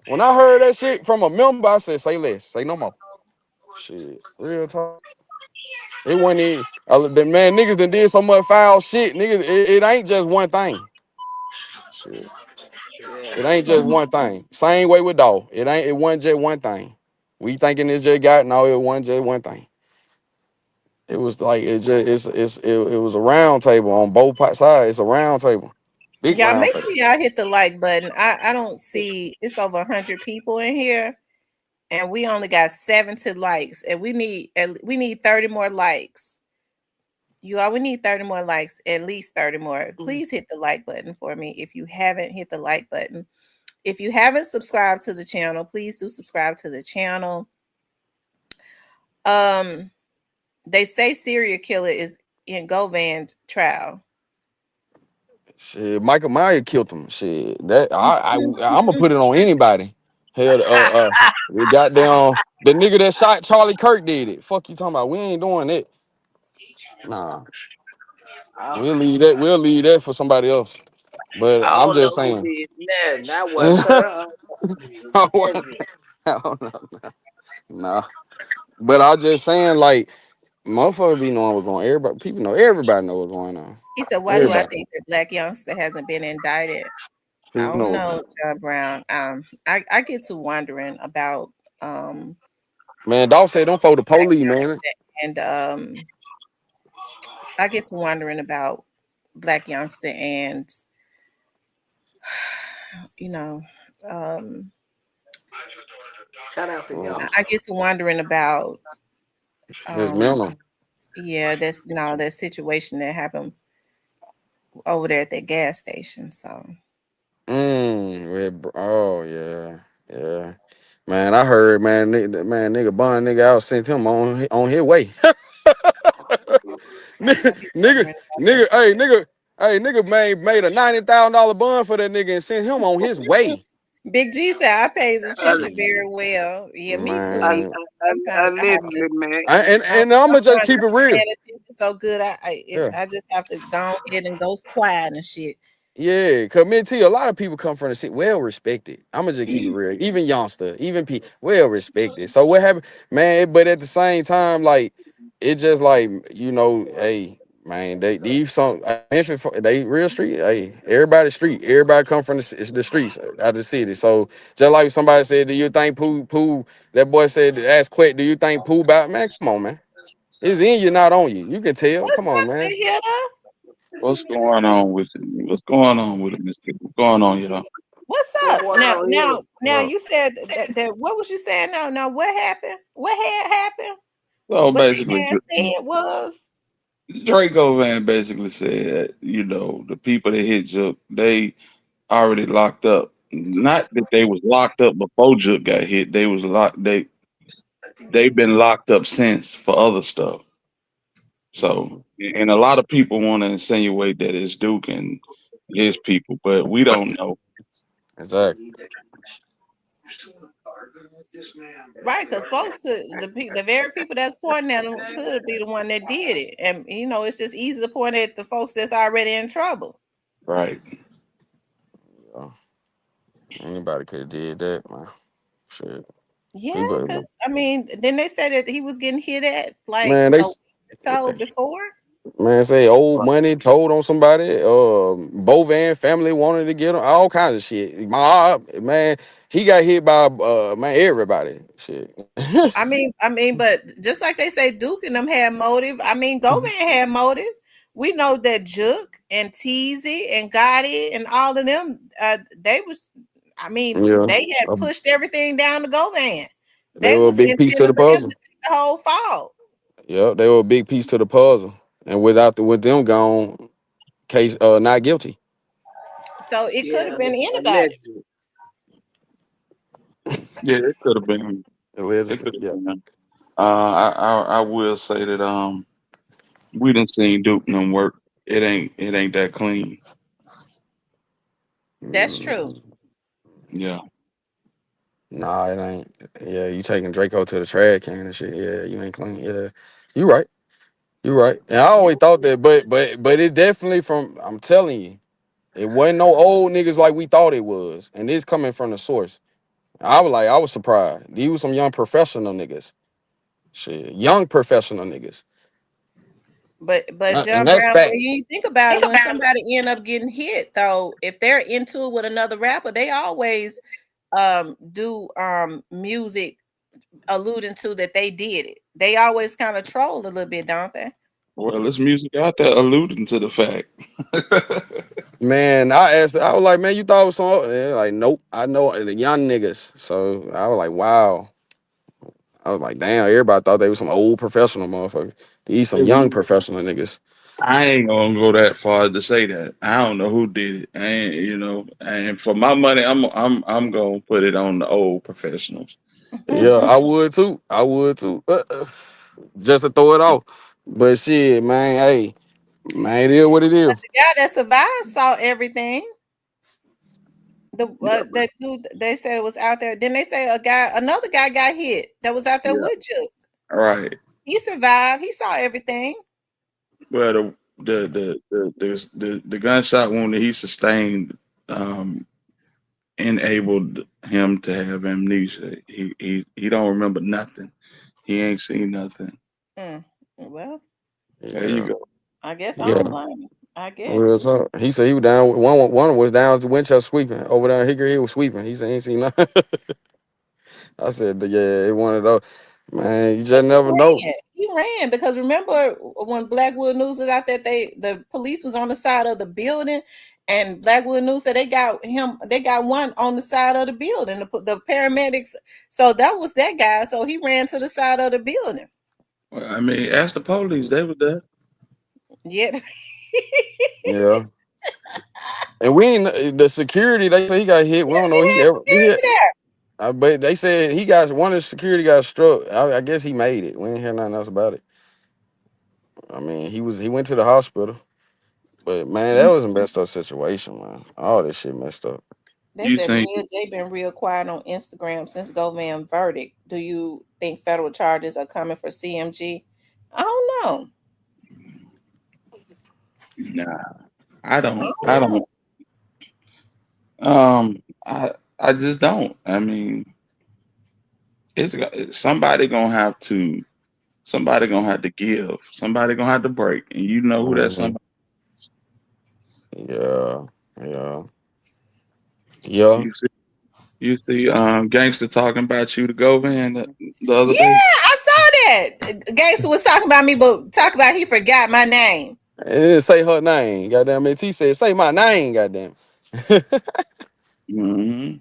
When I heard that shit from a member, I said, say less, say no more. Shit. Real talk. It wasn't even, the man niggas that did so much foul shit. Niggas, it ain't just one thing. Shit. It ain't just one thing. Same way with dog. It wasn't just one thing. We thinking it's just got no, it wasn't just one thing. It was like it was a round table on both sides. It's a round table. Big Y'all round make table. sure y'all hit the like button. I don't see it's over 100 people in here. and we only got 70 likes, and we need 30 more likes. You all, we need 30 more likes, at least 30 more. Please hit the like button for me if you haven't hit the like button. If you haven't subscribed to the channel, please do subscribe to the channel. Um, they say serial killer is in Govan trial. Shit, Michael Myers killed him. Shit, that I'm gonna put it on anybody. Hell, the goddamn the nigga that shot Charlie Kirk did it. Fuck you talking about? We ain't doing it. Nah, I, we'll leave that for somebody else. But I I'm don't just know who saying. did that. That was I her. don't know. Nah. But I just saying, like, motherfucker be knowing what's going on. Everybody know what's going on. He said, "Why do I Everybody. think that black youngster hasn't been indicted?" I Who don't knows? know, John Brown. I get to wondering about um Man, dog say don't for the black police, man. youngster, and I get to wondering about black youngster, and you know, um Shout out to Oh, I youngster. get to wondering about his um mental. yeah, that's that situation that happened over there at that gas station. So Oh yeah, yeah. Man, I heard nigga bun nigga out sent him on his way. I nigga, be nigga, wondering about that nigga made a $90,000 bun for that nigga and sent him on his way. Big G said I pays Uh, attention very well. Yeah, me too. uh, Even Man, sometimes I have to. allegedly, man. and I'm gonna just Sometimes keep I it be real. paying attention so good. Yeah. I just have to go ahead and go quiet and shit. Yeah, cause me and T, a lot of people come from the city, well respected. I'm gonna just keep it real. Even youngster, even P, well respected. So what happened, man? But at the same time, like it just like hey, man, these some Memphis, they real street. Hey, everybody street. Everybody come from the streets out of the city. So just like somebody said, do you think Pooh? That boy said, ask Quick, do you think Pooh about man? Come on, man. It's in you, not on you. You can tell. Come What's on, up man. the hitter? What's going on with it? What's going on with it, Mister? What's going on, y'all? What's What up? going Now, on here? now, now. You said that. What was you saying? Now, what happened? What had happened? So What they basically, had said was Draco Van basically said, the people that hit Jook, they already locked up. Not that they was locked up before Jook got hit. They was locked. They've been locked up since for other stuff. So, and a lot of people want to insinuate that it's Duke and his people, but we don't know. Exactly. right, because folks could the very people that's pointing at them could be the one that did it, and it's just easy to point at the folks that's already in trouble. Right. Yeah. Anybody could have did that, man. Shit. Yeah, People, because I mean, then they said that he was getting hit at like man, a week or so before. say old money told on somebody. Bovan family wanted to get him. All kinds of shit. Man, he got hit by man everybody. Shit. But just like they say, Duke and them had motive. I mean, Govan had motive. We know that Juke and Teasy and Gotti and all of them, they was. I mean, Yeah. they had pushed everything down to Govan. They They were a was big piece to intending the for him to puzzle. take the whole fall. Yeah, they were a big piece to the puzzle. And with them gone, case not guilty. So it could Yeah, have been anybody. allegedly. Yeah, it could have been. It Allegedly. could Yeah. have been. I will say that we didn't see Duke no work. It ain't that clean. That's true. Mm, Yeah. nah, it ain't. Yeah, you taking Draco to the trash can and shit. Yeah, you ain't clean. Yeah. You right. You right. And I always thought that, but it definitely from I'm telling you, it wasn't no old niggas like we thought it was. And it's coming from the source. I was surprised. These were some young professional niggas. Shit. Young professional niggas. But And John that's Brown, when facts. you think about it, when somebody end up getting hit, though, if they're into it with another rapper, they always do music alluding to that they did it. They always kind of troll a little bit, don't they? Well, there's music out there alluding to the fact. Man, I was like, man, you thought it was some, they're like, nope, I know the young niggas. So I was like, wow. I was like, damn, everybody thought they was some old professional motherfuckers. These some young professional niggas. I ain't gonna go that far to say that. I don't know who did it. I ain't, and for my money, I'm gonna put it on the old professionals. Yeah, I would too. I would too. Just to throw it off. But shit, man, hey, man, it is what it is. The guy that survived saw everything. Yeah, That dude they said was out there. Then they say another guy got hit that was out there yeah, with you. right. He survived. He saw everything. Well, the gunshot wound that he sustained um, enabled him to have amnesia. He don't remember nothing. He ain't seen nothing. Mm. Well, There you Yeah, go. I guess I yeah. don't blame him. I Real guess. talk. He said he was down. One was down to Winchester sweeping over there. Hickory Hill was sweeping. He said he ain't seen nothing. I said, yeah, it one of those. Man, you just Because never know. he ran because remember when Blackwood News was out there, the police was on the side of the building, and Blackwood News said they got one on the side of the building, the paramedics. So that was that guy. So he ran to the side of the building. Well, I mean, ask the police. They was there. Yeah, Yeah. And we ain't the security. They say he got hit. We yeah, don't they know he had ever. security there. But they said he got one of the security got struck. I guess he made it. We ain't hear nothing else about it. I mean, he went to the hospital. But man, that You, was a messed up situation, man. All this shit messed up. They you said seen? Mia J been real quiet on Instagram since Govan verdict. Do you think federal charges are coming for CMG? I don't know. Nah, I I don't. don't I know. don't. I just don't. I mean, somebody gonna have to. Somebody gonna have to give. Somebody gonna have to break, and you know who that Mhm. somebody is. Yeah, yeah, yeah. You see, gangster talking about you to go man the other Yeah, day. I saw that. Gangster was talking about me, but talk about he forgot my name. And it didn't say her name. Goddamn it. He said, say my name, goddamn. Hmm.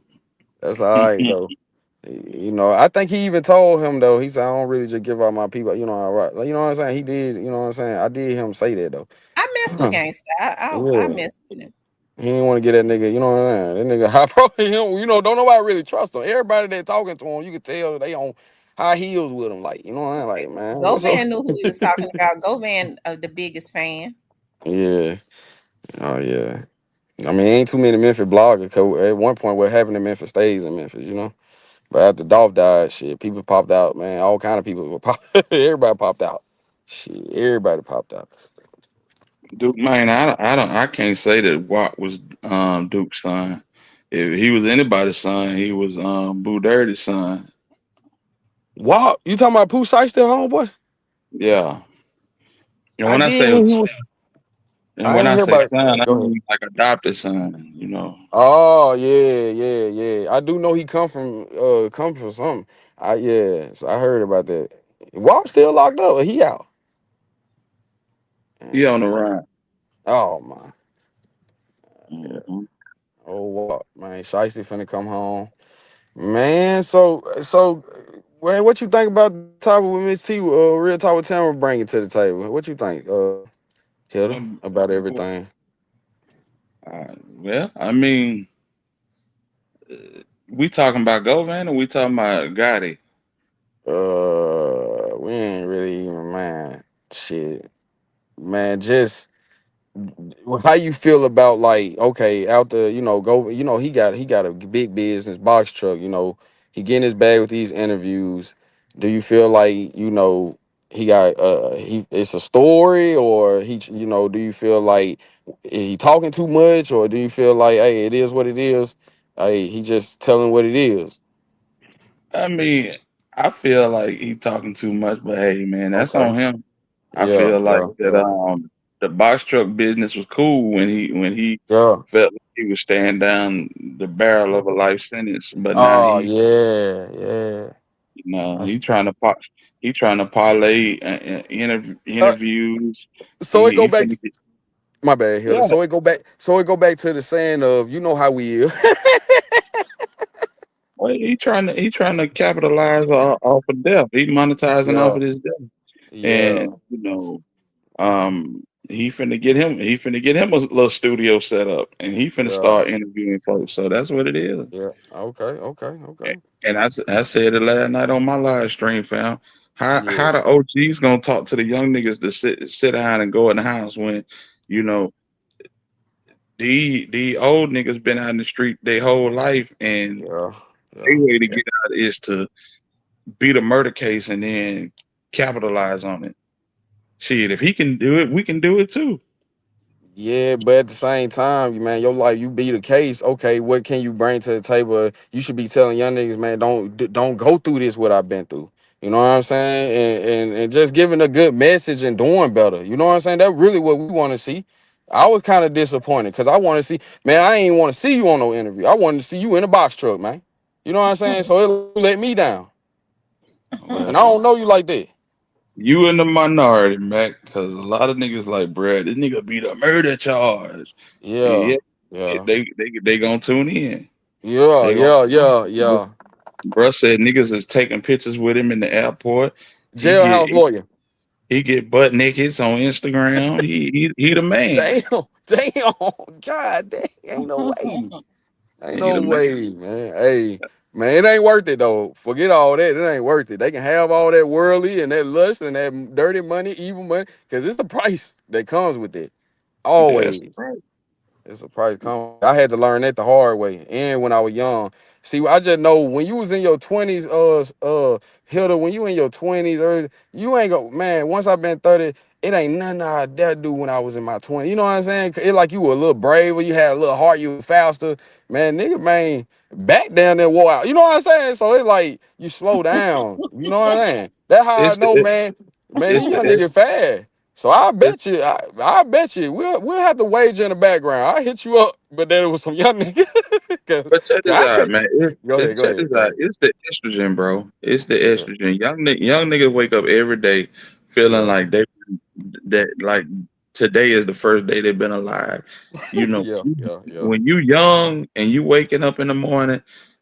That's all right though. You know, I think he even told him though. He said, I don't really just give out my people. You know, all right. Like, you know what I'm saying? He did. You know what I'm saying? I did him say that though. I mess with Gangster. I Yeah. mess with him. He didn't want to get that nigga. You know what I'm saying? That nigga high profile. Him. You know, don't nobody really trust him. Everybody that talking to him, you can tell they on high heels with him. Like, you know what I'm saying? Like, man, what's up? Govan knew who he was talking about. Govan, the biggest fan. Yeah. Oh yeah. I mean, ain't too many Memphis bloggers. Cause at one point, what happened in Memphis stays in Memphis. You know. But after Dolph died, shit, people popped out, man. All kind of people were pop. Everybody popped out. Shit, everybody popped out. Duke, man, I can't say that Watt was Duke's son. If he was anybody's son, he was Boo Dirty's son. Wow, you talking about Pooh Shiesty, homeboy? Yeah. And I when I did say hear he was. and I when ain't I hear say about. son, I Go ahead. mean like adopted son. You know. Oh yeah, yeah, yeah. I do know he come from something. Yeah, so I heard about that. Walt still locked up. Or he out. He on the Man. run. Oh my. Yeah. Hmm. Oh Walt, man. Shiesty finna come home. Man, so man, what you think about the topic with Miss T? Real talk with Tamara bringing to the table. What you think, Hilda, Um, about everything? well, I mean, we talking about Govan or we talking about Gotti? We ain't really even man. Shit, man. Just how you feel about like okay after go he got a big business box truck, he getting his bag with these interviews. Do you feel like he got he it's a story, or do you feel like he talking too much, or do you feel like hey it is what it is, hey he just telling what it is? I mean, I feel like he talking too much, but hey, man, that's Okay. on him. I Yeah, feel like yeah, that yeah, the box truck business was cool when he yeah. felt like he was staring down the barrel of a life sentence, but now Oh he yeah, yeah. he That's- trying to parlay uh, interviews. so it go He back. finna get My bad, yeah. Hilda. So it go back. So it go back to the saying of how we is. Well, he trying to capitalize off of death. He monetizing off Yeah, of this death, yeah, and he finna get him a little studio set up, and he finna yeah, start interviewing folks. So that's what it is. yeah. Okay, okay, okay. And I said it last night on my live stream, fam. How Yeah, the OGs gonna talk to the young niggas to sit down and go in the house when you know the old niggas been out in the street their whole life, and yeah, their yeah. way to get out is to beat a murder case and then capitalize on it. Shit, if he can do it, we can do it too. Yeah, but at the same time, man, your life, you be the case. Okay, what can you bring to the table? You should be telling young niggas, man, don't go through this what I've been through. You know what I'm saying? And just giving a good message and doing better. You know what I'm saying? That's really what we want to see. I was kind of disappointed because I want to see, man, I ain't want to see you on no interview. I wanted to see you in a box truck, man. You know what I'm saying? So it let me down. And I Well, don't know you like that. you in the minority, Mac, because a lot of niggas like, bruh, this nigga beat a murder charge. Yeah, Yeah, yeah, they gonna tune in. yeah, They gonna. yeah, yeah, yeah. Bruh said niggas is taking pictures with him in the airport. He get Jailhouse lawyer. he get butt naked on Instagram. He the man. Damn, damn, God, damn, ain't He no the man. way, man. Hey, man, it ain't worth it though. Forget all that. It ain't worth it. They can have all that worldly and that lust and that dirty money, evil money, because it's the price that comes with it. That's Always. right. It's a price come. I had to learn that the hard way, and when I was young. See, I just know when you was in your 20s, Hilda, when you in your 20s, or you ain't go, man. Once I've been 30, it ain't nothing I dare do when I was in my 20s. You know what I'm saying? It like you were a little braver, you had a little heart, you were faster, man. Nigga, man, back down there wore out. You know what I'm saying? So it's like you slow down. You know what I'm saying? That's how I It's the know, man. Man, these it's young the niggas fast. So I it's bet you, I bet you, we'll have to wager in the background. I hit you up, but then it was some young nigga. Cause, But check 'cause this I out, can't. man. Go ahead, go Check ahead, this go out. ahead. It's the estrogen, bro. It's the Yeah, estrogen. Young niggas wake up every day feeling yeah, like that like today is the first day they've been alive. You know, yeah, yeah, yeah. when you young and you waking up in the morning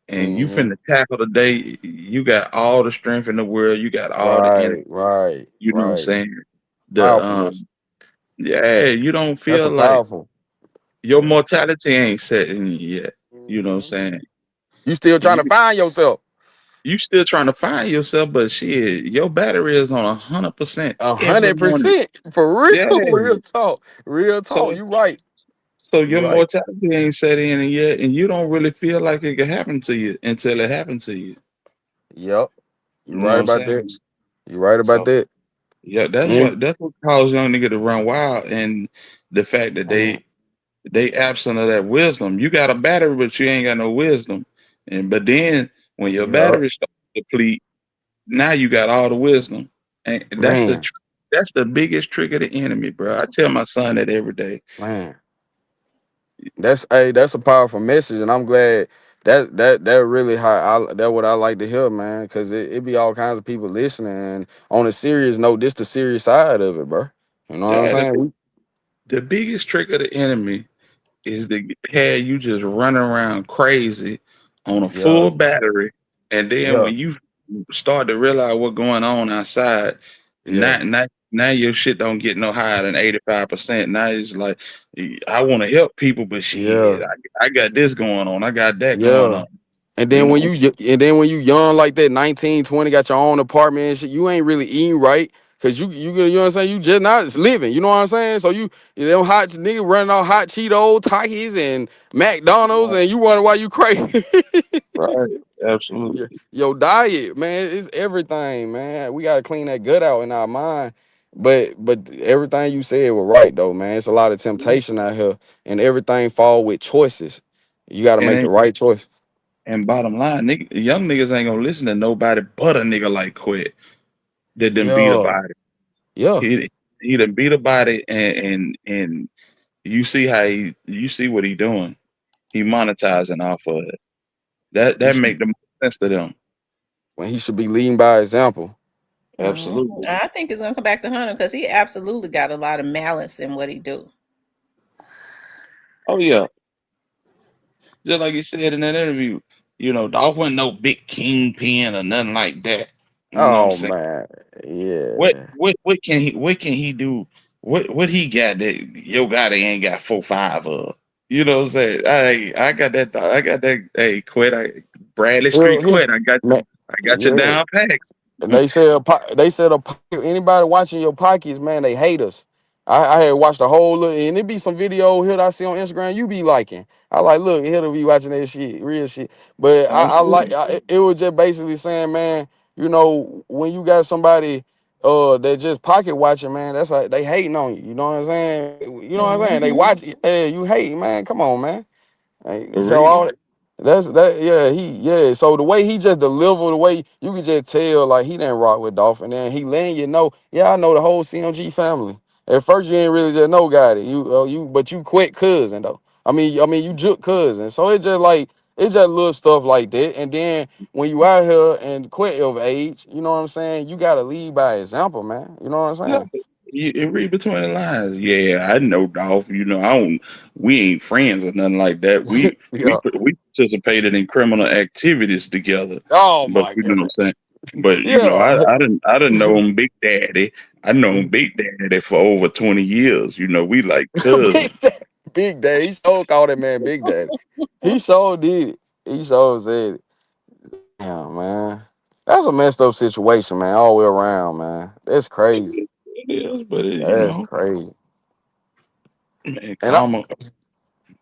and you Mm-hmm. finna tackle the day, you got all the strength in the world. You got all the energy. Right, right, You know what I'm right. saying? The Powerfulness. yeah, you don't That's feel a like powerful. your mortality ain't set in you yet. You know what I'm Hmm. saying? You still trying to find yourself. You still trying to find yourself, but shit, your battery is on 100% A every hundred morning. percent for real, Yeah. real talk, real So talk. You right, so you your right. mortality ain't set in yet, and you don't really feel like it could happen to you until it happened to you. Yep, you You know right what I'm about that. saying? You right about So that. yeah, And that's what caused young nigga to run wild, and the fact that man, they absent of that wisdom. You got a battery, but you ain't got no wisdom. And but then when your yep, battery starts to deplete, now you got all the wisdom, and man, that's the biggest trick of the enemy, bro. I tell my son that every day. man. That's a powerful message, and I'm glad that really how I that what I like to hear, man, because it be all kinds of people listening. And on a serious note, this the serious side of it, bro. You know what I'm Yeah, saying? the biggest trick of the enemy is to have you just running around crazy on a Yeah, full battery, and then yeah, when you start to realize what's going on outside, yeah, now your shit don't get no higher than 85%. Now it's like I want to help people, but yeah, shit, I got this going on, I got that going yeah. on, And you then know. and then when you young like that, 19, 20, got your own apartment and shit, you ain't really eating right. Cause you know what I'm saying? You just not living. You know what I'm saying? So them hot niggas running off hot Cheetos, Takis, and McDonald's, and you wonder why you crazy. Right, Your, absolutely. your diet, man, it's everything, man. We gotta clean that gut out in our mind. But everything you said was right though, man. It's a lot of temptation out here, and everything fall with choices. You gotta And make the then, right choice. and bottom line, young niggas ain't gonna listen to nobody but a nigga like Quit that done beat a Yeah, body. yeah. He done beat a body, and you see you see what he doing. He monetizing off of it. He That should make the most sense to them. when he should be leading by example. Mhm. Absolutely. I think it's gonna come back to Hunter because he absolutely got a lot of malice in what he do. Oh yeah. Just like he said in that interview. Dolph wasn't no big kingpin or nothing like that. You know what I'm Oh saying? man, What yeah. what can he do? What he got that your guy that ain't got 4 5 of? You know what I'm saying? I got that. Hey, quit. Bradley Street Here, quit. man, I got you yeah. down pat. And anybody watching your pockets, man, they hate us. I had watched the whole look, and it be some video here that I see on Instagram. You be liking. I like look here to be watching that shit, real shit. But it was just basically saying, man, when you got somebody that just pocket watching, man, that's like they hating on you. You know what I'm saying? You know what I'm saying? They Mhm. watch, yeah, you hate, man. Come on, man. For So real. that's that yeah, so the way he just delivered, the way you could just tell like he didn't rock with Dolph, and then he letting you know, yeah, I know the whole CMG family. At first you didn't really just know got it. But you quit cousin though. I mean you took cousin. So it's just little stuff like that. And then when you out here and quit of age, you know what I'm saying? You gotta lead by example, man. You know what No, I'm you read between the lines. Yeah, I know Dolph. I don't. We ain't friends or nothing like that. saying? Yeah. We participated in criminal activities together. Oh But my you know what I'm God. saying. But Yeah. I didn't know him Big Daddy. I know him Big Daddy for over 20 years. We like cousins. Big Daddy. Big Daddy. He sure called that man Big Daddy. He sure did it. He sure said it. Yeah, man. That's a messed up situation, man, all the way around, man. That's crazy. It is, but That's crazy. man, And I,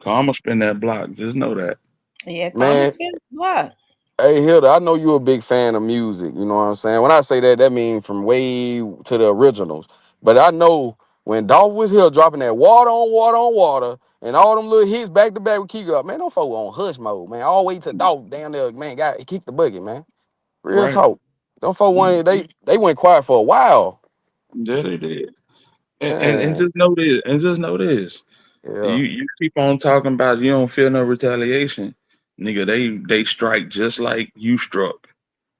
karma spin that block. Just know that. Yeah, Karma man, spins the block. hey Hilda, I know you're a big fan of music, you know what I'm saying? When I say that, that means from way to the originals. But I know when Dolph was here dropping that water on water on water and all them little hits back to back with Keegan, man, them folk on hush mode, man. All the way to Dolph down there, man, got he kicked the bucket, man. Real Right. talk. Them folk Mm, went they went quiet for a while. yeah, they did. And Man, just know this. And just know this. yeah, You keep on talking about you don't feel no retaliation, nigga. They strike just like you struck.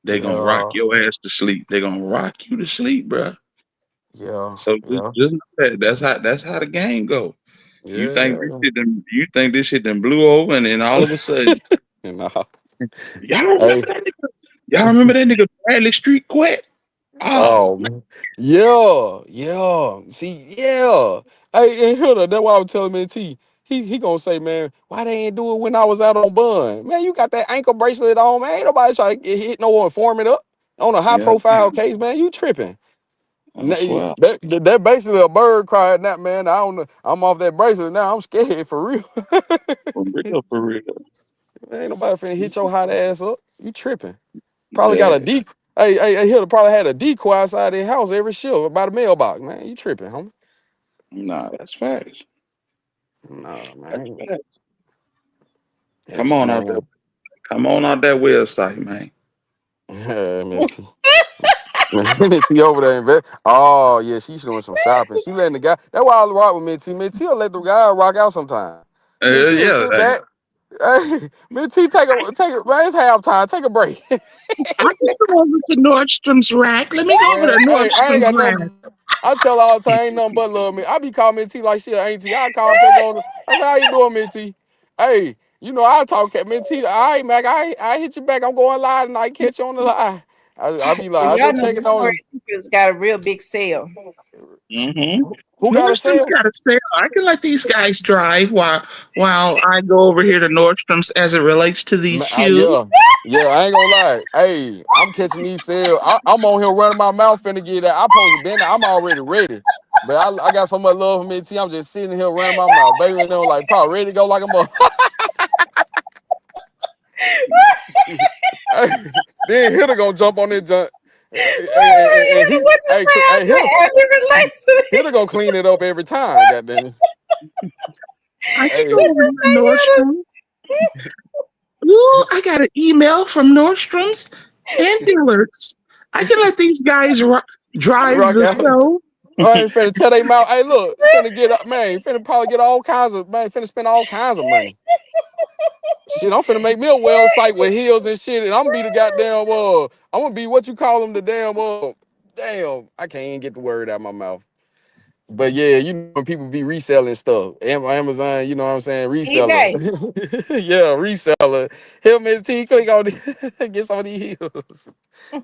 They gonna rock yeah, your ass to sleep. They gonna rock you to sleep, bruh. yeah, So yeah, just know that that's how the game go. You yeah, think yeah, this yeah. shit done, you think this shit done blew over, and then all of a sudden, And, uh, y'all remember hey, that nigga? Y'all remember that nigga Bradley Street quit? Oh oh man. Yeah, yeah. See, yeah. Hey, and Hilda, that's why I was telling me T. He gonna say, man, why they ain't do it when I was out on bun? Man, you got that ankle bracelet on, man. Ain't nobody trying to get hit no one forming up on a high yeah, profile case, man. You tripping. I swear That basically a bird crying that man. I don't know. I'm off that bracelet now. I'm scared for real. for real, for real. Ain't nobody finna hit your hot ass up. You tripping. Probably got a Yeah, decoy. Hey, he'll probably had a decoy outside their house every shift by the mailbox, man. You tripping, homie. nah, that's facts. Nah, That's man. facts. Come That's on out there. man. Come on out that website, man. Man, Minty over there invest. Oh yeah, she's doing some shopping. She letting the guy. That's why I rock with Minty. Minty will let the guy rock out sometime. Minty will Yeah, sit back. Hey, Minty, take a man. It's halftime. Take a break. I can go over to Nordstrom's rack. Let me go over to Man, hey, I ain't Nordstrom's got rack. nothing. I tell her all the time, ain't nothing but love me. I be calling Minty like she an auntie. I call her, check on her. I say, how you doing, Minty? Hey, I talk at Minty. All right, Mac, I hit you back. I'm going live and I catch you on the live. I be like, Well, I y'all just know checking on Victoria's Secret's got a real big sale. Mm-hmm. you. Who got a Nordstrom's sale? got a sale. I can let these guys drive while I go over here to Nordstrom's as it relates to these shoes. Yeah. Yeah, I ain't gonna lie. Hey, I'm catching these sales. I'm on here running my mouth finna get that. I supposed to been there. I'm already ready. But I got so much love for me, T. I'm just sitting here running my mouth. Baby, and them like, Paul, ready to go like a mother. Shit. Then Hitter gonna jump on that jump. And he, What you hey, say hey, Hitter, as it relates to Hitter gonna clean it up every time. Goddamn it. I can Hey, go what over you here to say, Hannah? Nordstrom's. Ooh, I got an email from Nordstrom's and Dillard's. I can let these guys drive rock the out. show. I ain't finna tell they mouth. Hey, look, finna get up, man. Finna probably get all kinds of man. Finna spend all kinds of money. Shit, I'm finna make me a website with heels and shit, and I'm gonna be the goddamn. I'm gonna be what you call them, the damn. Damn, I can't even get the word out of my mouth. But yeah, you know when people be reselling stuff, Amazon, you know what I'm saying, reseller, eBay. yeah, reseller. Help me, T, click on get some of these heels.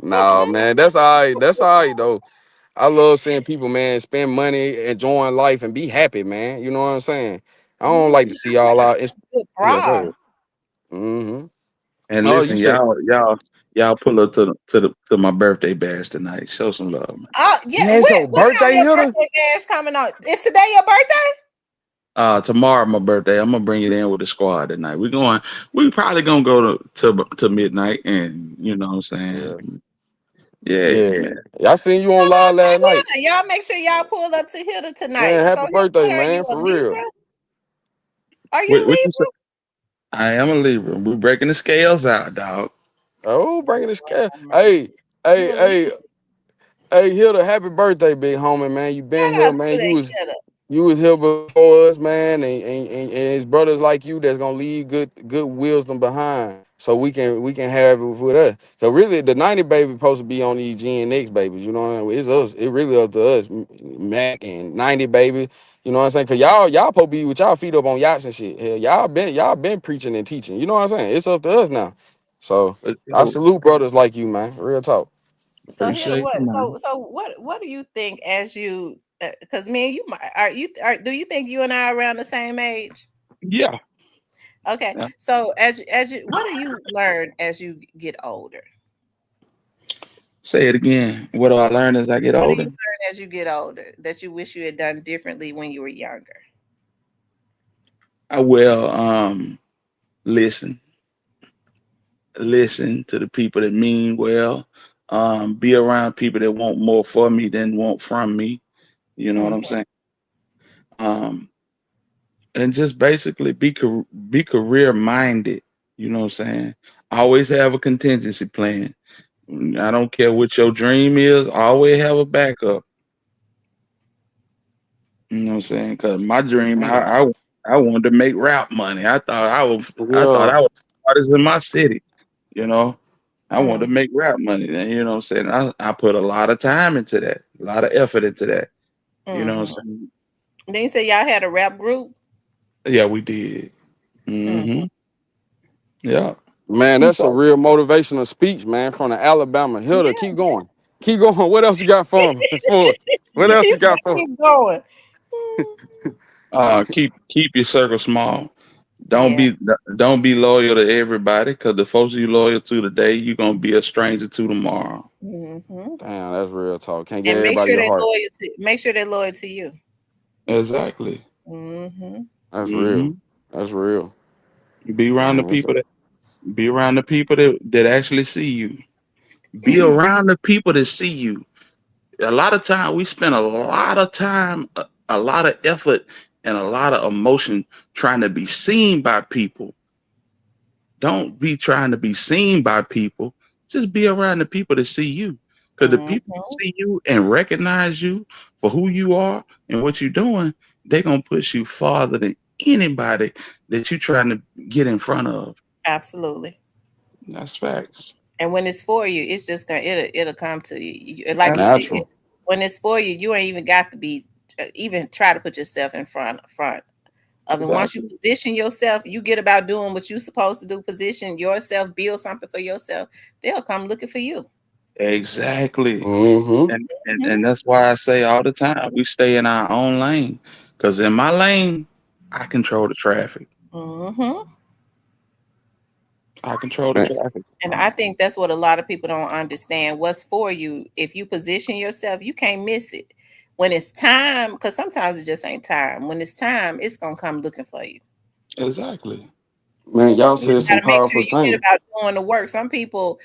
Nah, man, that's all right. That's all right though. I love seeing people, man, spend money, enjoying life, and be happy, man. You know what I'm saying? I Mhm. don't like to see all out. Good Yeah, go bras. ahead. Mm-hmm. And Oh, you listen, said, y'all pull up to my birthday bash tonight. Show some love, man. Oh yeah, yeah, it's your what time birthday, your Hilda. birthday bash coming on? Is today your birthday? Tomorrow my birthday. I'm gonna bring it in with the squad tonight. We probably gonna go to midnight, and you know what I'm Yeah, saying. Yeah, yeah. man. I seen you on Shout live out last to night, Hilda. Y'all make sure y'all pull up to Hilda man. tonight. So Happy Hilda, birthday, what are you, man, a for real. Libra? Are you a What you say? Libra? I am a Libra. We're breaking the scales out, dog. Oh, bringing the Lord scale. have Hey, mercy. hey, You a Libra? hey, hey, Hilda, happy birthday, big homie, man. You been Shout here, out to man. the Hilda. You was here before us, man, and it's brothers like you that's gonna leave good wisdom behind, so we can have it with us. Cause really, the 90 baby supposed to be on these Gen X babies. You know what I mean? It's us. It really up to us, Mac and 90 baby. You know what I'm saying? Cause y'all supposed to be with y'all feet up on yachts and shit. Hell, y'all been preaching and teaching. You know what I'm saying? It's up to us now. So But, I salute brothers like you, man. Real talk. So Hilda, appreciate you, what? man. What do you think as you? Because me and you, do you think you and I are around the same age? Yeah. Okay. Yeah. So what do you learn as you get older? Say it again. What do I learn as I get What do you older? learn as you get older that you wish you had done differently when you were younger? I will listen. Listen to the people that mean well. Be around people that want more for me than want from me. You know what I'm Mhm. saying? Um, and just basically be career minded. You know what I'm saying? Always have a contingency plan. I don't care what your dream is. Always have a backup. You know what I'm saying? Because my dream, Man, I wanted to make rap money. I thought yeah, I was the artist in my city. You know, I wanted to Mhm. make rap money. And you know what I'm saying? I put a lot of time into that, a lot of effort into that. You know what Mhm. I'm saying? Then you say y'all had a rap group. Yeah, we did. Mm. Hmm. Yeah. man, that's a So real motivational speech, man, from the Alabama. Hilda, Yeah. keep going. Keep going. What else you got for me? For us? What else He you said, got for me? keep going. Mm. keep your circle small. Don't Yeah. be don't be loyal to everybody because the folks you loyal to today, you're gonna be a stranger to tomorrow. Hmm. Damn, that's real talk. Can't get And everybody your heart. make sure they're loyal to you. Exactly. Hmm. That's real. Hmm. That's real. Be around the Man, what's up? people that actually see you. Be around the people that see you. A lot of time we spend a lot of time, a lot of effort, and a lot of emotion trying to be seen by people. Don't be trying to be seen by people. Just be around the people that see you. Because the people Hmm. who see you and recognize you for who you are and what you're doing, they're gonna push you farther than anybody that you're trying to get in front of. Absolutely. That's facts. And when it's for you, it's just gonna it'll come to you. Like you said, Absolutely. Natural. when it's for you, you ain't even got to be even try to put yourself in front of it. Once you Exactly. position yourself, you get about doing what you're supposed to do. Position yourself, build something for yourself. They'll come looking for you. Exactly. Mm-hmm. And that's why I say all the time we stay in our own lane. Cause in my lane, I control the traffic. Hmm. I control the Man, traffic. And I think that's what a lot of people don't understand. What's for you, if you position yourself, you can't miss it. When it's time, because sometimes it just ain't time. When it's time, it's gonna come looking for you. Exactly. man, y'all You just said got some to make sure powerful you get things. about doing the work. Some people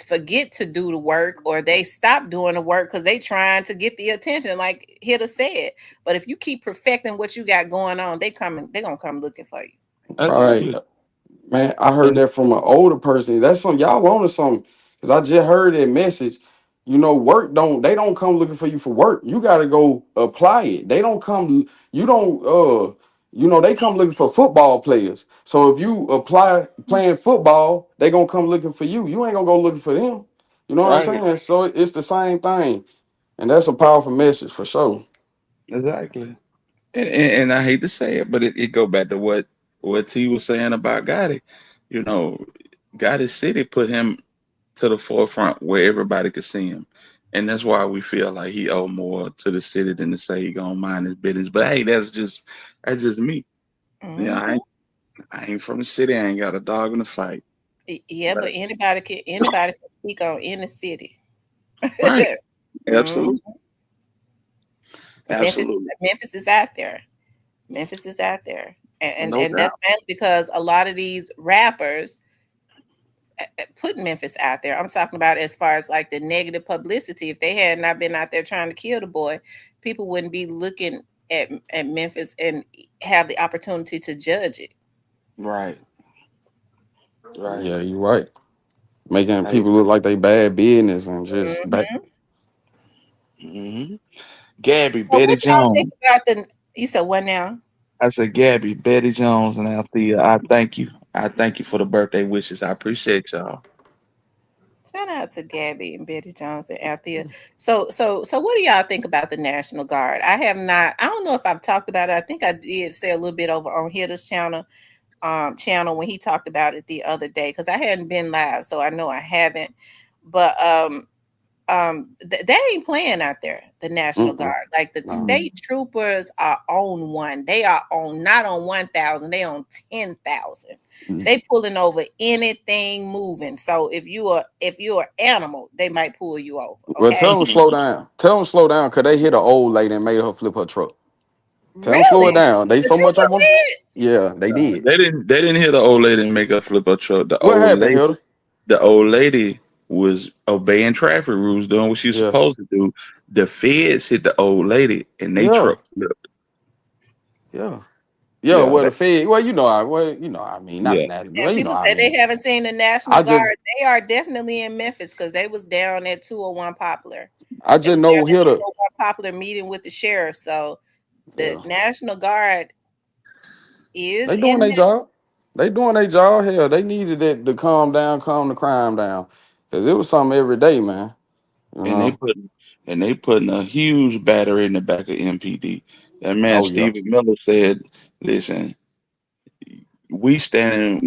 forget to do the work or they stop doing the work because they trying to get the attention, like Hitta said. But if you keep perfecting what you got going on, they're gonna come looking for you. Right. Exactly. Man, I heard And that from an older person. That's some y'all on to something. Cause I just heard that message. You know, they don't come looking for you for work. You gotta go apply it. They don't come, you don't they come looking for football players. So if you apply playing football, they gonna come looking for you. You ain't gonna go looking for them. You know what I'm right. saying? So it's the same thing. And that's a powerful message for sure. Exactly. And I hate to say it, but it go back to what T was saying about Gotti. You know, Gotti City put him to the forefront where everybody could see him. And that's why we feel like he owe more to the city than to say he gonna mind his business. But hey, that's just me. Yeah, Mhm. I ain't from the city. I ain't got a dog in the fight. Yeah, But but anybody can speak on any city. right, Mhm. absolutely, Memphis absolutely, Memphis is out there. Memphis is out there. no And doubt. that's mainly because a lot of these rappers put Memphis out there. I'm talking about as far as like the negative publicity. If they had not been out there trying to kill the boy, people wouldn't be looking at Memphis and have the opportunity to judge it. Right, right. Yeah, you're right. Making Hey, people look like they bad business and just back. Mhm. hmm Gabby, So Betty what y'all think Jones. about the? You said what now? I said, Gabby, Betty Jones, and Althea. I thank you. I thank you for the birthday wishes. I appreciate y'all. Shout out to Gabby and Betty Jones and Althea. So what do y'all think about the National Guard? I have not. I don't know if I've talked about it. I think I did say a little bit over on Hitter's channel when he talked about it the other day because I hadn't been live, so I know I haven't. But they ain't playing out there. The National Mm-mm. Guard, like the No. state troopers, are on one. They are on not on 1,000. They on 10,000. Mm. They pulling over anything moving. So if you're an animal, they might pull you over. Well, tell Okay, them slow down. Tell them slow down, cause they hit an old lady and made her flip her truck. Tell them slow it really? down. They The so much troopers almost. did? Yeah, they did. They didn't hear the old lady make her flip her truck. What happened, Hilda? The old lady was obeying traffic rules, doing what she was Yeah, supposed to do. The feds hit the old lady, and they yeah, truck flipped. yeah, yeah. Yeah, Well, the Fed. Well, I mean, not yeah. the national. And Well, people I say they mean, haven't seen the National I just, Guard. They are definitely in Memphis because they was down at 201 Poplar. I They just was down know at Hilda. 201 Poplar meeting with the sheriff. So the Yeah, National Guard is they doing in their job. They doing their job. Hell, they needed it to calm down, calm the crime down, cause it was something every day, man. You And they know. put and they putting a huge battery in the back of MPD. That man Oh yeah. Stephen Miller said, "Listen, we standing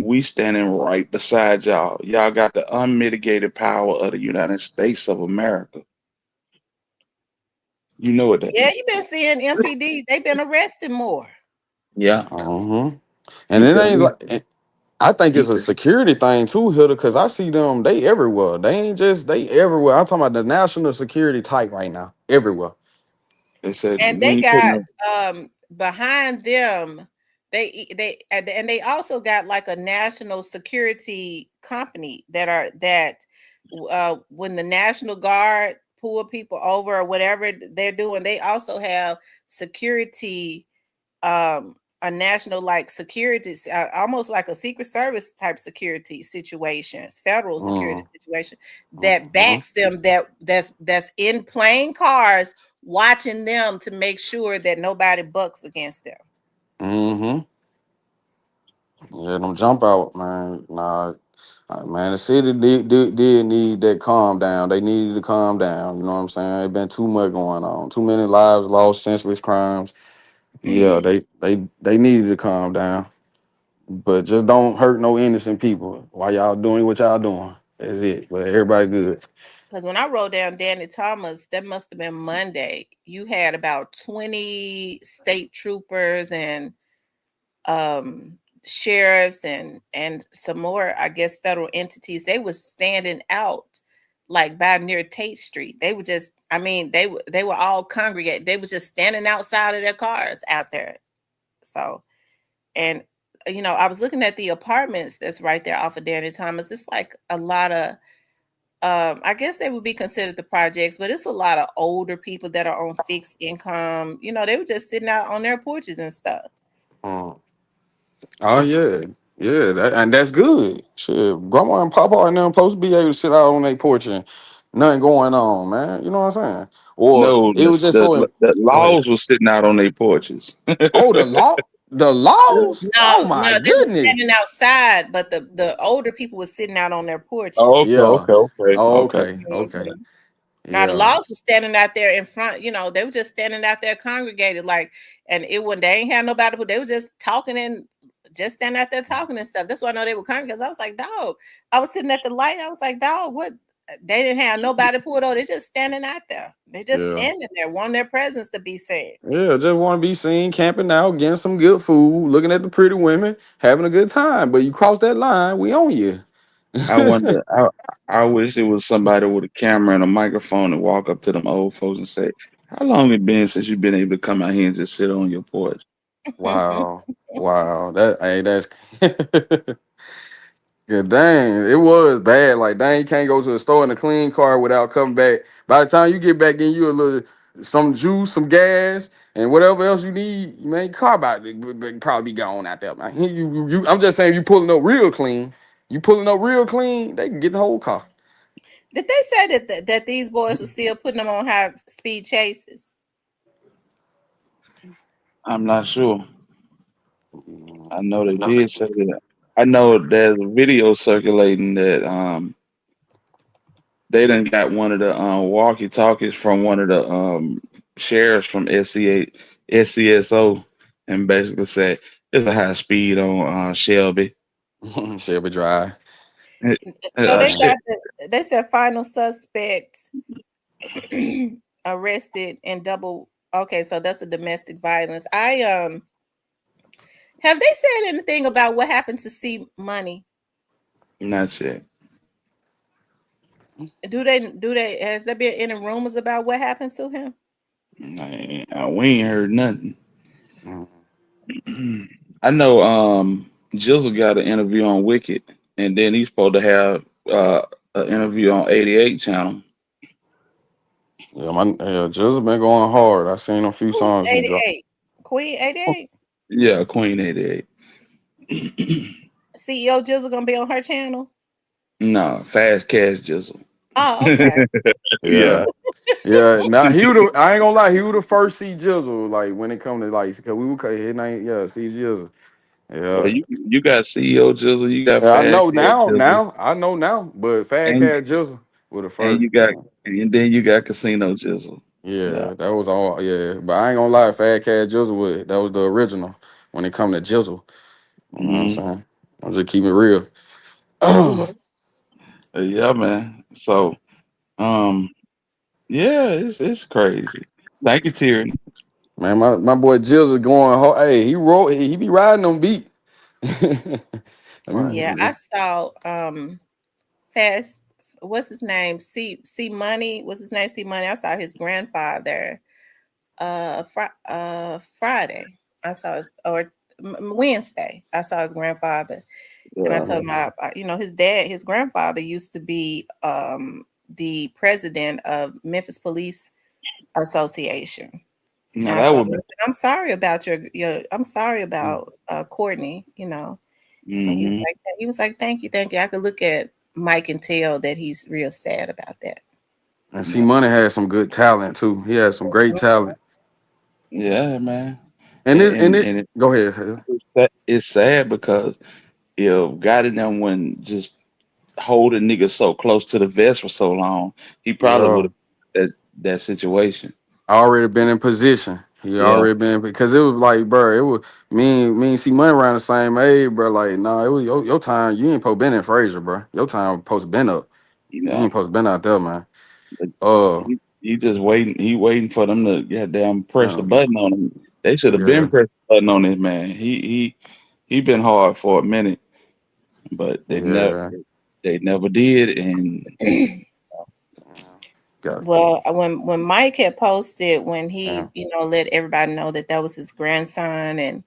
right beside y'all. Y'all got the unmitigated power of the United States of America. You know what that Yeah, means." you've been seeing MPD. They've been arresting more. Yeah. Uh-huh. And He it said ain't we. like. I think He it's a said security thing too, Hilda, because I see them, they everywhere. They ain't just they everywhere. I'm talking about the national security type right now. Everywhere. they said And we they ain't putting got no. behind them, and they also got like a national security company that when the National Guard pull people over or whatever they're doing, they also have security, a national like security, almost like a secret service type security situation, federal security Mm, situation that mm, backs them, that's in plain cars watching them to make sure that nobody bucks against them. mm-hmm. Yeah, them jump out, man. Nah, man, the city did need that calm down. They needed to calm down. You know what I'm saying? It been too much going on. Too many lives lost, senseless crimes. Yeah, they needed to calm down. But just don't hurt no innocent people while y'all doing what y'all doing. That's it. But everybody good. Because when I wrote down Danny Thomas, that must have been Monday. You had about 20 state troopers and sheriffs and some more, I guess, federal entities. They was standing out like by near Tate Street. They were just, I mean, they were all congregate. They were just standing outside of their cars out there. So, and I was looking at the apartments that's right there off of Danny Thomas. It's like a lot of I guess they would be considered the projects, but it's a lot of older people that are on fixed income. They were just sitting out on their porches and stuff. Mm. Oh yeah, yeah, and that's good. Shit, grandma and papa and them supposed to be able to sit out on their porch and nothing going on, man. You know what I'm saying? Or No, it was just so. the Go ahead. laws was sitting out on their porches. Oh, the laws. Oh No, my no, they were goodness. standing outside, but the older people were sitting out on their Oh, porches. okay, Yeah. okay, okay, Oh, okay. okay. Okay. Mhm. Now the Yeah. laws was standing out there in front, they were just standing out there congregated, like, and it when they ain't had nobody, but they were just talking and just standing out there talking and stuff. That's why I know they were congregated. I was like, dog. I was sitting at the light. I was like, dog, what? They didn't have nobody pulled over. They're just standing out there. They just Yeah. standing there, wanting their presence to be seen. Yeah, just want to be seen camping out, getting some good food, looking at the pretty women, having a good time. But you cross that line, we on you. I wonder. I wish it was somebody with a camera and a microphone and walk up to them old folks and say, "How long it been since you've been able to come out here and just sit on your porch?" Wow. Wow. That's yeah, dang, it was bad. Like, dang, you can't go to the store in a clean car without coming back. By the time you get back in, you a little some juice, some gas, and whatever else you need, man, car about to probably be gone out there, man. I'm just saying, you pulling up real clean. You pulling up real clean, they can get the whole car. Did they say that these boys were still putting them on high speed chases? I'm not sure. I know they did say that. I know there's a video circulating that they done got one of the walkie talkies from one of the sheriffs from SCSO and basically said it's a high speed on Shelby. Shelby Drive. So they Shit. got they said final suspect arrested in double. Okay, so that's a domestic violence. I have they said anything about what happened to C Money? Not yet. Do they has there been any rumors about what happened to him? We ain't heard nothing. Mm. I know Jizzle got an interview on Wicked, and then he's supposed to have an interview on 88 channel. Yeah, Jizzle been going hard. I seen a few Who's songs he dropped. 88? Queen 88? Yeah, Queen 88. CEO Jizzle gonna be on her channel? No, Fast Cash Jizzle. Oh, okay. Yeah. Yeah. Yeah, now he would. I ain't gonna lie, he would have first see Jizzle like when it come to like, cause we would his name. Yeah, see Jizzle. Well, Yeah, you got CEO Jizzle, you got yeah, I Fast know Cash now. Jizzle, I know now. But Fat and Cat Jizzle would have and first. you got and then you got Casino Jizzle. Yeah. Yeah, that was all. Yeah, but I ain't gonna lie, Fat Cat Jizzle would. That was the original when it come to Jizzle. You know what I'm hmm saying? I'm just keep it real. Yeah. Yeah, man. So, um, yeah, it's crazy. Thank you, Tyranny. Man, my boy Jizzle going. Hey, he be riding them beat. Yeah, I I saw Fast what's his name? C Money. What's his name? C Money. I saw his grandfather Friday. I saw his or Wednesday. I saw his grandfather. And I Yeah. told him, his dad, his grandfather used to be the president of Memphis Police Association. Now And I that told would him, I be. said, I'm sorry about your I'm sorry about Courtney, And Mm-hmm. he was like, thank you, thank you. I could look at Mike and tell that he's real sad about that. And see, Yeah. Money had some good talent too. He had some great talent. Yeah, man. And And this and and, it. and it, Go ahead. Hell. it's sad because God in them when just holding niggas so close to the vest for so long, he probably would Yeah, have that situation. already been in position. He Yeah. already been because it was like, bro, it was me and see Money around the same age, bro. Like, nah, it was your time. You ain't supposed to been in Fraser, bro. Your time supposed to been up. You Yeah. ain't supposed to been out there, man. But Uh, he just waiting. He waiting for them to goddamn press the um, button on him. They should have been yeah, pressed the button on this man. He been hard for a minute, but yeah. they never did. And Got it. Well, when Mike had posted when he, Yeah. let everybody know that that was his grandson, and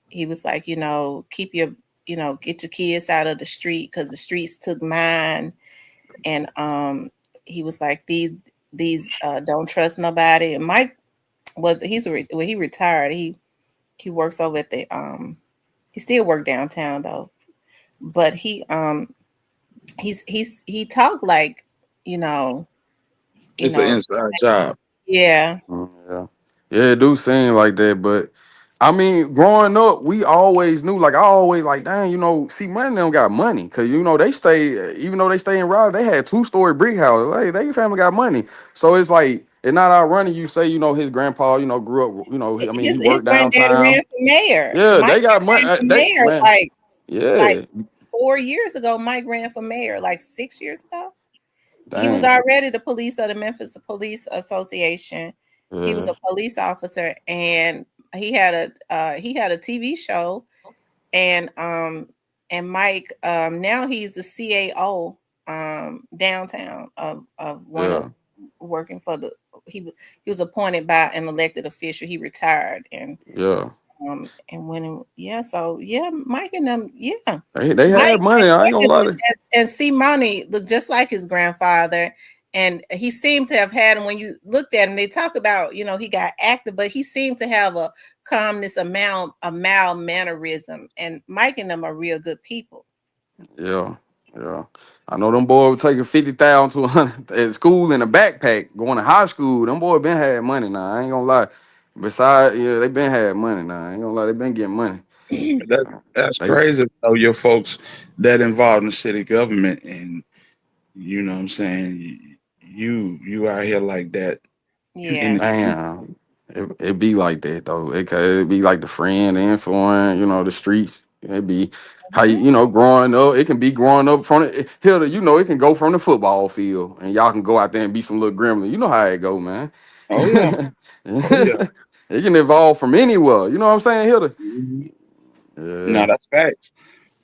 he was like, keep your, get your kids out of the street because the streets took mine, and he was like these don't trust nobody. And Mike he retired. He works over at the he still work downtown though, but he talked like you know you it's an know inside job. yeah. Yeah, yeah. It do seem like that, but I mean, growing up, we always knew, like I always like, dang, see, money them got money. Cause they stay, even though they stay in Raleigh, they had 2-story brick houses. Like they family got money. So it's like, it's not ironic you say, his grandpa, grew up, I mean, he His worked granddaddy ran downtown. for mayor. Yeah, Mike they got money. ran for They mayor man, like yeah, 4 years ago. Mike ran for mayor like 6 years ago. He was dang, already the police of the Memphis Police Association. He was yeah, a police officer, and he had a TV show, and Mike now he's the CAO downtown of one of yeah, working for the he was appointed by an elected official. He retired yeah. and when yeah, so yeah, Mike and them, yeah. They Mike had money. I ain't gonna lie to and see Money looked just like his grandfather. And he seemed to have had him when you looked at him. They talk about, he got active, but he seemed to have a calmness, a mild mannerism. And Mike and them are real good people. yeah, yeah. I know them boys were taking 50,000 to 100 at school in a backpack, going to high school. Them boys been had money now. I ain't gonna lie. Besides, yeah, they been had money now. I ain't gonna lie, they been getting money. That's They, crazy. Though your folks that involved in the city government, and you know what I'm saying, you out here like that in Yeah. the street. damn, it be like that though. It be like the friend, the influence, the streets. It be how Mhm. growing up. It can be growing up from here to it can go from the football field, and y'all can go out there and be some little gremlin. You know how it go, man. Oh yeah, oh yeah. It can evolve from anywhere. You know what I'm saying, Hilda? Mhm. No, Yeah, that's facts.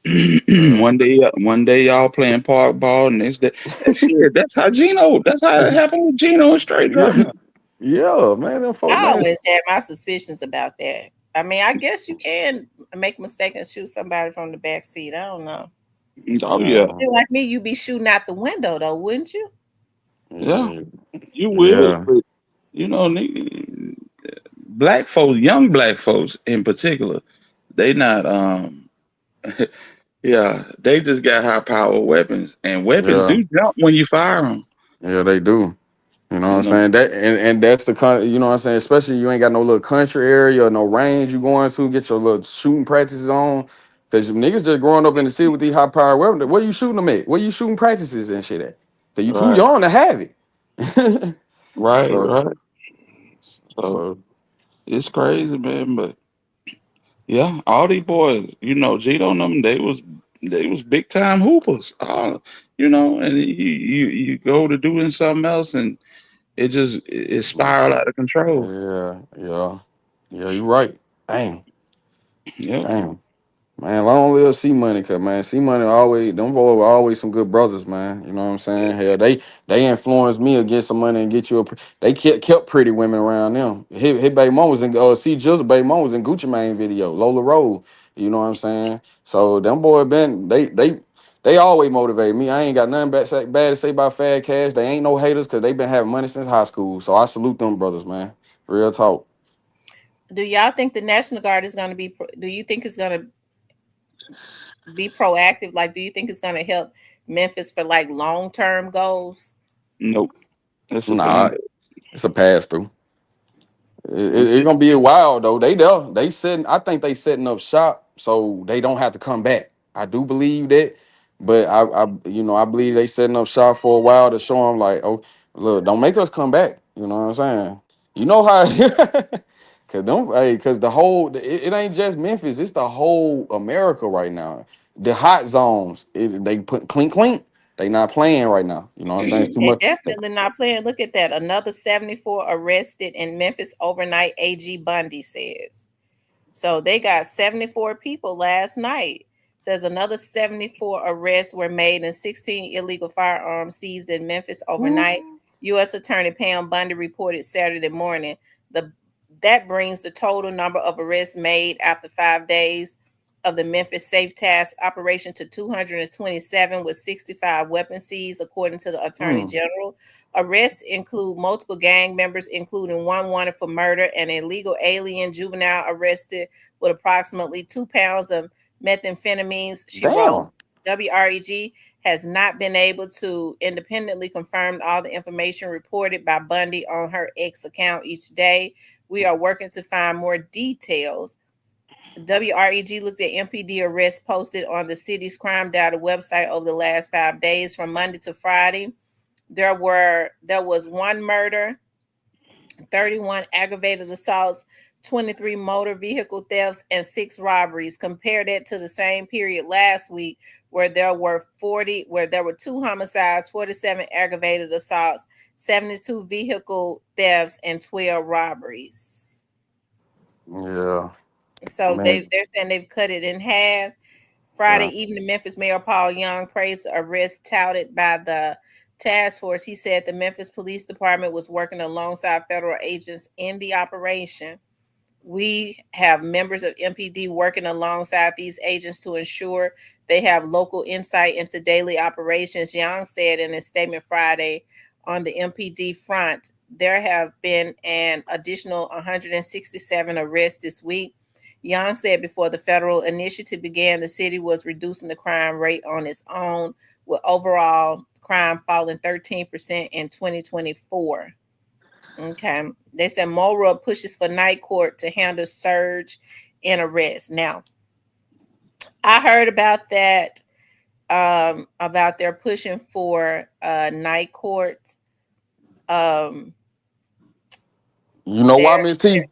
yeah, One day y'all playing park ball, and next day, that shit. That's how Gino. That's how it happened with Gino and Straight Drop. yeah, Now, yeah, man. Them folk, I man. always had my suspicions about that. I mean, I guess you can make a mistake and shoot somebody from the back seat. I don't know. oh yeah, Feel like me, you'd be shooting out the window though, wouldn't you? yeah, Yeah, you would, yeah, but black folks, young black folks in particular, they not yeah, they just got high power weapons, and weapons yeah, do jump when you fire them. yeah. They do. You know what You I'm know, saying? And that's the kind. You know what I'm saying? Especially you ain't got no little country area or no range you going to get your little shooting practices on. Cause niggas just growing up in the city with these high power weapons. Where you shooting them at? Where you shooting practices and shit at? Cause you too right, young to have it. right, so right. So so it's crazy, man. But yeah, all these boys, Gito and them, they was big time hoopers. And you go to doing something else, and it spiraled out of control. yeah, yeah, yeah. You right. Damn, Yep. damn. Man, long live C Money, cause man, C Money always them boys were always some good brothers, man. You know what I'm saying? Hell, they influenced me against some money and get you they kept pretty women around them. His baby mom was in C Jizzle baby mom was in Gucci Mane video, Lola Road. You know what I'm saying? So them boy been they always motivated me. I ain't got nothing bad to say about Fad Cash. They ain't no haters because they been having money since high school. So I salute them brothers, man. Real talk. Do y'all think the National Guard is going to be? Do you think it's going to be proactive? Like, do you think it's going to help Memphis for like long term goals? Nope. That's a Nah, band. it's a pass through. It's It's gonna be a while though. They there. They setting. I think they setting up shop so they don't have to come back. I do believe that, but I believe they setting up shop for a while to show them like, oh, look, don't make us come back. You know what I'm saying? You know how? Cause the whole it ain't just Memphis. It's the whole America right now. The hot zones. They put clink clink. They not playing right now. You know what I'm saying? It's too They much. definitely not playing. Look at that. Another 74 arrested in Memphis overnight, AG Bundy says. So they got 74 people last night. Says another 74 arrests were made and 16 illegal firearms seized in Memphis overnight. U.S. Attorney Pam Bundy reported Saturday morning. The That brings the total number of arrests made after 5 days of the Memphis Safe Task operation to 227, with 65 weapons seized, according to the Attorney Mm, General. Arrests include multiple gang members, including one wanted for murder, and an illegal alien juvenile arrested with approximately 2 pounds of methamphetamines. She wrote, damn. WREG has not been able to independently confirm all the information reported by Bundy on her X account each day. We are working to find more details. WREG looked at MPD arrests posted on the city's crime data website over the last 5 days from Monday to Friday. There was one murder, 31 aggravated assaults, 23 motor vehicle thefts, and 6 robberies. Compare that to the same period last week where there were 2 homicides, 47 aggravated assaults, 72 vehicle thefts, and 12 robberies. Yeah, So man. they're saying they've cut it in half. Friday Yeah. evening, Memphis Mayor Paul Young praised the arrest touted by the task force. He said the Memphis Police Department was working alongside federal agents in the operation. We have members of MPD working alongside these agents to ensure they have local insight into daily operations, Young said in a statement Friday. On the MPD front, there have been an additional 167 arrests this week. Young said before the federal initiative began, the city was reducing the crime rate on its own, with overall crime falling 13% in 2024. Okay. They said Mora pushes for night court to handle surge and arrest. Now, I heard about that, about their pushing for night court. Um, You know why, they're, Miss T?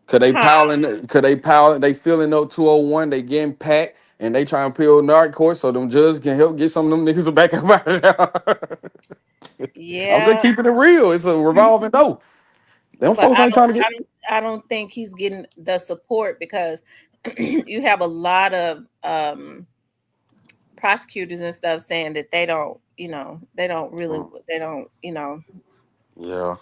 huh? They filling up 201, they getting packed, and they trying to peel narc court so them judges can help get some of them niggas back up out of there. I'm just Yeah, keeping it real. It's a revolving door. Them but folks ain't trying to get. I don't think he's getting the support because you have a lot of prosecutors and stuff saying that they don't, they don't really, they don't, Yeah.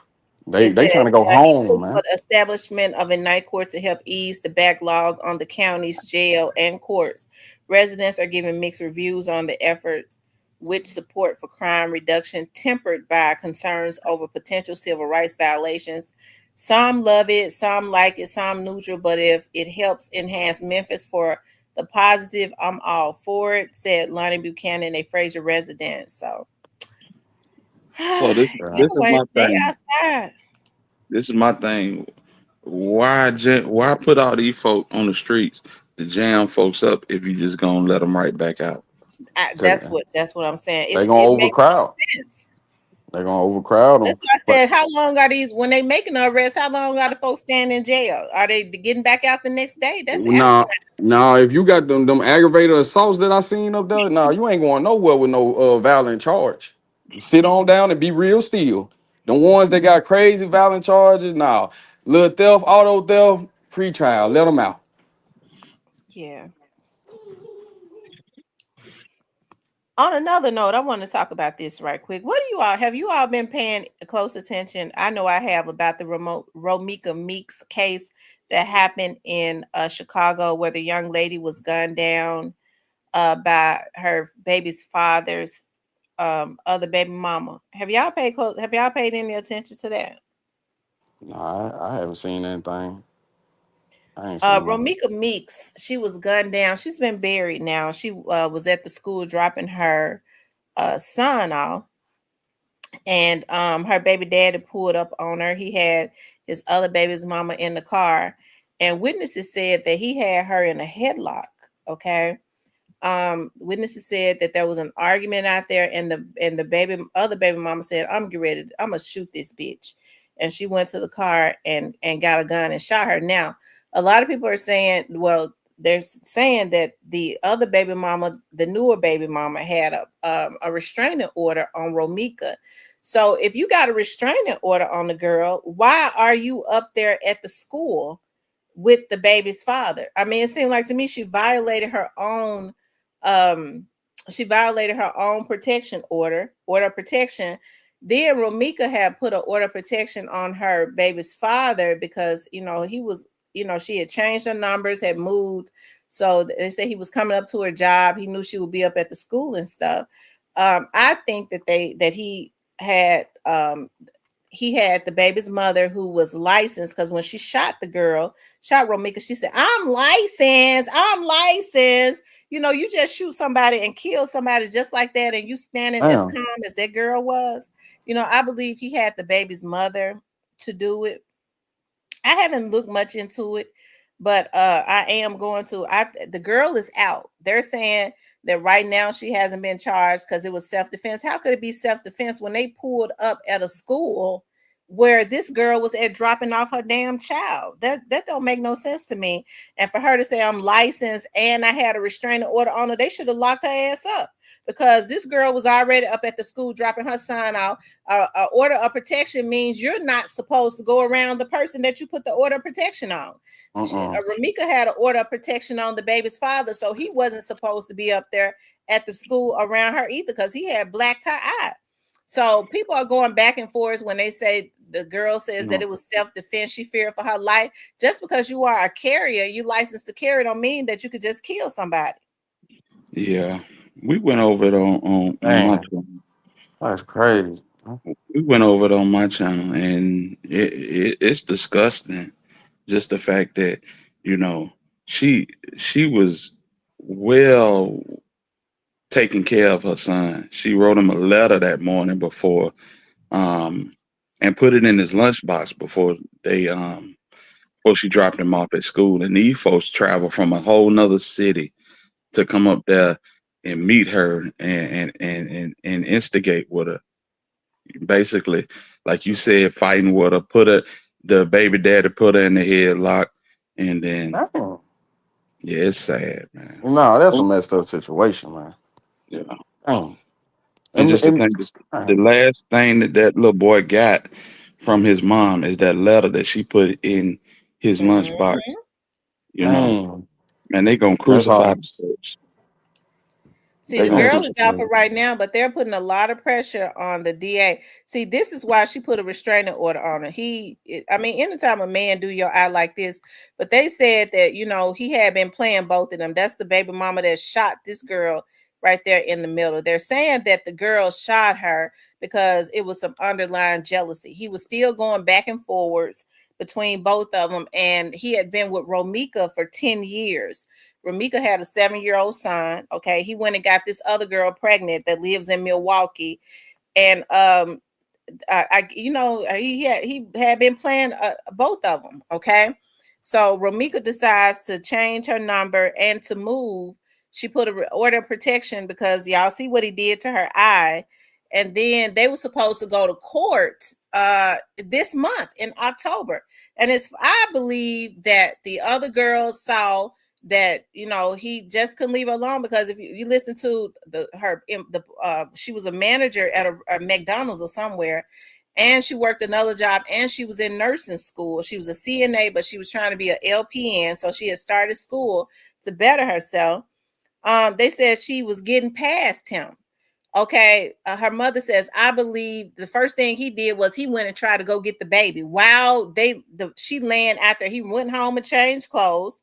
It They says trying to go he home, pushed man. for the establishment of a night court to help ease the backlog on the county's jail and courts. Residents are giving mixed reviews on the efforts, which support for crime reduction tempered by concerns over potential civil rights violations. Some love it, some like it, some neutral, but if it helps enhance Memphis for the positive, I'm all for it, said Lonnie Buchanan, a Fraser resident. So, So Yeah. this is anyway, my stay thing. outside. This is my thing. Why put all these folk on the streets to jam folks up if you just gonna let them right back out? Tell you, That's what I'm saying. they It gonna makes overcrowd. sense. They gonna overcrowd them. That's why I But said, how long are these when they making the arrest? How long are the folks staying in jail? Are they getting back out the next day? That's nah, asinine. nah. If you got them aggravated assaults that I seen up there, nah, you ain't going nowhere with no violent charge. Sit on down and be real still. The ones that got crazy violent charges, nah. Little theft, auto theft, pre-trial, let them out. Yeah. On another note, I want to talk about this right quick. What do you all have you all been paying close attention? I know I have about the remote Romika Meeks case that happened in Chicago, where the young lady was gunned down by her baby's father's other baby mama. Have y'all paid any attention to that? Nah, I haven't seen anything. I ain't seen nothing. Romika Meeks, she was gunned down. She's been buried now. She was at the school dropping her son off, and her baby daddy pulled up on her. He had his other baby's mama in the car, and witnesses said that he had her in a headlock. Okay. Witnesses said that there was an argument out there, and the other baby mama said, I'm gonna shoot this bitch. And she went to the car and got a gun and shot her. Now, a lot of people are saying, well, they're saying that the other baby mama, the newer baby mama, had a restraining order on Romika. So if you got a restraining order on the girl, why are you up there at the school with the baby's father? I mean, it seemed like to me um she violated her own order of protection. Then Romika had put an order of protection on her baby's father because he was, she had changed her numbers, had moved. So they said he was coming up to her job. He knew she would be up at the school and stuff. I think that he had the baby's mother who was licensed, because when she shot Romika, she said, I'm licensed. I'm licensed. You just shoot somebody and kill somebody just like that, and you standing as Damn. calm as that girl was. I believe he had the baby's mother to do it. I haven't looked much into it, But I am going to. I The girl is out. They're saying that right now she hasn't been charged because it was self defense. How could it be self defense when they pulled up at a school where this girl was at dropping off her damn child? That don't make no sense to me. And for her to say I'm licensed and I had a restraining order on her, they should have locked her ass up because this girl was already up at the school dropping her son off. Order of protection means you're not supposed to go around the person that you put the order of protection on. Ramika had an order of protection on the baby's father, so he wasn't supposed to be up there at the school around her either because he had black tie eye. So people are going back and forth when they say the girl says that it was self-defense. She feared for her life. Just because you are a carrier, you licensed to carry, don't mean that you could just kill somebody. Yeah, we went over it on my Man, channel. that's crazy. We went over it on my channel, and it's disgusting. Just the fact that you know she she was well taking care of her son. She wrote him a letter that morning um, and put it in his lunchbox before she dropped him off at school. And these folks travel from a whole nother city to come up there and meet her and instigate with her. Basically, like you said, fighting with her, the baby daddy put her in the headlock, and then Damn. yeah, it's sad, man. No, that's a messed up situation, man. Yeah, Damn. and just to think, the Damn. last thing that little boy got from his mom is that letter that she put in his lunchbox. Mhm. You know, Damn. man, they gonna That's crucify hard. these folks. See, They the gonna girl push is it. out for right now, but they're putting a lot of pressure on the DA. See, this is why she put a restraining order on her. I mean, anytime a man do your eye like this, but they said that, he had been playing both of them. That's the baby mama that shot this girl right there in the middle. They're saying that the girl shot her because it was some underlying jealousy. He was still going back and forwards between both of them, and he had been with Romika for 10 years. Ramika had a 7-year-old son. Okay, he went and got this other girl pregnant that lives in Milwaukee, and he had been playing both of them. Okay, so Ramika decides to change her number and to move. She put a order of protection because y'all see what he did to her eye, and then they were supposed to go to court this month in October. And I believe that the other girls saw that he just couldn't leave her alone because if you listen to she was a manager at a McDonald's or somewhere, and she worked another job, and she was in nursing school. She was a CNA, but she was trying to be an LPN, so she had started school to better herself. They said she was getting past him. Okay, her mother says, I believe the first thing he did was he went and tried to go get the baby while she laying out there. He went home and changed clothes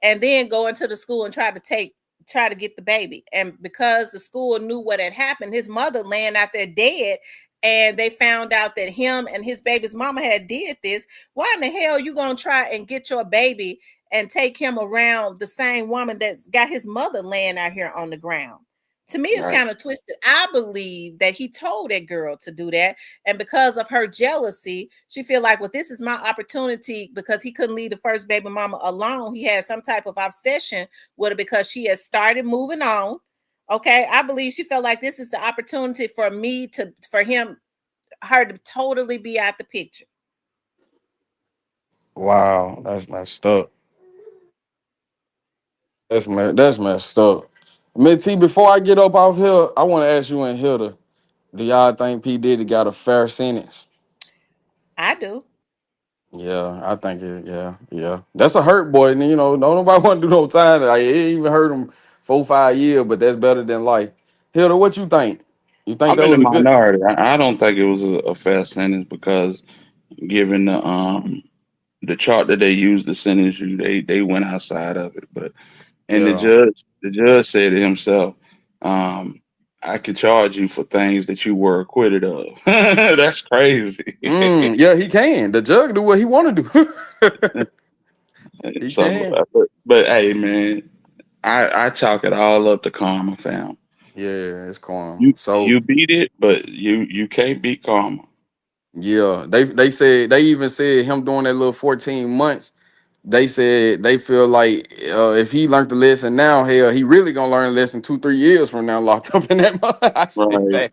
and then go into the school and try to get the baby. And because the school knew what had happened, his mother laying out there dead, and they found out that him and his baby's mama had did this. Why in the hell you gonna try and get your baby and take him around the same woman that's got his mother laying out here on the ground? To me, it's Right. kind of twisted. I believe that he told that girl to do that, and because of her jealousy, she feel like, well, this is my opportunity because he couldn't leave the first baby mama alone. He had some type of obsession with her because she has started moving on. Okay, I believe she felt like this is the opportunity her to totally be out the picture. Wow, that's messed up. That's messed up. Miss T, before I get up off here, I want to ask you and Hilda, do y'all think P. Diddy got a fair sentence? I do. Yeah, I think it. Yeah, yeah. That's a hurt boy, and don't nobody want to do no time. Like, it ain't even hurt him 4 5 years, but that's better than life. Hilda, what you think? You think I'm that in the was a good? minority. I don't think it was a fair sentence because given the chart that they used to sentence you, they went outside of it. But and Yeah. the judge said it himself. Um, I could charge you for things that you were acquitted of. That's crazy. Yeah, he can. The judge do what he want to do. He So, can. but hey, man, I chalk it all up to karma, fam. Yeah, it's calm. You So beat it, but you can't beat karma. yeah, they even said him doing that little 14 months. they said they feel like if he learned the lesson now, hell, he really gonna learn a lesson 2 3 years from now, locked up in that. I said Right. that.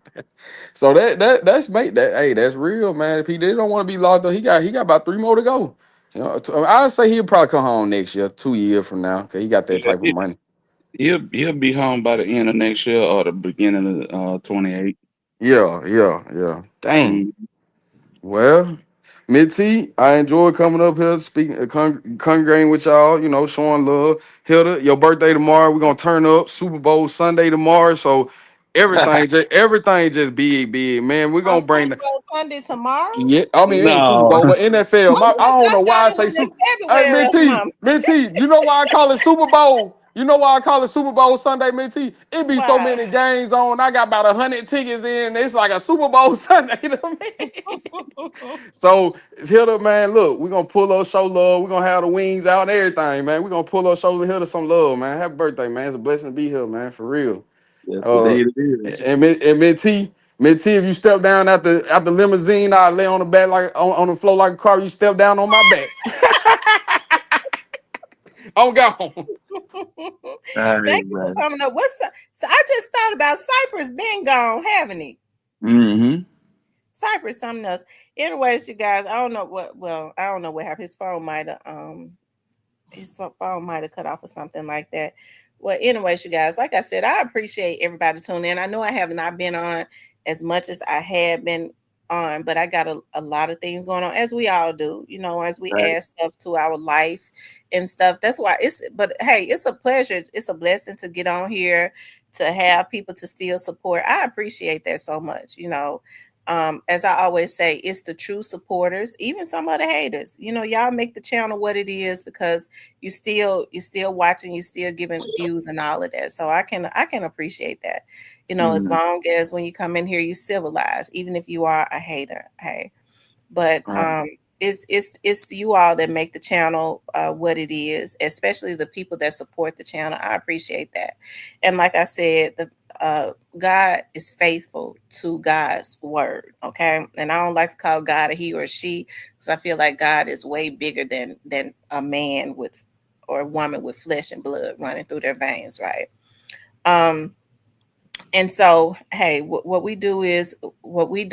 So that's make that. Hey, that's real, man. If he did don't want to be locked up, he got about 3 more to go. You know, I'd say he'll probably come home next year, 2 years from now, cause he got that Yeah, type of money. he'll be home by the end of next year or the beginning of 28. Yeah, yeah, yeah. Dang. Mm. Well, Mitty, I enjoy coming up here, speaking, congregating with y'all. You know, showing love. Hilda, your birthday tomorrow. We're gonna turn up. Super Bowl Sunday tomorrow. So everything just big, big man. We're On gonna bring Super the Bowl Sunday tomorrow? yeah. I mean, it ain't Super No. Bowl, but NFL. Oh, I don't I know why I thought it say was in Super. Hey, February or Mitty, something. Mitty, you know why I call it Super Bowl? You know why I call it Super Bowl Sunday, Mitty? It be so Why? many games on. I got about 100 tickets in. It's like a Super Bowl Sunday to me. So hit up, man. Look, we're gonna pull up, show love. We're gonna have the wings out and everything, man. We're gonna pull up, show the hitter some love, man. Happy birthday, man. It's a blessing to be here, man. For real. Yes, Uh indeed it is. and Mint, if you step down out the limousine, I lay on the back like on the floor like a car, you step down on my back. I'm gone. All right, Thank you for man. coming up. So I just thought about Cypress been gone, haven't he? Mm-hmm. Cypress something else. Anyways, you guys, I don't know what. Well, I don't know what happened. His phone might have cut off or something like that. Well, anyways, you guys, like I said, I appreciate everybody tuning in. I know I have not been on as much as I had been on, but I got a lot of things going on, as we all do, as we Right. add stuff to our life and stuff. That's why but hey, it's a pleasure. It's a blessing to get on here, to have people to still support. I appreciate that so much, as I always say, it's the true supporters, even some of the haters. Y'all make the channel what it is because you still watching, you still giving views and all of that. So I can appreciate that. As Mm-hmm. long as when you come in here you civilize, even if you are a hater. Hey, but Right. it's you all that make the channel what it is, especially the people that support the channel. I appreciate that. And like I said, the God is faithful to God's word. Okay, and I don't like to call God a he or she, because I feel like God is way bigger than a man with or a woman with flesh and blood running through their veins, right? um and so hey, what we do is we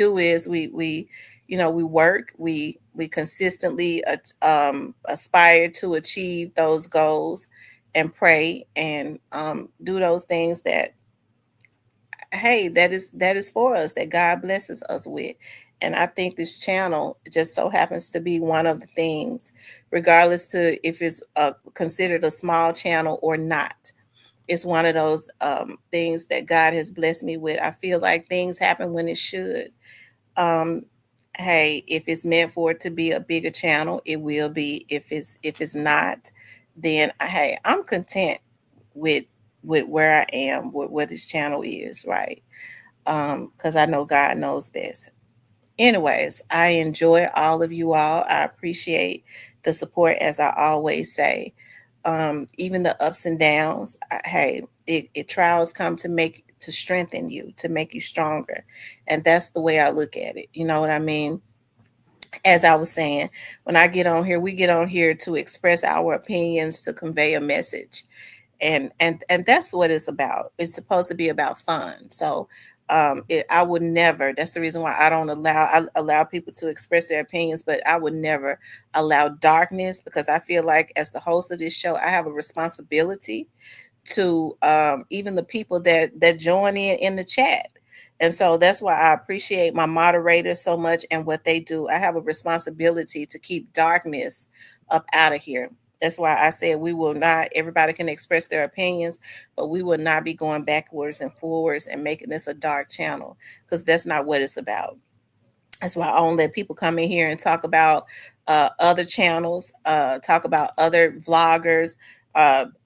work, we consistently aspire to achieve those goals, and pray, and do those things that, hey, that is for us, that God blesses us with. And I think this channel just so happens to be one of the things, regardless to if it's considered a small channel or not. It's one of those things that God has blessed me with. I feel like things happen when it should. Um, hey, if it's meant for it to be a bigger channel, it will be. If it's not, then hey, I'm content with where I am, with what this channel is, right? Because I know God knows best. Anyways, I enjoy all of you all. I appreciate the support, as I always say. Even the ups and downs, hey, it trials come to strengthen you, to make you stronger. And that's the way I look at it. You know what I mean? As I was saying, when I get on here, we get on here to express our opinions, to convey a message, and that's what it's about. It's supposed to be about fun. So I would never. That's the reason why I allow people to express their opinions, but I would never allow darkness, because I feel like as the host of this show, I have a responsibility to even the people that join in the chat. And so that's why I appreciate my moderators so much and what they do. I have a responsibility to keep darkness up out of here. That's why I said we will not, everybody can express their opinions, but we will not be going backwards and forwards and making this a dark channel, because that's not what it's about. That's why I don't let people come in here and talk about other channels, talk about other vloggers,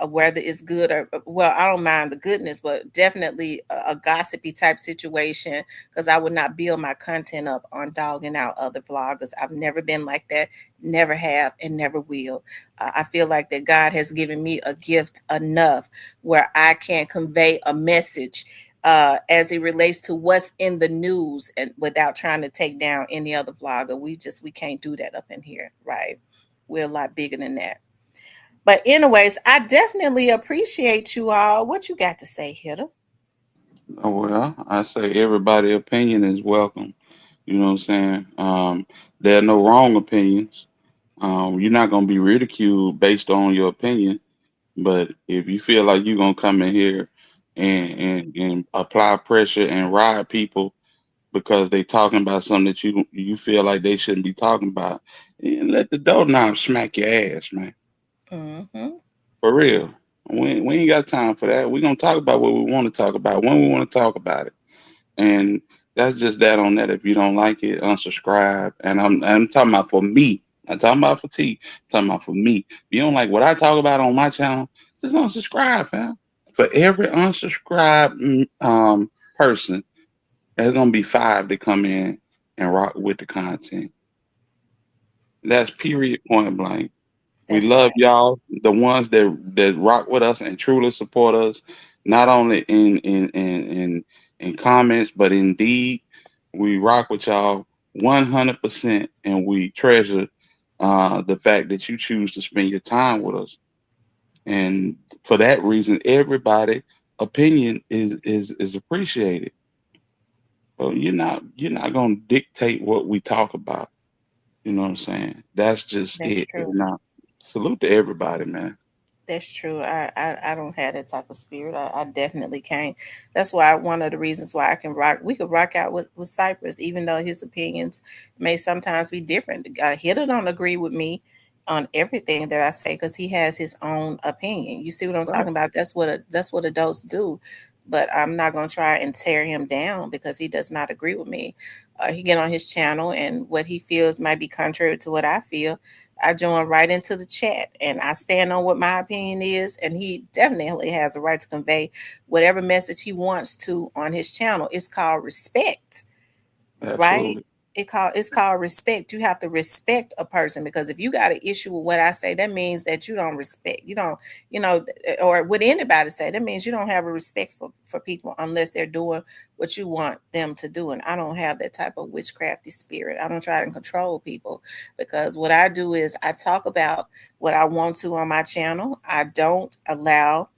whether it's good or, well, I don't mind the goodness, but definitely a gossipy type situation, because I would not build my content up on dogging out other vloggers. I've never been like that, never have, and never will. I feel like that God has given me a gift enough where I can convey a message as it relates to what's in the news, and without trying to take down any other vlogger. We can't do that up in here, right? We're a lot bigger than that. But anyways, I definitely appreciate you all. What you got to say, Hitter? Oh, well, I say everybody' opinion is welcome. You know what I'm saying? There are no wrong opinions. You're not gonna be ridiculed based on your opinion. But if you feel like you're gonna come in here and apply pressure and ride people because they talking about something that you feel like they shouldn't be talking about, and let the door knob smack your ass, man. Mm-hmm. For real. We ain't got time for that. We're gonna talk about what we want to talk about when we want to talk about it. And that's just that on that. If you don't like it, unsubscribe. And I'm talking about for me. I'm talking about for T. I'm talking about for me. If you don't like what I talk about on my channel, just unsubscribe, fam. For every unsubscribed person, there's gonna be five that come in and rock with the content. That's period point blank. We That's love right. y'all, the ones that rock with us and truly support us, not only in comments, but in deed. We rock with y'all 100%, and we treasure the fact that you choose to spend your time with us. And for that reason, everybody' opinion is appreciated. So you're not gonna dictate what we talk about. You know what I'm saying? That's just That's it. true. Now, salute to everybody, man. That's true. I don't have that type of spirit. I definitely can't. That's why one of the reasons why I can rock. We could rock out with Cypress, even though his opinions may sometimes be different. Hitter don't agree with me on everything that I say because he has his own opinion. You see what I'm Right. talking about? That's what adults do. But I'm not gonna try and tear him down because he does not agree with me. He get on his channel and what he feels might be contrary to what I feel. I join right into the chat and I stand on what my opinion is. And he definitely has a right to convey whatever message he wants to on his channel. It's called respect, right? Absolutely. It's called respect. You have to respect a person because if you got an issue with what I say, that means that you don't respect. You don't, or what anybody say, that means you don't have a respect for people unless they're doing what you want them to do. And I don't have that type of witchcrafty spirit. I don't try to control people because what I do is I talk about what I want to on my channel. I don't allow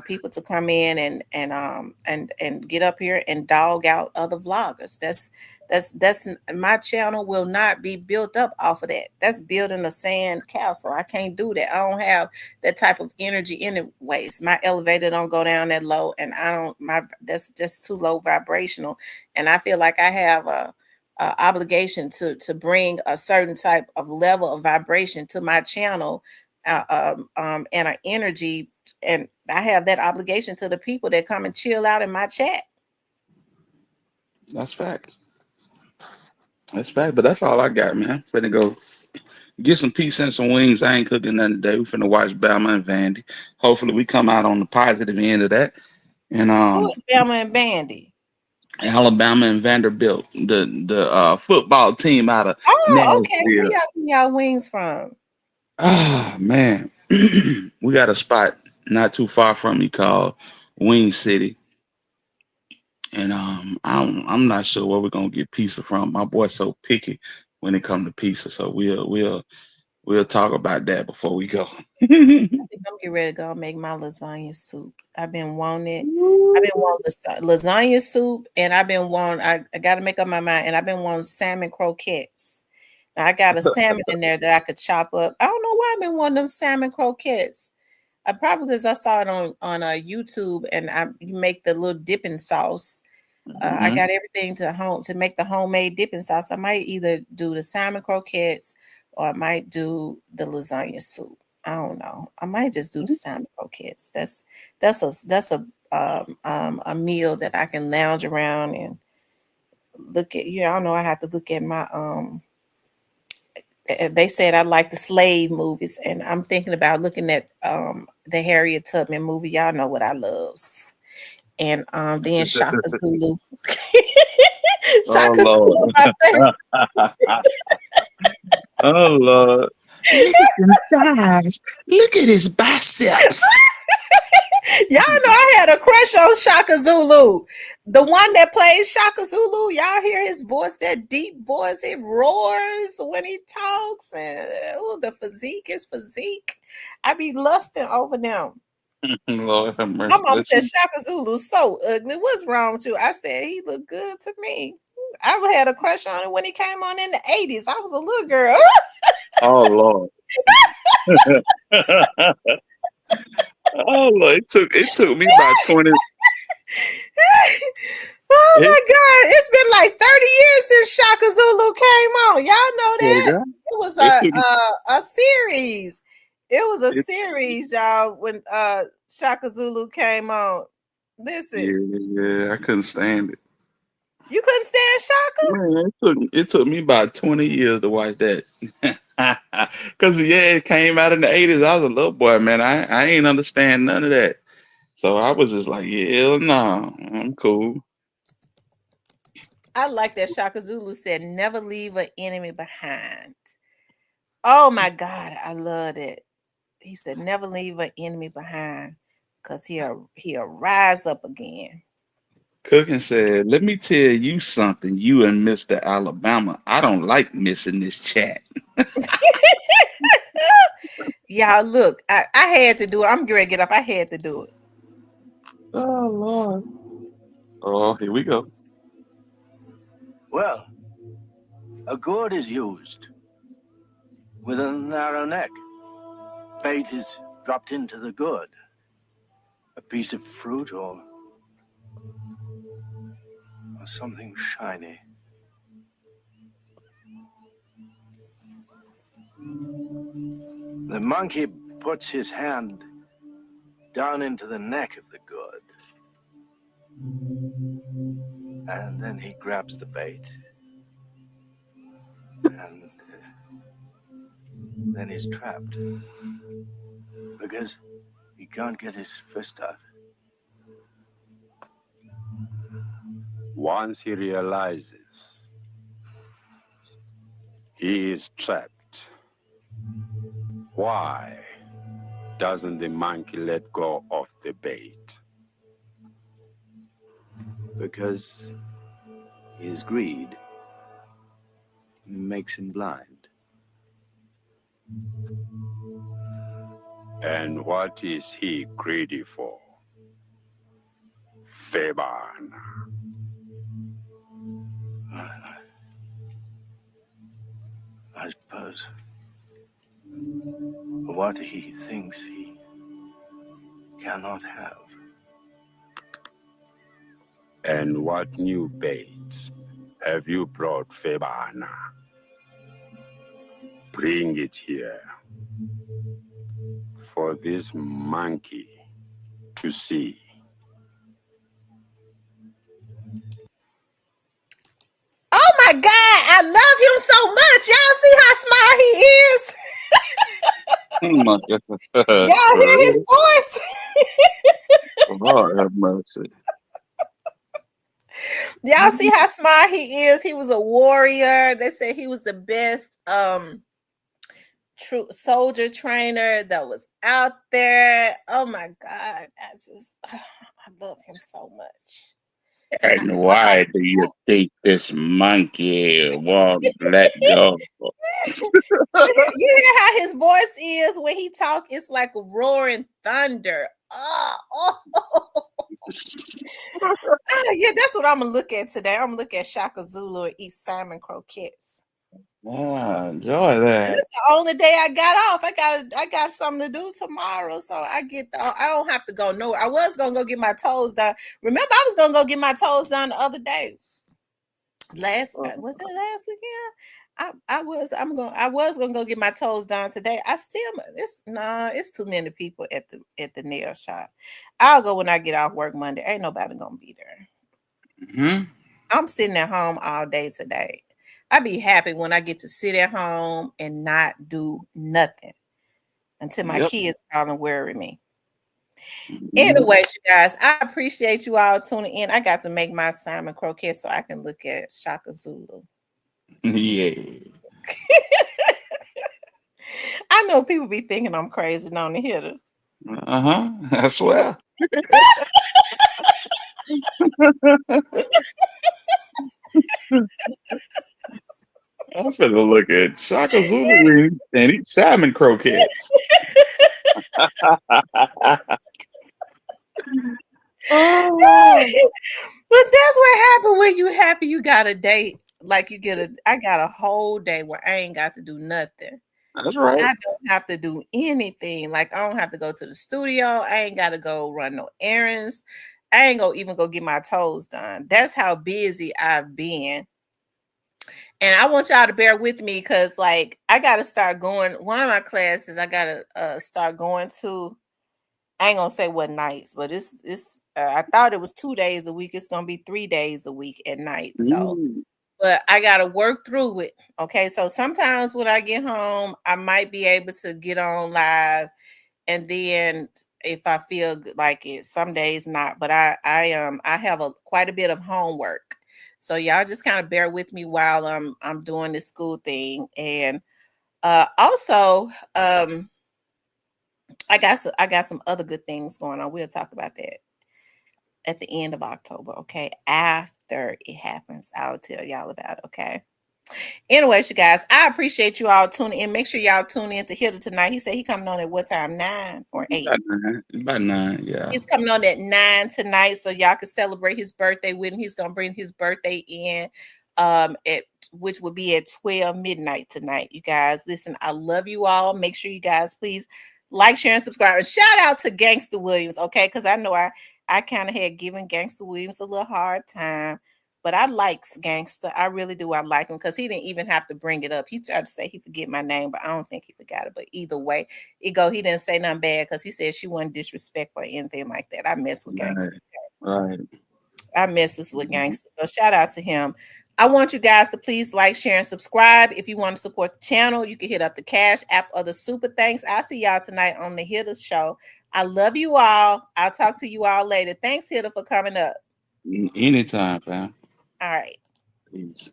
people to come in and get up here and dog out other vloggers. That's my channel will not be built up off of that. That's building a sand castle. I can't do that. I don't have that type of energy anyways. My elevator don't go down that low, and I don't my that's just too low vibrational. And I feel like I have a obligation to bring a certain type of level of vibration to my channel and an energy, and I have that obligation to the people that come and chill out in my chat. That's fact. That's fact. But that's all I got, man. Finna go get some pizza and some wings. I ain't cooking nothing today. We finna watch Bama and Vandy. Hopefully we come out on the positive end of that. And Who is Bama and Bandy? Alabama and Vanderbilt, the football team out of Oh, okay. Where Nashville. y'all getting y'all wings from? Ah man. We got a spot not too far from me called Wing City. And I'm not sure where we're gonna get pizza from. My boy's so picky when it comes to pizza, so we'll talk about that before we go. I think I'm getting ready to go make my lasagna soup. I've been wanting it. I've been wanting lasagna soup, and I've been wanting. I got to make up my mind, and I've been wanting salmon croquettes. Now I got a salmon in there that I could chop up. I don't know why I've been wanting them salmon croquettes. I probably because I saw it on YouTube, and you make the little dipping sauce. I Mhm. got everything to make the homemade dipping sauce. I might either do the salmon croquettes or I might do the lasagna soup. I don't know. I might just do the salmon croquettes. That's a meal that I can lounge around and look at. I don't know. I have to look at my They said I like the slave movies, and I'm thinking about looking at the Harriet Tubman movie. Y'all know what I love, and then Shaka Zulu. Oh Shaka Zulu, Lord. my favorite. Oh Lord. Look at them thighs. Look at his biceps. Y'all know I had a crush on Shaka Zulu. The one that plays Shaka Zulu. Y'all hear his voice, that deep voice. It roars when he talks. And the physique is physique. I be lusting over them. Lord have My mercy. mom said Shaka Zulu's so ugly. What's wrong with you? I said he looked good to me. I had a crush on him when he came on in the 80s. I was a little girl. Oh Lord. Oh Lord. It took me about 20. Oh It, my God. It's been like 30 years since Shaka Zulu came on. Y'all know swear to that? God, It was it took a series. It was a it, series, y'all, when Shaka Zulu came on. Listen, yeah, I couldn't stand it. you couldn't stand Shaka? Man, it took me about 20 years to watch that. Cause it came out in the 80s. I was a little boy, man. I ain't understand none of that. So I was just like, yeah, no, I'm cool. I like that Shaka Zulu said, never leave an enemy behind. Oh my God, I love it. He said, never leave an enemy behind because he'll rise up again. Cooking said, let me tell you something, you and Mr. Alabama. I don't like missing this chat. Y'all, look, I had to do it. I'm going to get up. I had to do it. Oh Lord. Oh, here we go. Well, a gourd is used with a narrow neck. Bait is dropped into the gourd. A piece of fruit or something shiny. The monkey puts his hand down into the neck of the gourd. And then he grabs the bait. And then he's trapped. Because he can't get his fist out. Once he realizes he is trapped, why doesn't the monkey let go of the bait? Because his greed makes him blind. And what is he greedy for? Feban. I suppose what he thinks he cannot have. And what new baits have you brought, Febana? Bring it here for this monkey to see. Oh my God, I love him so much. Y'all see how smart he is? Oh my God. Y'all For hear his real? voice? Lord have mercy. Y'all see how smart he is? He was a warrior. They said he was the best true soldier trainer that was out there. Oh my God. I love him so much. And why do you think this monkey won't let go? You hear how his voice is when he talk? It's like a roaring thunder. Yeah, that's what I'm gonna look at today. I'm gonna look at Shaka Zulu and eat salmon croquettes. Yeah, enjoy And that. it's the only day I got off. I got something to do tomorrow, so I don't have to go nowhere. I was gonna go get my toes done. Remember, I was gonna go get my toes done the other day. Was it last weekend? I was gonna go get my toes done today. It's too many people at the nail shop. I'll go when I get off work Monday. Ain't nobody gonna be there. Hmm. I'm sitting at home all day today. I be happy when I get to sit at home and not do nothing until my Yep. kids come and worry me. Hmm. Anyways, you guys, I appreciate you all tuning in. I got to make my salmon croquette so I can look at Shaka Zulu. Yeah. I know people be thinking I'm crazy, don't they hear this? I swear. I'm finna look at Shaka Zulu and eat salmon croquettes. Oh, But that's what happened when you happy you got a date. Like I got a whole day where I ain't got to do nothing. that's right. I don't have to do anything. Like I don't have to go to the studio. I ain't got to go run no errands. I ain't gonna even go get my toes done. That's how busy I've been. And I want y'all to bear with me because like I gotta start going. One of my classes I gotta start going to. I ain't gonna say what nights, but it's I thought it was 2 days a week. It's gonna be 3 days a week at night. So Mm, but I gotta work through it. Okay. So sometimes when I get home, I might be able to get on live, and then if I feel like it, some days not. But I have a quite a bit of homework. So y'all just kind of bear with me while I'm doing this school thing. And also I got some other good things going on. We'll talk about that at the end of October, okay? After it happens, I'll tell y'all about it, okay? Anyways, you guys, I appreciate you all tuning in. Make sure y'all tune in to Hitter tonight. He said he coming on at what time? 9 or 8? about 9. About 9, yeah. He's coming on at 9 tonight, so y'all can celebrate his birthday with him. He's gonna bring his birthday in, at which will be at 12 midnight tonight. You guys, listen, I love you all. Make sure you guys please like, share, and subscribe. And shout out to Gangsta Williams, okay? Because I know I kind of had given Gangsta Williams a little hard time. But I likes Gangsta. I really do. I like him because he didn't even have to bring it up. He tried to say he forget my name, but I don't think he forgot it. But either way, he didn't say nothing bad because he said she wasn't disrespectful or anything like that. I mess with Gangsta. Right. Right. I mess with Gangsta. So shout out to him. I want you guys to please like, share, and subscribe. If you want to support the channel, you can hit up the Cash App or the Super Thanks. I'll see y'all tonight on the Hitters Show. I love you all. I'll talk to you all later. Thanks, Hitter, for coming up. Anytime, fam. All right. Peace.